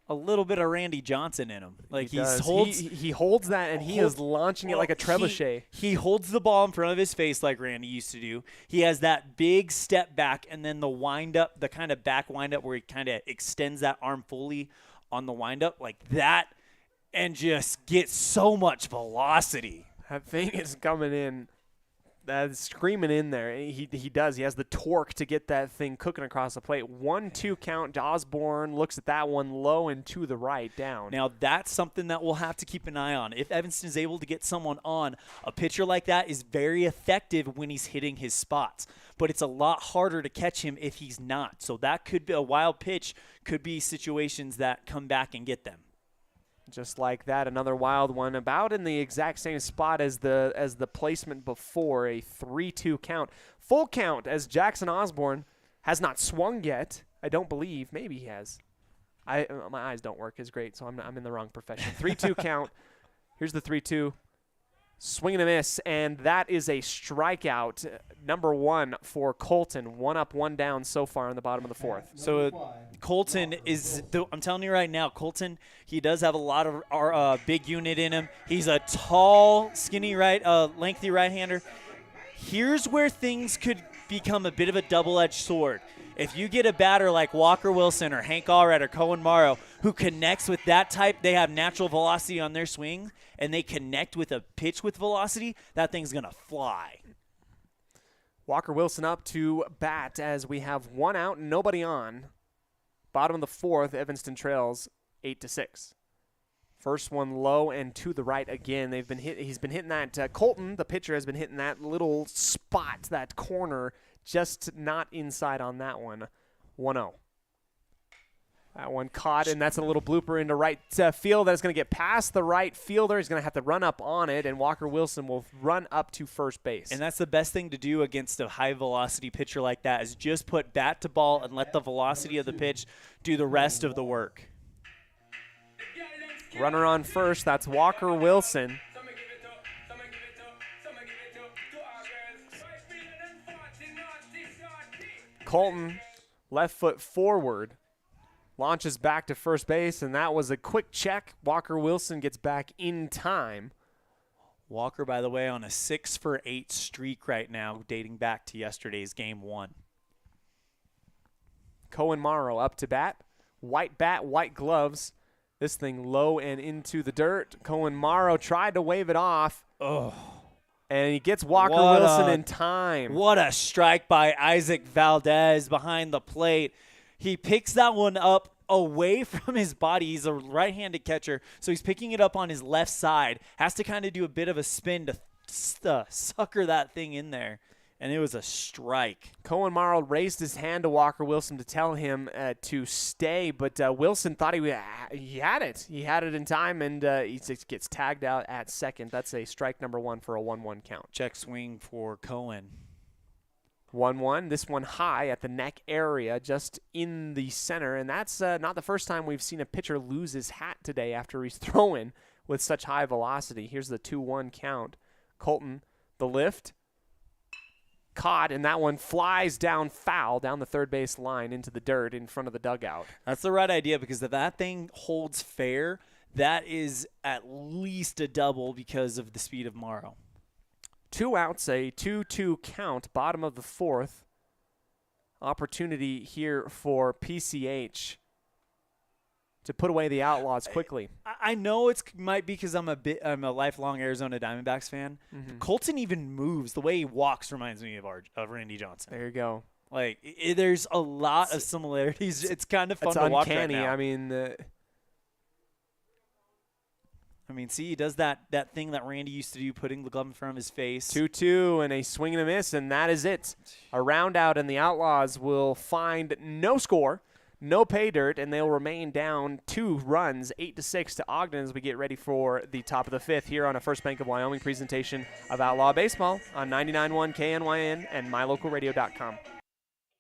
a little bit of Randy Johnson in him. Like he holds that, and he is launching it like a trebuchet. He holds the ball in front of his face like Randy used to do. He has that big step back, and then the windup, the kind of back windup where he kind of extends that arm fully on the windup like that, and just gets so much velocity. That thing is coming in, screaming in there. He does. He has the torque to get that thing cooking across the plate. 1-2 count. Osborne looks at that one low and to the right down. Now, that's something that we'll have to keep an eye on. If Evanston is able to get someone on, a pitcher like that is very effective when he's hitting his spots. But it's a lot harder to catch him if he's not. So that could be a wild pitch, could be situations that come back and get them. Just like that, another wild one, about in the exact same spot as the placement before, a 3-2 count. Full count as Jackson Osborne has not swung yet. I don't believe. Maybe he has. My eyes don't work as great, so I'm in the wrong profession. 3-2 count. Here's the 3-2. Swing and a miss, and that is a strikeout. Number one for Colton. 1 up, 1 down so far in the bottom of the fourth. So Colton is, I'm telling you right now, Colton, he does have a lot of big unit in him. He's a tall, skinny lengthy right-hander. Here's where things could become a bit of a double-edged sword. If you get a batter like Walker Wilson or Hank Allred or Cohen Morrow who connects with that type, they have natural velocity on their swing, and they connect with a pitch with velocity, that thing's going to fly. Walker Wilson up to bat as we have 1 out and nobody on. Bottom of the fourth, Evanston trails 8-6. First one low and to the right again. He's been hitting that. Colton, the pitcher, has been hitting that little spot, that corner, just not inside on that one. 1-0. That one caught, and that's a little blooper into right field. That's going to get past the right fielder. He's going to have to run up on it, and Walker Wilson will run up to first base. And that's the best thing to do against a high-velocity pitcher like that is just put bat to ball and let the velocity of the pitch do the rest of the work. Runner on first. That's Walker Wilson. Colton, left foot forward, launches back to first base, and that was a quick check. Walker Wilson gets back in time. Walker, by the way, on a 6-for-8 streak right now, dating back to yesterday's game 1. Cohen Morrow up to bat. White bat, white gloves. This thing low and into the dirt. Cohen Morrow tried to wave it off. Oh. And he gets Walker Wilson in time. What a strike by Isaac Valdez behind the plate. He picks that one up away from his body. He's a right-handed catcher, so he's picking it up on his left side. Has to kind of do a bit of a spin to sucker that thing in there, and it was a strike. Cohen Morrow raised his hand to Walker Wilson to tell him to stay, but Wilson thought he had it. He had it in time, and he just gets tagged out at second. That's a strike number 1 for a 1-1 count. Check swing for Cohen. 1-1. This one high at the neck area, just in the center, and that's not the first time we've seen a pitcher lose his hat today after he's throwing with such high velocity. Here's the 2-1 count. Colton, the lift. Caught, and that one flies down foul down the third base line into the dirt in front of the dugout. That's the right idea, because if that thing holds fair, that is at least a double because of the speed of Morrow. 2 outs, a 2-2 count, bottom of the 4th. Opportunity here for PCH to put away the Outlaws quickly. I know it might be because I'm a lifelong Arizona Diamondbacks fan. Colton even moves. The way he walks reminds me of Randy Johnson. There you go. Like, there's a lot of similarities. It's kind of fun to watch right now. I mean, see, he does that thing that Randy used to do, putting the glove in front of his face. 2-2 and a swing and a miss, and that is it. A round out, and the Outlaws will find no score, no pay dirt, and they'll remain down 2 runs, 8-6 to Ogden as we get ready for the top of the 5th here on a First Bank of Wyoming presentation of Outlaw Baseball on 99.1 KNYN and MyLocalRadio.com.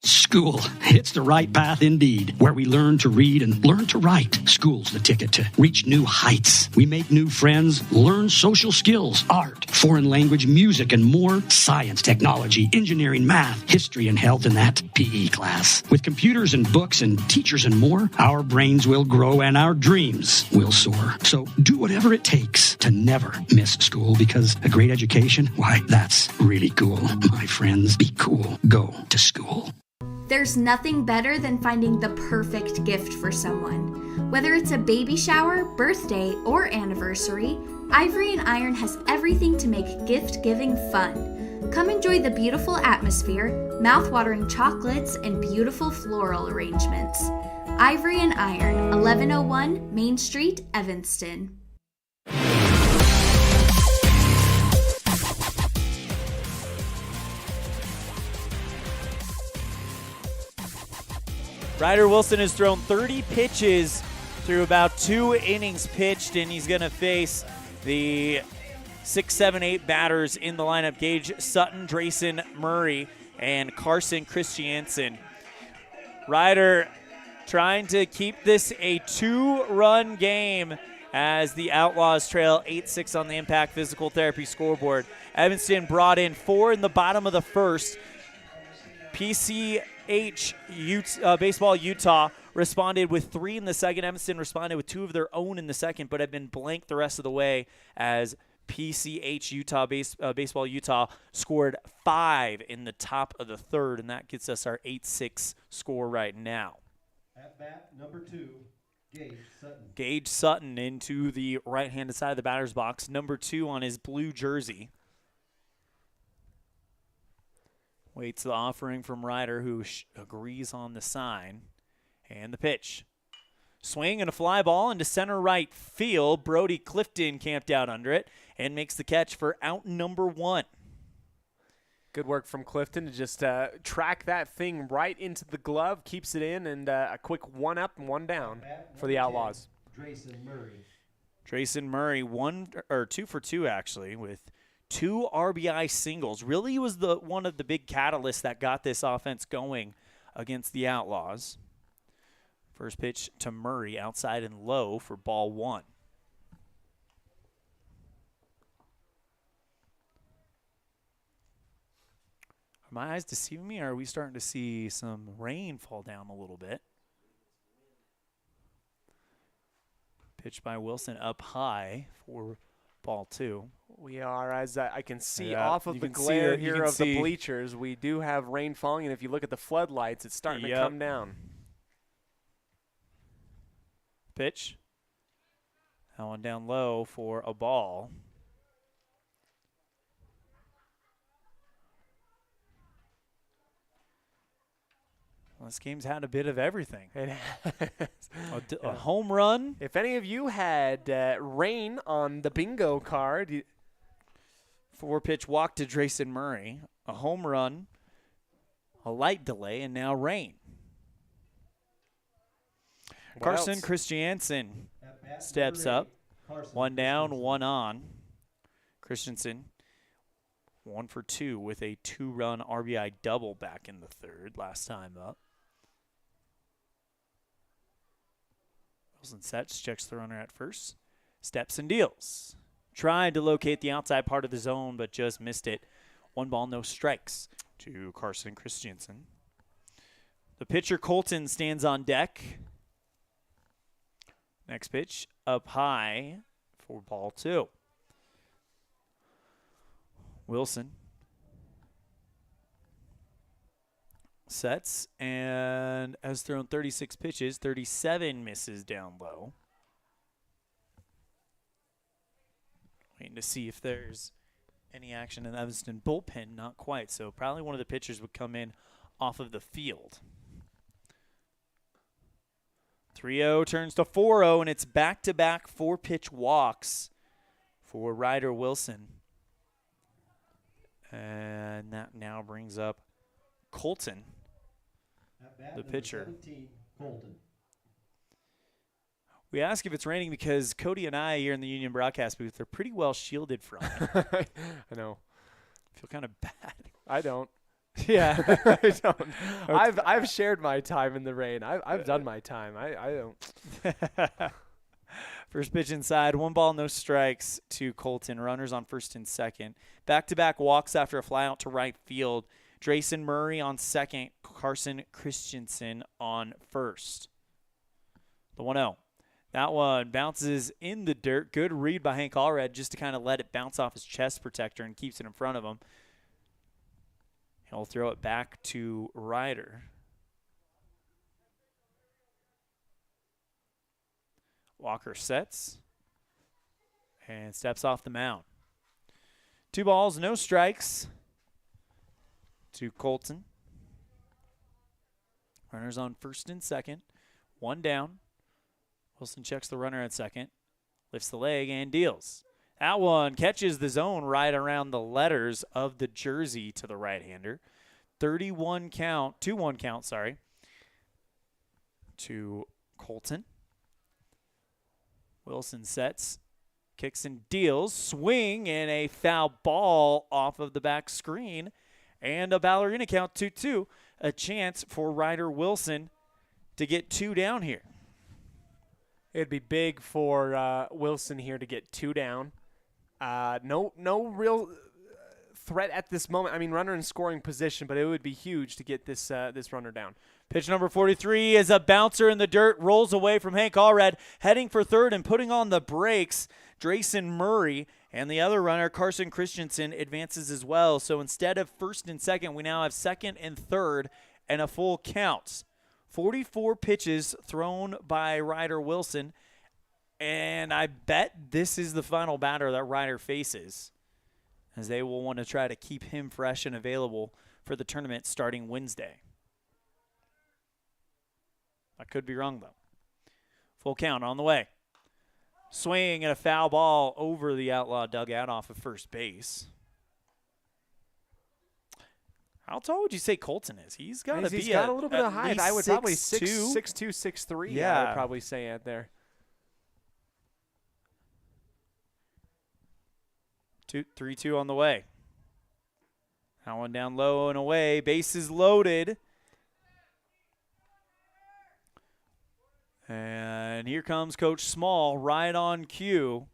School. It's the right path indeed, where we learn to read and learn to write. School's the ticket to reach new heights. We make new friends, learn social skills, art, foreign language, music, and more. Science, technology, engineering, math, history, and health in that PE class. With computers and books and teachers and more, our brains will grow and our dreams will soar. So do whatever it takes to never miss school, because a great education, why, that's really cool. My friends, be cool. Go to school. There's nothing better than finding the perfect gift for someone. Whether it's a baby shower, birthday, or anniversary, Ivory and Iron has everything to make gift-giving fun. Come enjoy the beautiful atmosphere, mouth-watering chocolates, and beautiful floral arrangements. Ivory and Iron, 1101 Main Street, Evanston. Ryder Wilson has thrown 30 pitches through about 2 innings pitched, and he's going to face the 6, 7, 8 batters in the lineup: Gage Sutton, Drayson Murray, and Carson Christiansen. Ryder trying to keep this a 2-run game as the Outlaws trail 8-6 on the Impact Physical Therapy scoreboard. Evanston brought in 4 in the bottom of the first. PCH Baseball Utah responded with 3 in the second. Evanston responded with 2 of their own in the second, but have been blanked the rest of the way as PCH Baseball Utah scored 5 in the top of the third, and that gets us our 8-6 score right now. At bat, number 2, Gage Sutton. Gage Sutton into the right-handed side of the batter's box, number 2 on his blue jersey. Waits the offering from Ryder, who agrees on the sign. And the pitch. Swing and a fly ball into center right field. Brody Clifton camped out under it and makes the catch for out number 1. Good work from Clifton to just track that thing right into the glove, keeps it in, and a quick 1 up and 1 down for the Outlaws. Drayson Murray, 2 for 2 actually, with 2 RBI singles. Really was one of the big catalysts that got this offense going against the Outlaws. First pitch to Murray, outside and low for ball 1. Are my eyes deceiving me, or are we starting to see some rain fall down a little bit? Pitch by Wilson up high for ball 2. We are, as I can see off of the glare here of the bleachers, we do have rain falling, and if you look at the floodlights, it's starting to come down. Pitch. That one down low for a ball. Well, this game's had a bit of everything. It has. A home run. If any of you had rain on the bingo card. 4-pitch walk to Drayson Murray. A home run. A light delay, and now rain. Carson Christiansen steps up. 1 down, 1 on. Christensen 1 for 2 with a 2-run RBI double back in the third last time up. Wilson sets, checks the runner at first. Steps and deals. Tried to locate the outside part of the zone, but just missed it. 1 ball, no strikes to Carson Christiansen. The pitcher, Colton, stands on deck. Next pitch up high for ball 2. Wilson sets and has thrown 36 pitches, 37 misses down low. Waiting to see if there's any action in the Evanston bullpen. Not quite, so probably one of the pitchers would come in off of the field. 3-0 turns to 4-0, and it's back-to-back 4-pitch walks for Ryder Wilson. And that now brings up Colton, the pitcher. 17, Colton. We ask if it's raining because Cody and I here in the Union broadcast booth are pretty well shielded from it. I know. Feel kind of bad. I don't. Yeah, I don't. I've shared my time in the rain. I've done my time. I don't. First pitch inside, 1 ball, no strikes to Colton. Runners on first and second. Back-to-back walks after a fly out to right field. Drayson Murray on second, Carson Christensen on first. The 1-0. That one bounces in the dirt. Good read by Hank Allred just to kind of let it bounce off his chest protector and keeps it in front of him. He'll throw it back to Ryder. Walker sets and steps off the mound. 2 balls, no strikes to Colton. Runners on first and second. 1 down. Wilson checks the runner at second. Lifts the leg and deals. That one catches the zone right around the letters of the jersey to the right-hander. 2-1 count, to Colton. Wilson sets, kicks and deals, swing, and a foul ball off of the back screen, and a ballerina count 2-2. A chance for Ryder Wilson to get 2 down here. It'd be big for Wilson here to get 2 down. No real threat at this moment. I mean, runner in scoring position, but it would be huge to get this runner down. Pitch number 43 is a bouncer in the dirt, rolls away from Hank Allred, heading for third and putting on the brakes. Drayson Murray and the other runner, Carson Christensen, advances as well. So instead of first and second, we now have second and third and a full count. 44 pitches thrown by Ryder Wilson, and I bet this is the final batter that Ryder faces, as they will want to try to keep him fresh and available for the tournament starting Wednesday. I could be wrong, though. Full count on the way. Swing and a foul ball over the Outlaw dugout off of first base. How tall would you say Colton is? He's got to be He's got a little bit of height. I would probably 6'2", 6'2", 6'3". Yeah. I would probably say it there. 3-2 on the way. That one down low and away. Bases loaded. And here comes Coach Small right on cue.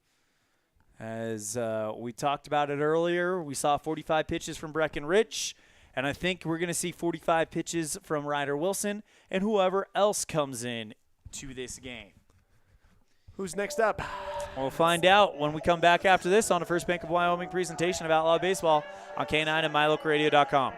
As we talked about it earlier, we saw 45 pitches from Breckenridge. And I think we're going to see 45 pitches from Ryder Wilson and whoever else comes in to this game. Who's next up? We'll find out when we come back after this on the First Bank of Wyoming presentation of Outlaw Baseball on K9 and MyLocalRadio.com.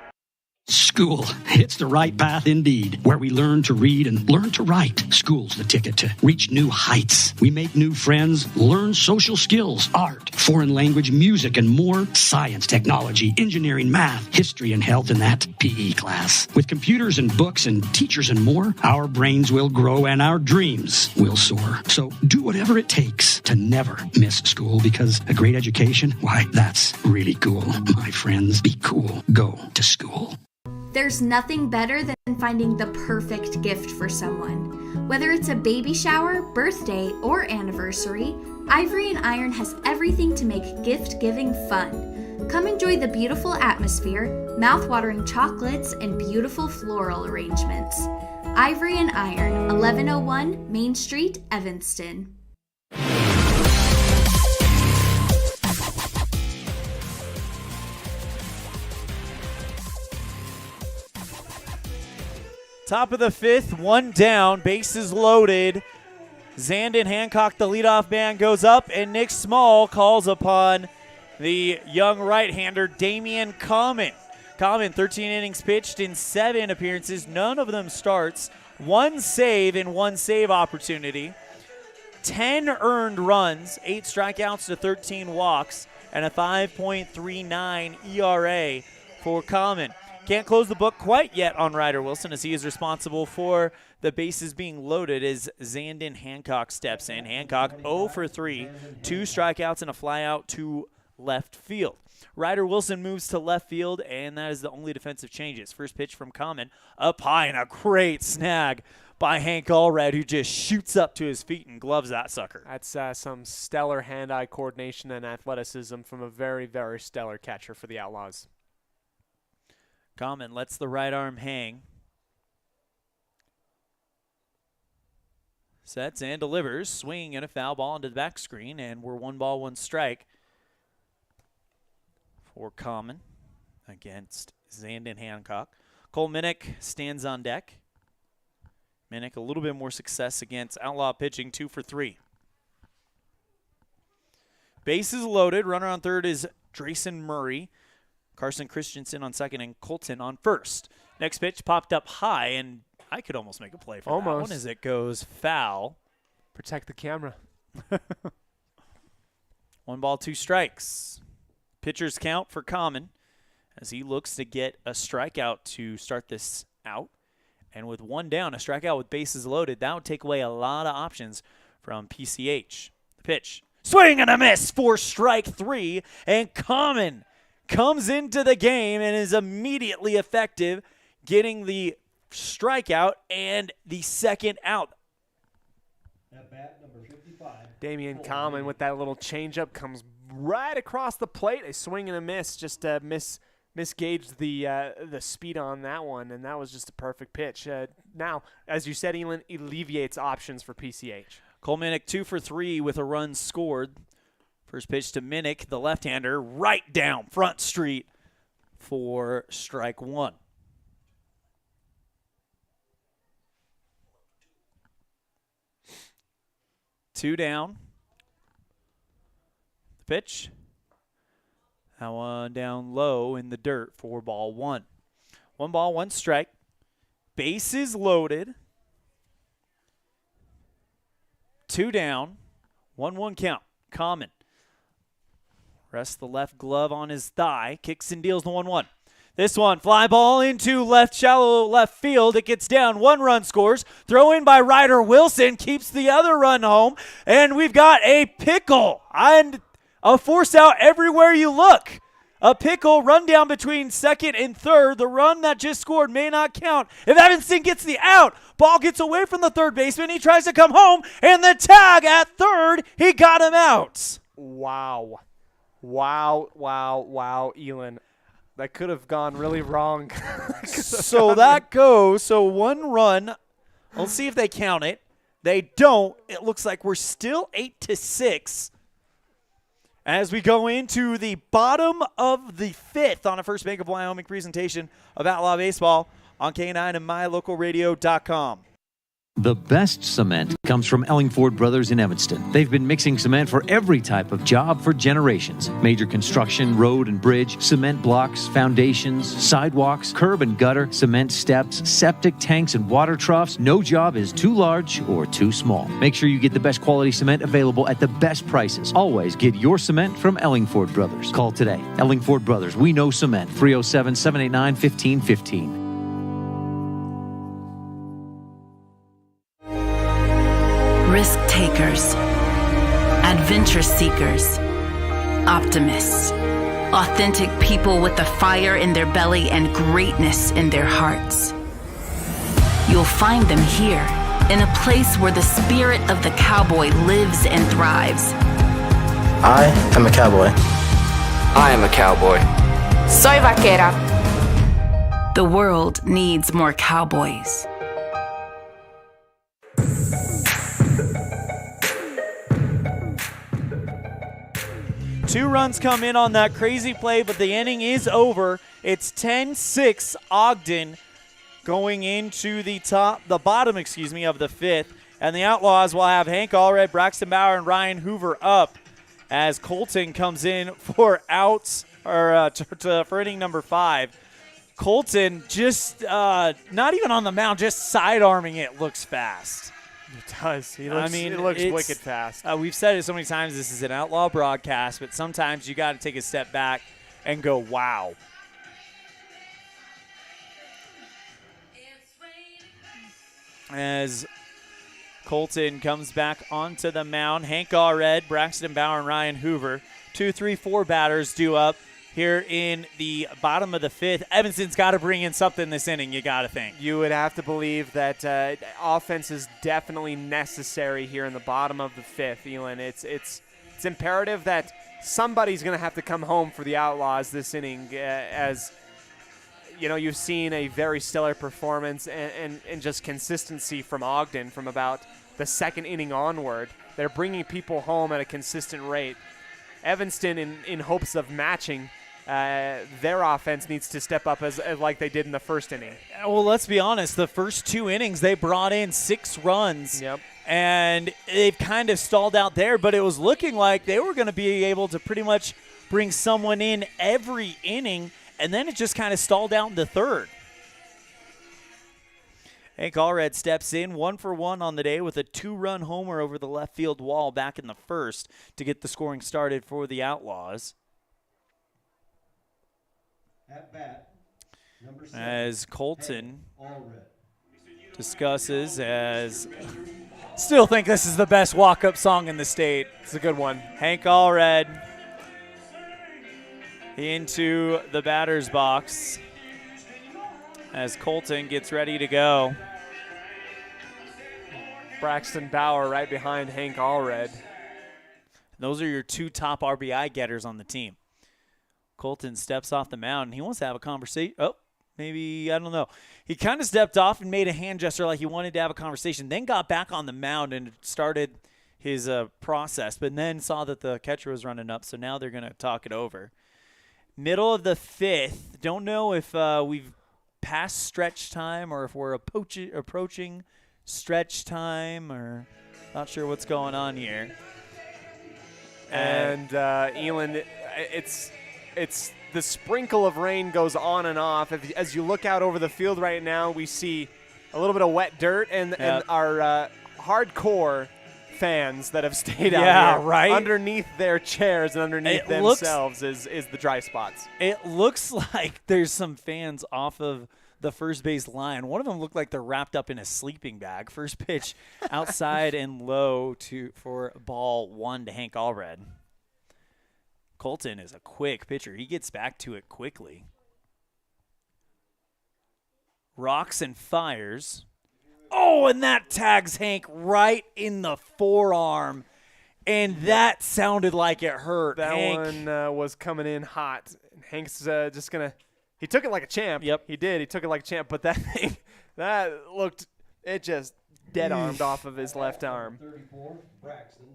School. It's the right path indeed, where we learn to read and learn to write. School's the ticket to reach new heights. We make new friends, learn social skills, art, foreign language, music, and more. Science, technology, engineering, math, history, and health in that PE class. With computers and books and teachers and more, our brains will grow and our dreams will soar. So do whatever it takes to never miss school, because a great education, why, that's really cool. My friends, be cool. Go to school. There's nothing better than finding the perfect gift for someone. Whether it's a baby shower, birthday, or anniversary, Ivory and Iron has everything to make gift giving fun. Come enjoy the beautiful atmosphere, mouth-watering chocolates, and beautiful floral arrangements. Ivory and Iron, 1101 Main Street, Evanston. Top of the fifth, 1 down, bases loaded. Zandon Hancock, the leadoff man, goes up, and Nick Small calls upon the young right-hander Damian Common. Common, 13 innings pitched in 7 appearances, none of them starts, 1 save and 1 save opportunity, 10 earned runs, 8 strikeouts to 13 walks, and a 5.39 ERA for Common. Can't close the book quite yet on Ryder Wilson, as he is responsible for the bases being loaded as Zandon Hancock steps in. Hancock 0 for 3, 2 strikeouts and a flyout to left field. Ryder Wilson moves to left field, and that is the only defensive changes. First pitch from Common, up high, and a great snag by Hank Allred, who just shoots up to his feet and gloves that sucker. That's some stellar hand-eye coordination and athleticism from a very, very stellar catcher for the Outlaws. Common lets the right arm hang. Sets and delivers. Swing and a foul ball into the back screen, and we're 1 ball, 1 strike for Common against Zandon Hancock. Cole Minnick stands on deck. Minnick a little bit more success against Outlaw pitching, 2 for 3. Bases loaded. Runner on third is Drayson Murray. Carson Christensen on second and Colton on first. Next pitch popped up high, and I could almost make a play for that one as it goes foul. Protect the camera. 1 ball, 2 strikes. Pitcher's count for Common as he looks to get a strikeout to start this out. And with 1 down, a strikeout with bases loaded, that would take away a lot of options from PCH. The pitch. Swing and a miss for strike 3, and Common comes into the game and is immediately effective, getting the strikeout and the second out. At bat number 55. Damian Common with that little changeup comes right across the plate. A swing and a miss, just misgauged the speed on that one, and that was just a perfect pitch. Now, as you said, Elan alleviates options for PCH. Cole Minnick 2 for 3 with a run scored. First pitch to Minnick, the left-hander, right down Front Street for strike 1. Two down. The pitch. That one down low in the dirt for ball 1. 1 ball, 1 strike. Bases loaded. 2 down. 1-1 count. Common. Rests the left glove on his thigh. Kicks and deals the 1-1. This one, fly ball into shallow left field. It gets down. 1 run scores. Throw in by Ryder Wilson. Keeps the other run home. And we've got a pickle. And a force out everywhere you look. A pickle run down between second and third. The run that just scored may not count. If Evanston gets the out, ball gets away from the third baseman. He tries to come home. And the tag at third, he got him out. Wow. Wow, Elan. That could have gone really wrong. So that goes. So 1 run. Let's see if they count it. They don't. It looks like we're still 8-6 as we go into the bottom of the 5th on a First Bank of Wyoming presentation of Outlaw Baseball on K9 and MyLocalRadio.com. The best cement comes from Ellingford Brothers in Evanston. They've been mixing cement for every type of job for generations. Major construction, road and bridge, cement blocks, foundations, sidewalks, curb and gutter, cement steps, septic tanks, and water troughs. No job is too large or too small. Make sure you get the best quality cement available at the best prices. Always get your cement from Ellingford Brothers. Call today. Ellingford Brothers, we know cement. 307-789-1515. Risk takers, adventure seekers, optimists, authentic people with the fire in their belly and greatness in their hearts. You'll find them here, in a place where the spirit of the cowboy lives and thrives. I am a cowboy. I am a cowboy. Soy vaquera. The world needs more cowboys. Two runs come in on that crazy play, but the inning is over. It's 10-6 Ogden going into the bottom of the 5th And the Outlaws will have Hank Allred, Braxton Bauer, and Ryan Hoover up as Colton comes in for outs or for inning number 5. Colton just not even on the mound, just sidearming it looks fast. It does. It looks wicked fast. We've said it so many times, this is an Outlaw broadcast, but sometimes you got to take a step back and go, wow. As Colton comes back onto the mound, Hank Allred, Braxton Bauer, and Ryan Hoover. 2, 3, 4 batters due up here in the bottom of the 5th. Evanston's got to bring in something this inning, you got to think. You would have to believe that offense is definitely necessary here in the bottom of the 5th, Elan. It's imperative that somebody's going to have to come home for the Outlaws this inning, as you know, you've seen a very stellar performance and just consistency from Ogden from about the 2nd inning onward. They're bringing people home at a consistent rate. Evanston, in hopes of matching their offense, needs to step up as like they did in the 1st inning. Well, let's be honest. The first 2 innings, they brought in 6 runs. Yep. And they've kind of stalled out there, but it was looking like they were going to be able to pretty much bring someone in every inning, and then it just kind of stalled out in the 3rd. Hank Allred steps in 1 for 1 on the day with a 2-run homer over the left field wall back in the 1st to get the scoring started for the Outlaws. At bat, number 7, as Colton Allred. discusses, as still think this is the best walk-up song in the state. It's a good one. Hank Allred into the batter's box as Colton gets ready to go. Braxton Bauer right behind Hank Allred. Those are your 2 top RBI getters on the team. Colton steps off the mound, and he wants to have a conversation. Oh, maybe, I don't know. He kind of stepped off and made a hand gesture like he wanted to have a conversation, then got back on the mound and started his process, but then saw that the catcher was running up, so now they're going to talk it over. Middle of the 5th. Don't know if we've passed stretch time or if we're approaching stretch time, or not sure what's going on here. And Elan, it's the sprinkle of rain goes on and off. As you look out over the field right now, we see a little bit of wet dirt, and our hardcore fans that have stayed out here, right? Underneath their chairs and underneath themselves is the dry spots. It looks like there's some fans off of the first base line. One of them looked like they're wrapped up in a sleeping bag. First pitch outside and low for ball 1 to Hank Allred. Colton is a quick pitcher. He gets back to it quickly. Rocks and fires. Oh, and that tags Hank right in the forearm. And that sounded like it hurt. That Hank. one was coming in hot. Hank's just going to – he took it like a champ. Yep. He did. He took it like a champ. But that thing, it just dead-armed off of his left arm.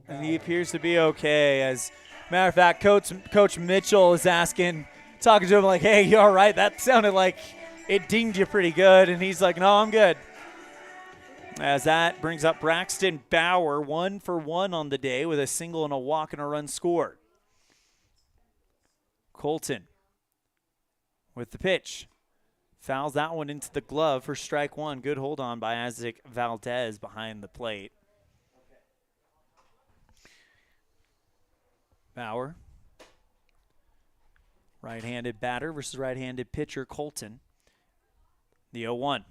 And he appears to be okay. As a matter of fact, Coach Mitchell is talking to him like, hey, you all right? That sounded like it dinged you pretty good. And he's like, no, I'm good. As that brings up Braxton Bauer, 1 for 1 on the day with a single and a walk and a run scored. Colton with the pitch. Fouls that one into the glove for strike 1. Good hold on by Isaac Valdez behind the plate. Bauer. Right-handed batter versus right-handed pitcher Colton. The 0-1.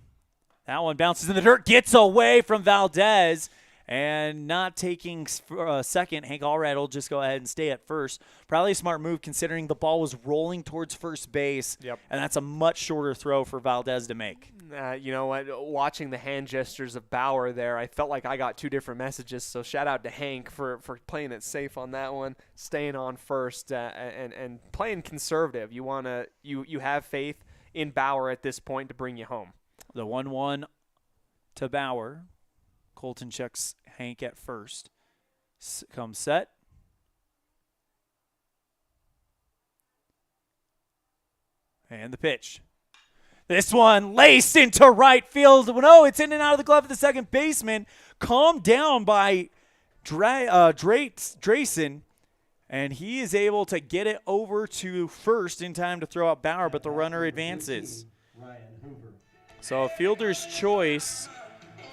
That one bounces in the dirt, gets away from Valdez, and not taking a second. Hank Allred will just go ahead and stay at first. Probably a smart move considering the ball was rolling towards first base, and that's a much shorter throw for Valdez to make. You know what? Watching the hand gestures of Bauer there, I felt like I got 2 different messages, so shout out to Hank for playing it safe on that one, staying on first, and playing conservative. You have faith in Bauer at this point to bring you home. The 1-1 to Bauer. Colton checks Hank at first. Comes set. And the pitch. This one laced into right field. No, it's in and out of the glove of the second baseman. Calmed down by Drayson. And he is able to get it over to first in time to throw out Bauer, but the runner advances. So a fielder's choice,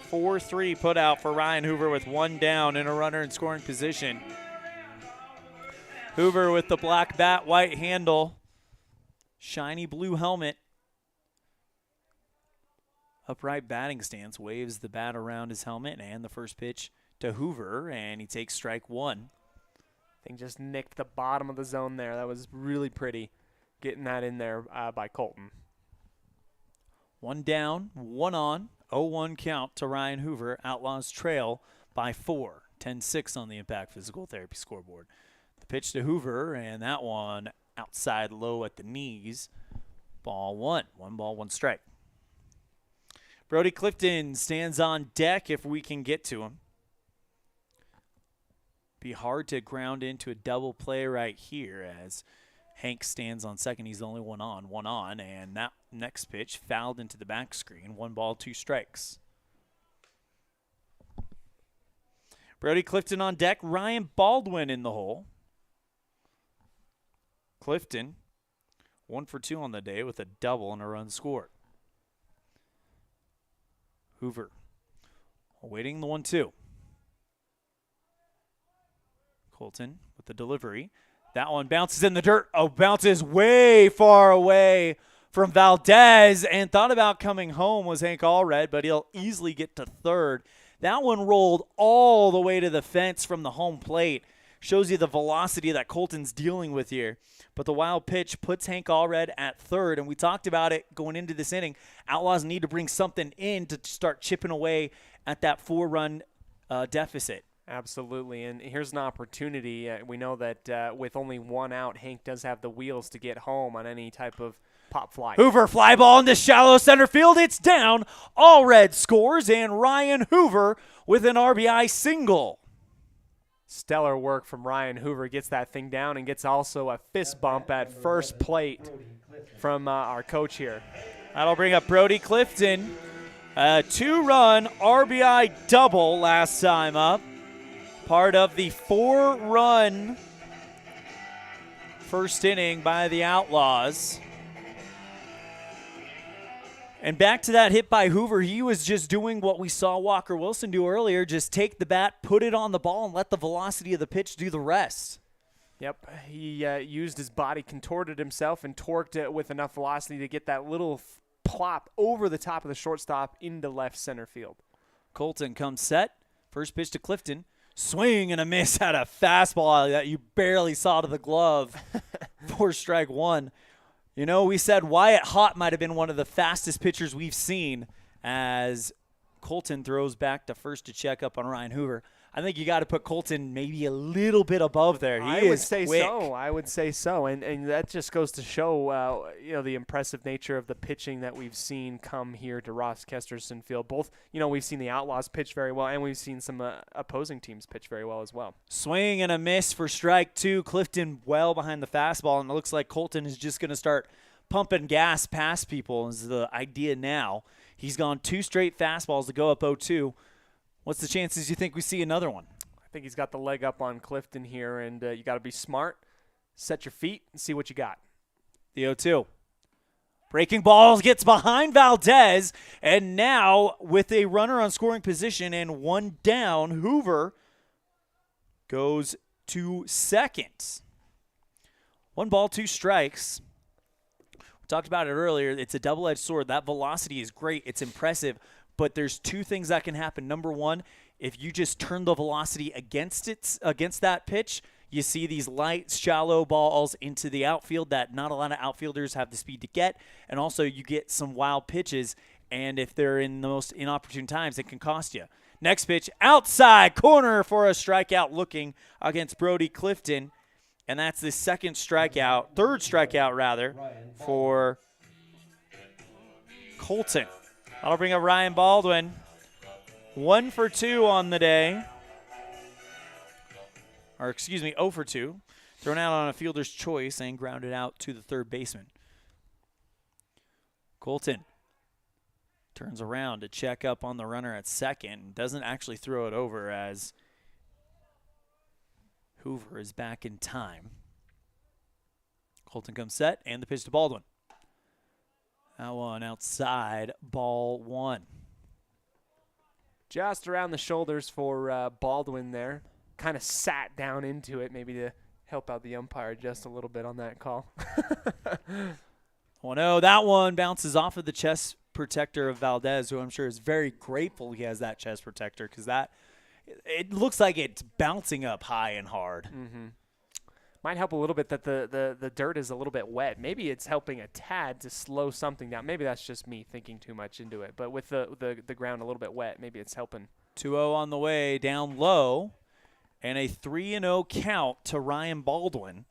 4-3 put out for Ryan Hoover with one down and a runner in scoring position. Hoover with the black bat, white handle, shiny blue helmet. Upright batting stance, waves the bat around his helmet, and the first pitch to Hoover, and he takes strike one. Thing just nicked the bottom of the zone there. That was really pretty, getting that in there by Colton. One down, one on, 0-1 count to Ryan Hoover. Outlaws trail by 4, 10-6 on the Impact Physical Therapy scoreboard. The pitch to Hoover, and that one outside low at the knees. Ball one. 1 ball, 1 strike. Brody Clifton stands on deck if we can get to him. Be hard to ground into a double play right here as Hank stands on second. He's the only one on, and that next pitch fouled into the back screen. 1 ball, 2 strikes. Brody Clifton on deck. Ryan Baldwin in the hole. Clifton, 1 for 2 on the day with a double and a run scored. Hoover awaiting the 1-2. Colton with the delivery. That one bounces in the dirt. Oh, bounces way far away from Valdez and thought about coming home was Hank Allred, but he'll easily get to third. That one rolled all the way to the fence from the home plate. Shows you the velocity that Colton's dealing with here. But the wild pitch puts Hank Allred at third, and we talked about it going into this inning. Outlaws need to bring something in to start chipping away at that 4-run deficit. Absolutely, and here's an opportunity. We know that with only 1 out, Hank does have the wheels to get home on any type of pop fly. Hoover fly ball into shallow center field. It's down. Allred scores, and Ryan Hoover with an RBI single. Stellar work from Ryan Hoover. Gets that thing down and gets also a fist bump at first plate from our coach here. That'll bring up Brody Clifton. A 2-run RBI double last time up. Part of the 4-run first inning by the Outlaws. And back to that hit by Hoover, he was just doing what we saw Walker Wilson do earlier, just take the bat, put it on the ball, and let the velocity of the pitch do the rest. Yep, he used his body, contorted himself, and torqued it with enough velocity to get that little plop over the top of the shortstop into left center field. Colton comes set. First pitch to Clifton. Swing and a miss at a fastball that you barely saw to the glove for strike one. You know, we said Wyatt Hott might have been one of the fastest pitchers we've seen as Colton throws back to first to check up on Ryan Hoover. I think you got to put Colton maybe a little bit above there. I would say so, and that just goes to show, the impressive nature of the pitching that we've seen come here to Ross Kesterson Field. Both, we've seen the Outlaws pitch very well, and we've seen some opposing teams pitch very well as well. Swing and a miss for strike two. Clifton well behind the fastball, and it looks like Colton is just going to start pumping gas past people is the idea now. He's gone 2 straight fastballs to go up 0-2. What's the chances you think we see another one? I think he's got the leg up on Clifton here, and you got to be smart, set your feet, and see what you got. The 0-2. Breaking balls gets behind Valdez, and now with a runner on scoring position and 1 down, Hoover goes to second. 1 ball, 2 strikes. We talked about it earlier. It's a double-edged sword. That velocity is great. It's impressive. But there's 2 things that can happen. Number one, if you just turn the velocity against that pitch, you see these light, shallow balls into the outfield that not a lot of outfielders have the speed to get. And also you get some wild pitches, and if they're in the most inopportune times, it can cost you. Next pitch, outside corner for a strikeout looking against Brody Clifton. And that's the third strikeout rather, for Colton. That'll bring up Ryan Baldwin. 1 for 2 on the day. 0 for 2. Thrown out on a fielder's choice and grounded out to the third baseman. Colton turns around to check up on the runner at second. Doesn't actually throw it over as Hoover is back in time. Colton comes set, and the pitch to Baldwin. That one outside, ball one. Just around the shoulders for Baldwin there. Kind of sat down into it, maybe to help out the umpire just a little bit on that call. 1-0. That one bounces off of the chest protector of Valdez, who I'm sure is very grateful he has that chest protector, because it looks like it's bouncing up high and hard. Mm-hmm. Might help a little bit that the dirt is a little bit wet. Maybe it's helping a tad to slow something down. Maybe that's just me thinking too much into it. But with the ground a little bit wet, maybe it's helping. 2-0 on the way, down low, and a 3-0 count to Ryan Baldwin.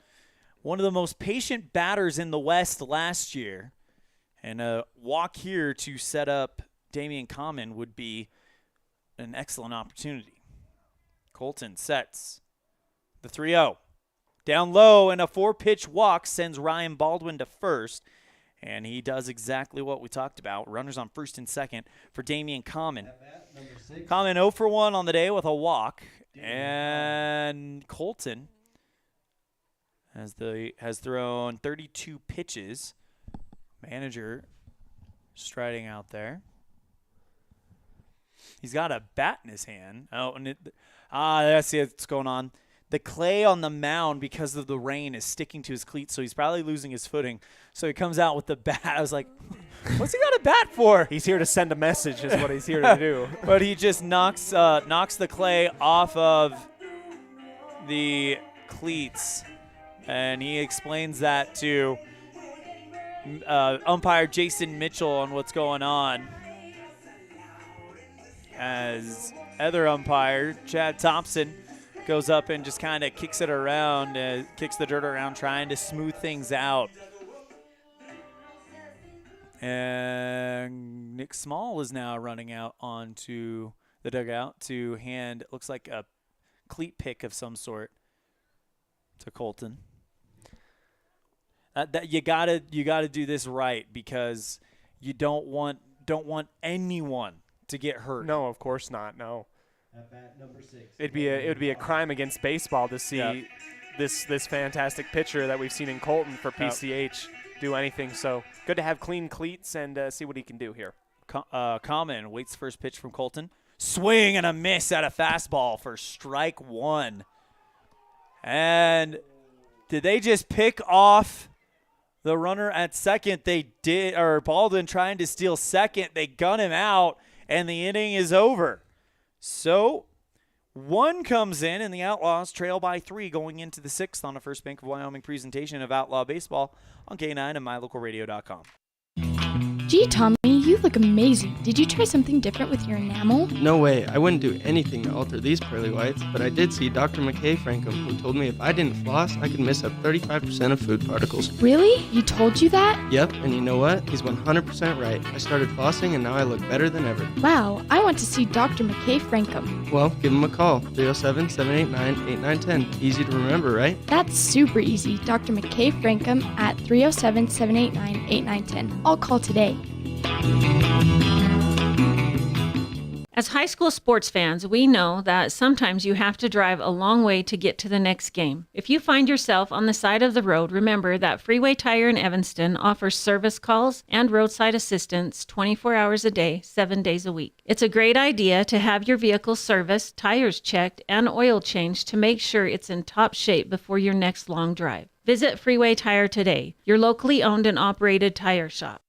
One of the most patient batters in the West last year. And a walk here to set up Damian Common would be an excellent opportunity. Colton sets the 3-0. Down low, and a 4-pitch walk sends Ryan Baldwin to first. And he does exactly what we talked about. Runners on first and second for Damian Common. Common 0 for 1 on the day with a walk. And Colton has thrown 32 pitches. Manager striding out there. He's got a bat in his hand. Oh, and let's see what's going on. The clay on the mound, because of the rain, is sticking to his cleats, so he's probably losing his footing. So he comes out with the bat. I was like, what's he got a bat for? He's here to send a message is what he's here to do. But he just knocks the clay off of the cleats, and he explains that to umpire Jason Mitchell on what's going on. As other umpire, Chad Thompson, goes up and just kind of kicks it around, kicks the dirt around, trying to smooth things out. And Nick Small is now running out onto the dugout to hand, it looks like a cleat pick of some sort to Colton. You gotta do this right, because you don't want anyone to get hurt. No, of course not. No. At bat number 6. It would be a crime against baseball to see this fantastic pitcher that we've seen in Colton for PCH do anything. So good to have clean cleats and see what he can do here. Common waits first pitch from Colton. Swing and a miss at a fastball for strike one. And did they just pick off the runner at second? They did, or Baldwin trying to steal second. They gun him out, and the inning is over. So, one comes in, and the Outlaws trail by 3 going into the 6th on a First Bank of Wyoming presentation of Outlaw Baseball on K9 and MyLocalRadio.com. Gee, Tommy, you look amazing. Did you try something different with your enamel? No way. I wouldn't do anything to alter these pearly whites, but I did see Dr. McKay Frankham, who told me if I didn't floss, I could miss up 35% of food particles. Really? He told you that? Yep, and you know what? He's 100% right. I started flossing, and now I look better than ever. Wow, I want to see Dr. McKay Frankham. Well, give him a call, 307-789-8910. Easy to remember, right? That's super easy. Dr. McKay Frankham at 307-789-8910. I'll call today. As high school sports fans, we know that sometimes you have to drive a long way to get to the next game. If you find yourself on the side of the road, remember that Freeway Tire in Evanston offers service calls and roadside assistance 24 hours a day, 7 days a week. It's a great idea to have your vehicle serviced, tires checked, and oil changed to make sure it's in top shape before your next long drive. Visit Freeway Tire today, your locally owned and operated tire shop.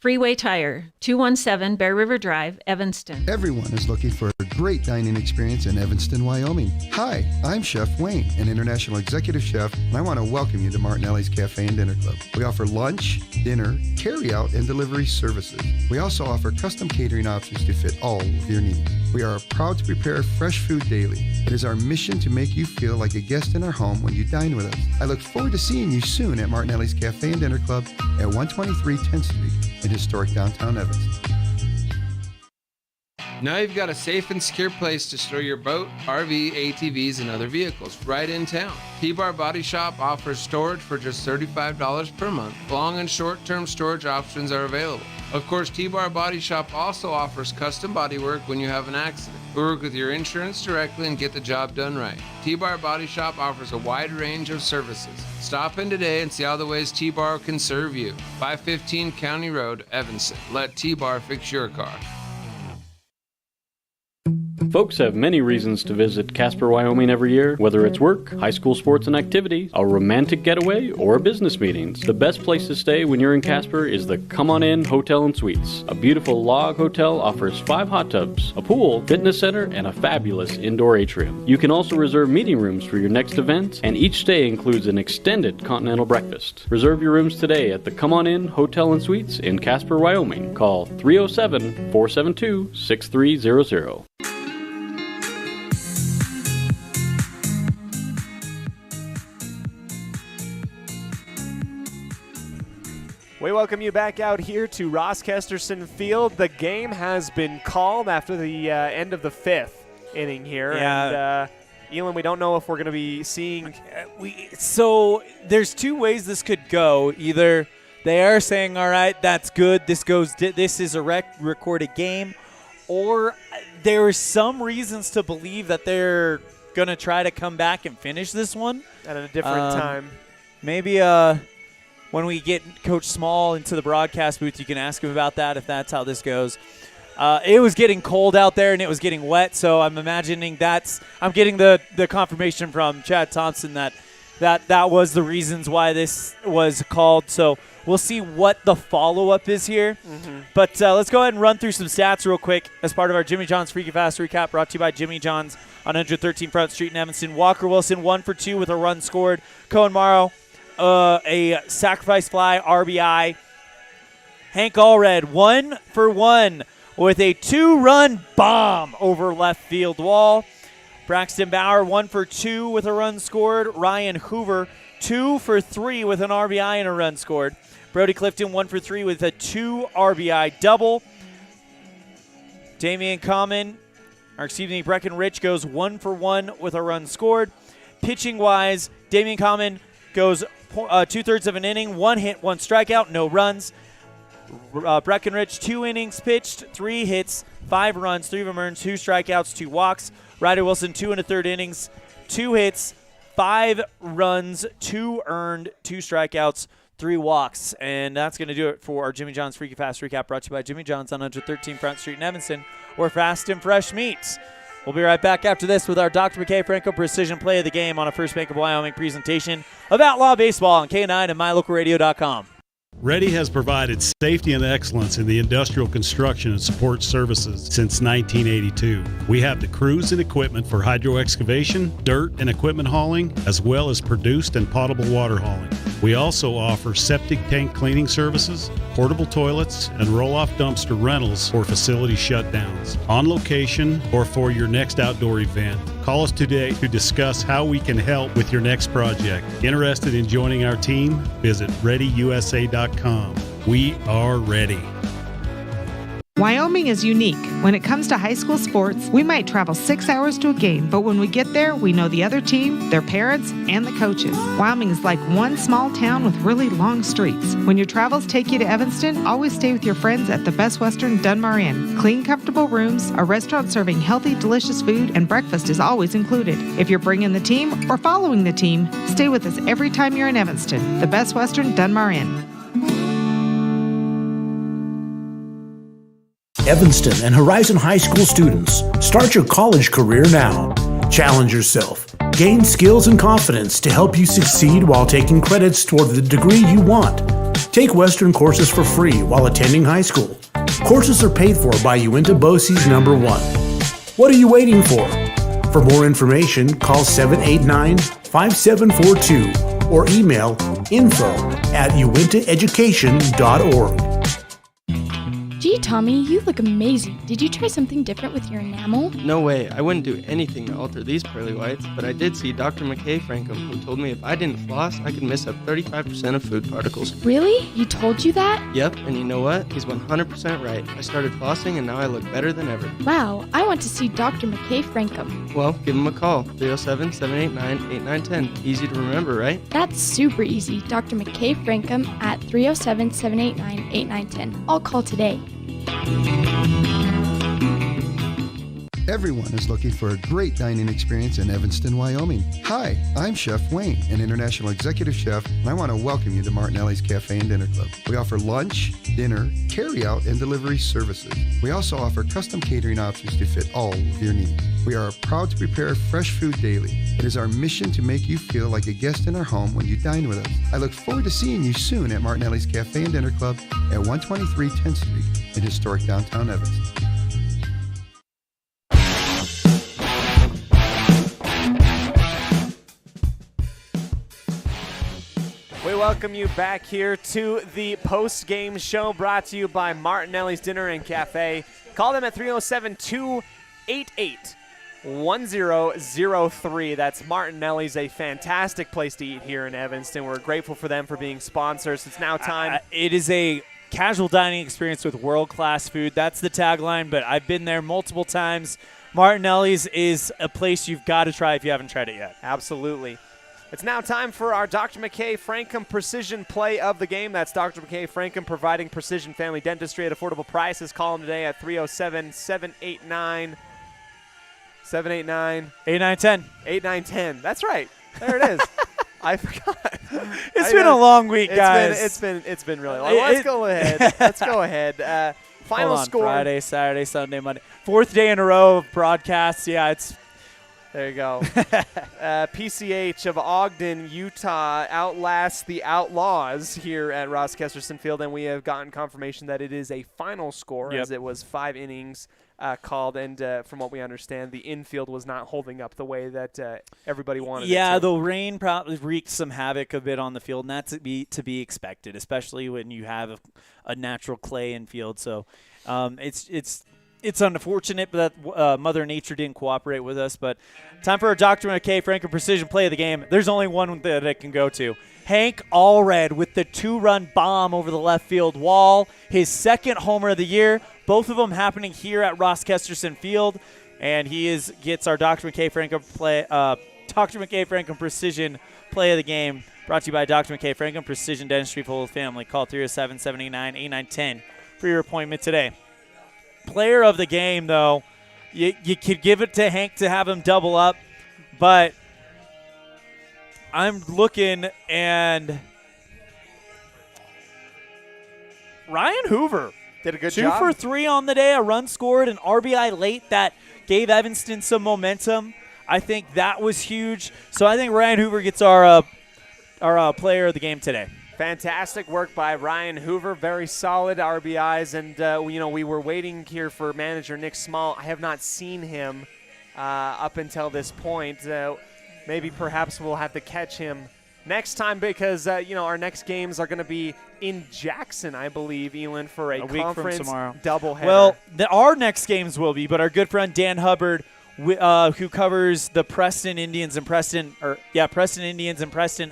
Freeway Tire, 217 Bear River Drive, Evanston. Everyone is looking for a great dining experience in Evanston, Wyoming. Hi, I'm Chef Wayne, an international executive chef, and I want to welcome you to Martinelli's Cafe and Dinner Club. We offer lunch, dinner, carry-out, and delivery services. We also offer custom catering options to fit all of your needs. We are proud to prepare fresh food daily. It is our mission to make you feel like a guest in our home when you dine with us. I look forward to seeing you soon at Martinelli's Cafe and Dinner Club at 123 10th Street in historic downtown Evanston. Now you've got a safe and secure place to store your boat, RV, ATVs, and other vehicles right in town. T-Bar Body Shop offers storage for just $35 per month. Long and short-term storage options are available. Of course, T-Bar Body Shop also offers custom body work when you have an accident. We work with your insurance directly and get the job done right. T-Bar Body Shop offers a wide range of services. Stop in today and see all the ways T-Bar can serve you. 515 County Road, Evanston. Let T-Bar fix your car. Folks have many reasons to visit Casper, Wyoming every year, whether it's work, high school sports and activities, a romantic getaway, or business meetings. The best place to stay when you're in Casper is the Come On In Hotel and Suites. A beautiful log hotel offers 5 hot tubs, a pool, fitness center, and a fabulous indoor atrium. You can also reserve meeting rooms for your next event, and each stay includes an extended continental breakfast. Reserve your rooms today at the Come On In Hotel and Suites in Casper, Wyoming. Call 307-472-6300. We welcome you back out here to Ross Kesterson Field. The game has been called after the end of the 5th inning here. Yeah. And, Elan, we don't know if we're going to be seeing. So there's 2 ways this could go. Either they are saying, all right, that's good. This is a recorded game. Or there are some reasons to believe that they're going to try to come back and finish this one. At a different time. Maybe when we get Coach Small into the broadcast booth, you can ask him about that if that's how this goes. It was getting cold out there and it was getting wet, so I'm imagining I'm getting the confirmation from Chad Thompson that was the reasons why this was called. So we'll see what the follow-up is here. Mm-hmm. But let's go ahead and run through some stats real quick as part of our Jimmy John's Freaky Fast Recap, brought to you by Jimmy John's on 113 Front Street in Evanston. Walker Wilson 1 for 2 with a run scored. Cohen Morrow, a sacrifice fly, RBI. Hank Allred 1 for 1 with a 2-run bomb over left field wall. Braxton Bauer 1 for 2 with a run scored. Ryan Hoover 2 for 3 with an RBI and a run scored. Brody Clifton 1 for 3 with a 2 RBI double. Breckenridge goes 1 for 1 with a run scored. Pitching wise, Damian Common goes 2/3 of an inning, 1 hit, 1 strikeout, no runs. Breckenridge 2 innings pitched, 3 hits, 5 runs, 3 of them earned, 2 strikeouts, 2 walks. Ryder Wilson 2 1/3 innings, 2 hits, 5 runs, 2 earned, 2 strikeouts, 3 walks. And that's going to do it for our Jimmy John's Freaky Fast Recap, brought to you by Jimmy John's on 113 Front Street in Evanston, where fast and fresh meats. We'll be right back after this with our Dr. McKay Franco Precision Play of the Game on a First Bank of Wyoming presentation of Outlaw Baseball on K9 and MyLocalRadio.com. Ready has provided safety and excellence in the industrial construction and support services since 1982. We have the crews and equipment for hydro excavation, dirt and equipment hauling, as well as produced and potable water hauling. We also offer septic tank cleaning services, portable toilets, and roll-off dumpster rentals for facility shutdowns, on location or for your next outdoor event. Call us today to discuss how we can help with your next project. Interested in joining our team? Visit ReadyUSA.com. We are ready. Wyoming is unique. When it comes to high school sports, we might travel 6 hours to a game, but when we get there, we know the other team, their parents, and the coaches. Wyoming is like one small town with really long streets. When your travels take you to Evanston, always stay with your friends at the Best Western Dunmar Inn. Clean, comfortable rooms, a restaurant serving healthy, delicious food, and breakfast is always included. If you're bringing the team or following the team, stay with us every time you're in Evanston. The Best Western Dunmar Inn. Evanston and Horizon High School students, start your college career now. Challenge yourself. Gain skills and confidence to help you succeed while taking credits toward the degree you want. Take Western courses for free while attending high school. Courses are paid for by Uinta BOCES number 1. What are you waiting for? For more information, call 789-5742 or email info@uintaeducation.org. Gee, Tommy, you look amazing. Did you try something different with your enamel? No way, I wouldn't do anything to alter these pearly whites, but I did see Dr. McKay Frankum, who told me if I didn't floss, I could miss up 35% of food particles. Really? He told you that? Yep, and you know what? He's 100% right. I started flossing and now I look better than ever. Wow, I want to see Dr. McKay Frankum. Well, give him a call, 307-789-8910. Easy to remember, right? That's super easy. Dr. McKay Frankum at 307-789-8910. I'll call today. Everyone is looking for a great dining experience in Evanston, Wyoming. Hi, I'm Chef Wayne, an international executive chef, and I want to welcome you to Martinelli's Cafe and Dinner Club. We offer lunch, dinner, carry-out, and delivery services. We also offer custom catering options to fit all of your needs. We are proud to prepare fresh food daily. It is our mission to make you feel like a guest in our home when you dine with us. I look forward to seeing you soon at Martinelli's Cafe and Dinner Club at 123 10th Street in historic downtown Evanston. We welcome you back here to the post-game show brought to you by Martinelli's Dinner and Cafe. Call them at 307-288-1003. That's Martinelli's, a fantastic place to eat here in Evanston. We're grateful for them for being sponsors. It's now time. It is a casual dining experience with world-class food. That's the tagline, but I've been there multiple times. Martinelli's is a place you've got to try if you haven't tried it yet. Absolutely. It's now time for our Dr. McKay Frankum Precision Play of the Game. That's Dr. McKay Frankum providing precision family dentistry at affordable prices. Call them today at 307-789-8910. 8910. That's right. There it is. I forgot. It's been a long week, guys. It's been really long. Let's go ahead. Let's go ahead. Final Hold on. score. Friday, Saturday, Sunday, Monday. 4th day in a row of broadcasts. Yeah, it's there you go. PCH of Ogden, Utah outlasts the Outlaws here at Ross Kesterson Field, and we have gotten confirmation that it is a final score as it was 5 innings called, and from what we understand, the infield was not holding up the way that everybody wanted it to. Yeah, the rain probably wreaked some havoc a bit on the field, and that's to be expected, especially when you have a natural clay infield. So it's unfortunate that Mother Nature didn't cooperate with us, but time for our Dr. McKay Frankum Precision Play of the Game. There's only one that it can go to. Hank Allred with the 2-run bomb over the left field wall, his 2nd homer of the year, both of them happening here at Ross Kesterson Field, and he gets our Dr. McKay Frankum Precision Play of the Game, brought to you by Dr. McKay Frankum Precision Dentistry for the whole family. Call 307-789-8910 for your appointment today. Player of the game, though, you could give it to Hank to have him double up, but I'm looking, and Ryan Hoover did a good job. 2 for 3 on the day, a run scored, an RBI late that gave Evanston some momentum. I think that was huge. So I think Ryan Hoover gets our player of the game today. Fantastic work by Ryan Hoover. Very solid RBIs. And, we were waiting here for manager Nick Small. I have not seen him up until this point. Maybe perhaps we'll have to catch him next time because, our next games are going to be in Jackson, I believe, Elan, for a week conference from tomorrow. Doubleheader. Well, our next games will be, but our good friend Dan Hubbard, who covers the Preston Indians and Preston,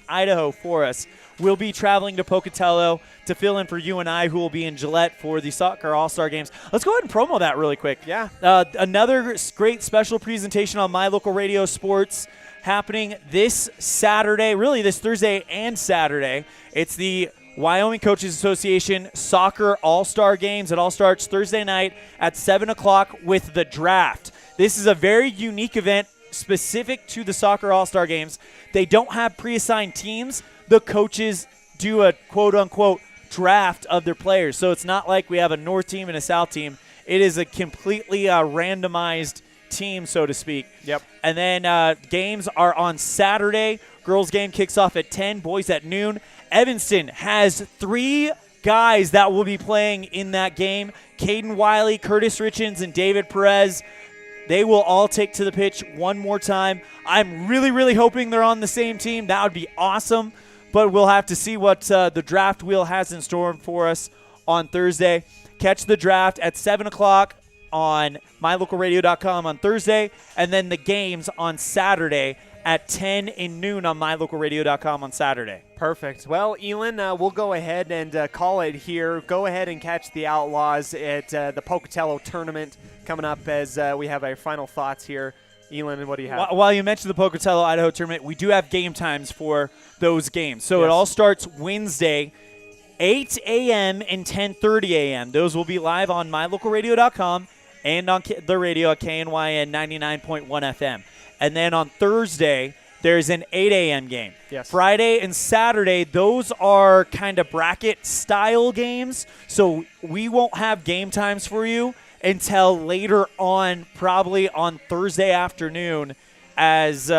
Idaho for us, will be traveling to Pocatello to fill in for you and I, who will be in Gillette for the Soccer All-Star Games. Let's go ahead and promo that really quick. Yeah. Another great special presentation on My Local Radio Sports happening this Saturday, really this Thursday and Saturday. It's the Wyoming Coaches Association Soccer All-Star Games. It all starts Thursday night at 7 o'clock with the draft. This is a very unique event specific to the Soccer All-Star Games. They don't have pre-assigned teams. The coaches do a quote-unquote draft of their players. So it's not like we have a North team and a South team. It is a completely randomized team, so to speak. Yep. And then games are on Saturday. Girls game kicks off at 10, boys at noon. Evanston has 3 guys that will be playing in that game. Caden Wiley, Curtis Richens, and David Perez. They will all take to the pitch one more time. I'm really, really hoping they're on the same team. That would be awesome. But we'll have to see what the draft wheel has in store for us on Thursday. catch the draft at 7 o'clock on mylocalradio.com on Thursday, and then the games on Saturday at 10 and noon on mylocalradio.com on Saturday. Perfect. Well, Elon, we'll go ahead and call it here. Go ahead and catch the Outlaws at the Pocatello tournament coming up as we have our final thoughts here. Elon, what do you have? While you mentioned the Pocatello, Idaho tournament, we do have game times for those games. So Yes. It all starts Wednesday, 8 a.m. and 10:30 a.m. Those will be live on mylocalradio.com and on the radio at KNYN 99.1 FM. And then on Thursday, there's an 8 a.m. game. Yes. Friday and Saturday, those are kind of bracket-style games, so we won't have game times for you until later on, probably on Thursday afternoon, as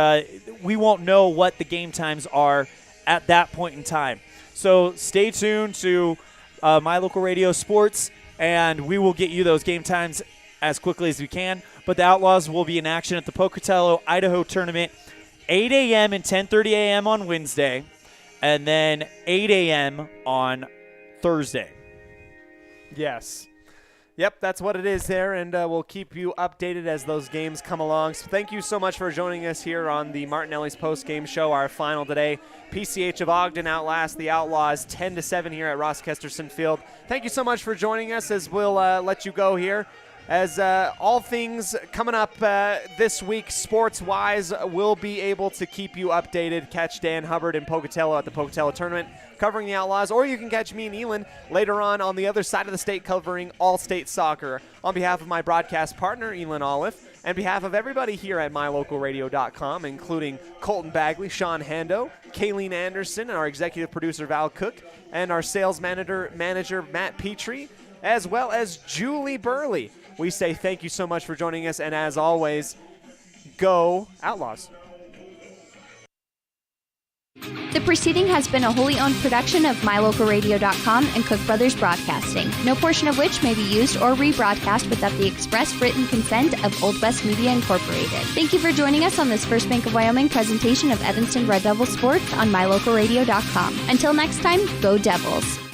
we won't know what the game times are at that point in time. So stay tuned to My Local Radio Sports, and we will get you those game times as quickly as we can. But the Outlaws will be in action at the Pocatello, Idaho tournament, 8 a.m. and 10:30 a.m. on Wednesday, and then 8 a.m. on Thursday. Yes. Yep, that's what it is there, and we'll keep you updated as those games come along. So thank you so much for joining us here on the Martinelli's post-game show, our final today. PCH of Ogden outlast the Outlaws 10-7 here at Ross Kesterson Field. Thank you so much for joining us as we'll let you go here. As all things coming up this week sports-wise, we'll be able to keep you updated. Catch Dan Hubbard in Pocatello at the Pocatello tournament covering the Outlaws, or you can catch me and Elon later on the other side of the state covering all-state soccer. On behalf of my broadcast partner, Elan OLLIFF, and behalf of everybody here at mylocalradio.com, including Colton Bagley, Sean Hando, Kayleen Anderson, and our executive producer, Val Cook, and our sales manager Matt Petrie, as well as Julie Burley. We say thank you so much for joining us, and as always, go Outlaws. The proceeding has been a wholly owned production of mylocalradio.com and Cook Brothers Broadcasting, no portion of which may be used or rebroadcast without the express written consent of Old West Media Incorporated. Thank you for joining us on this First Bank of Wyoming presentation of Evanston Red Devil Sports on mylocalradio.com. Until next time, go Devils.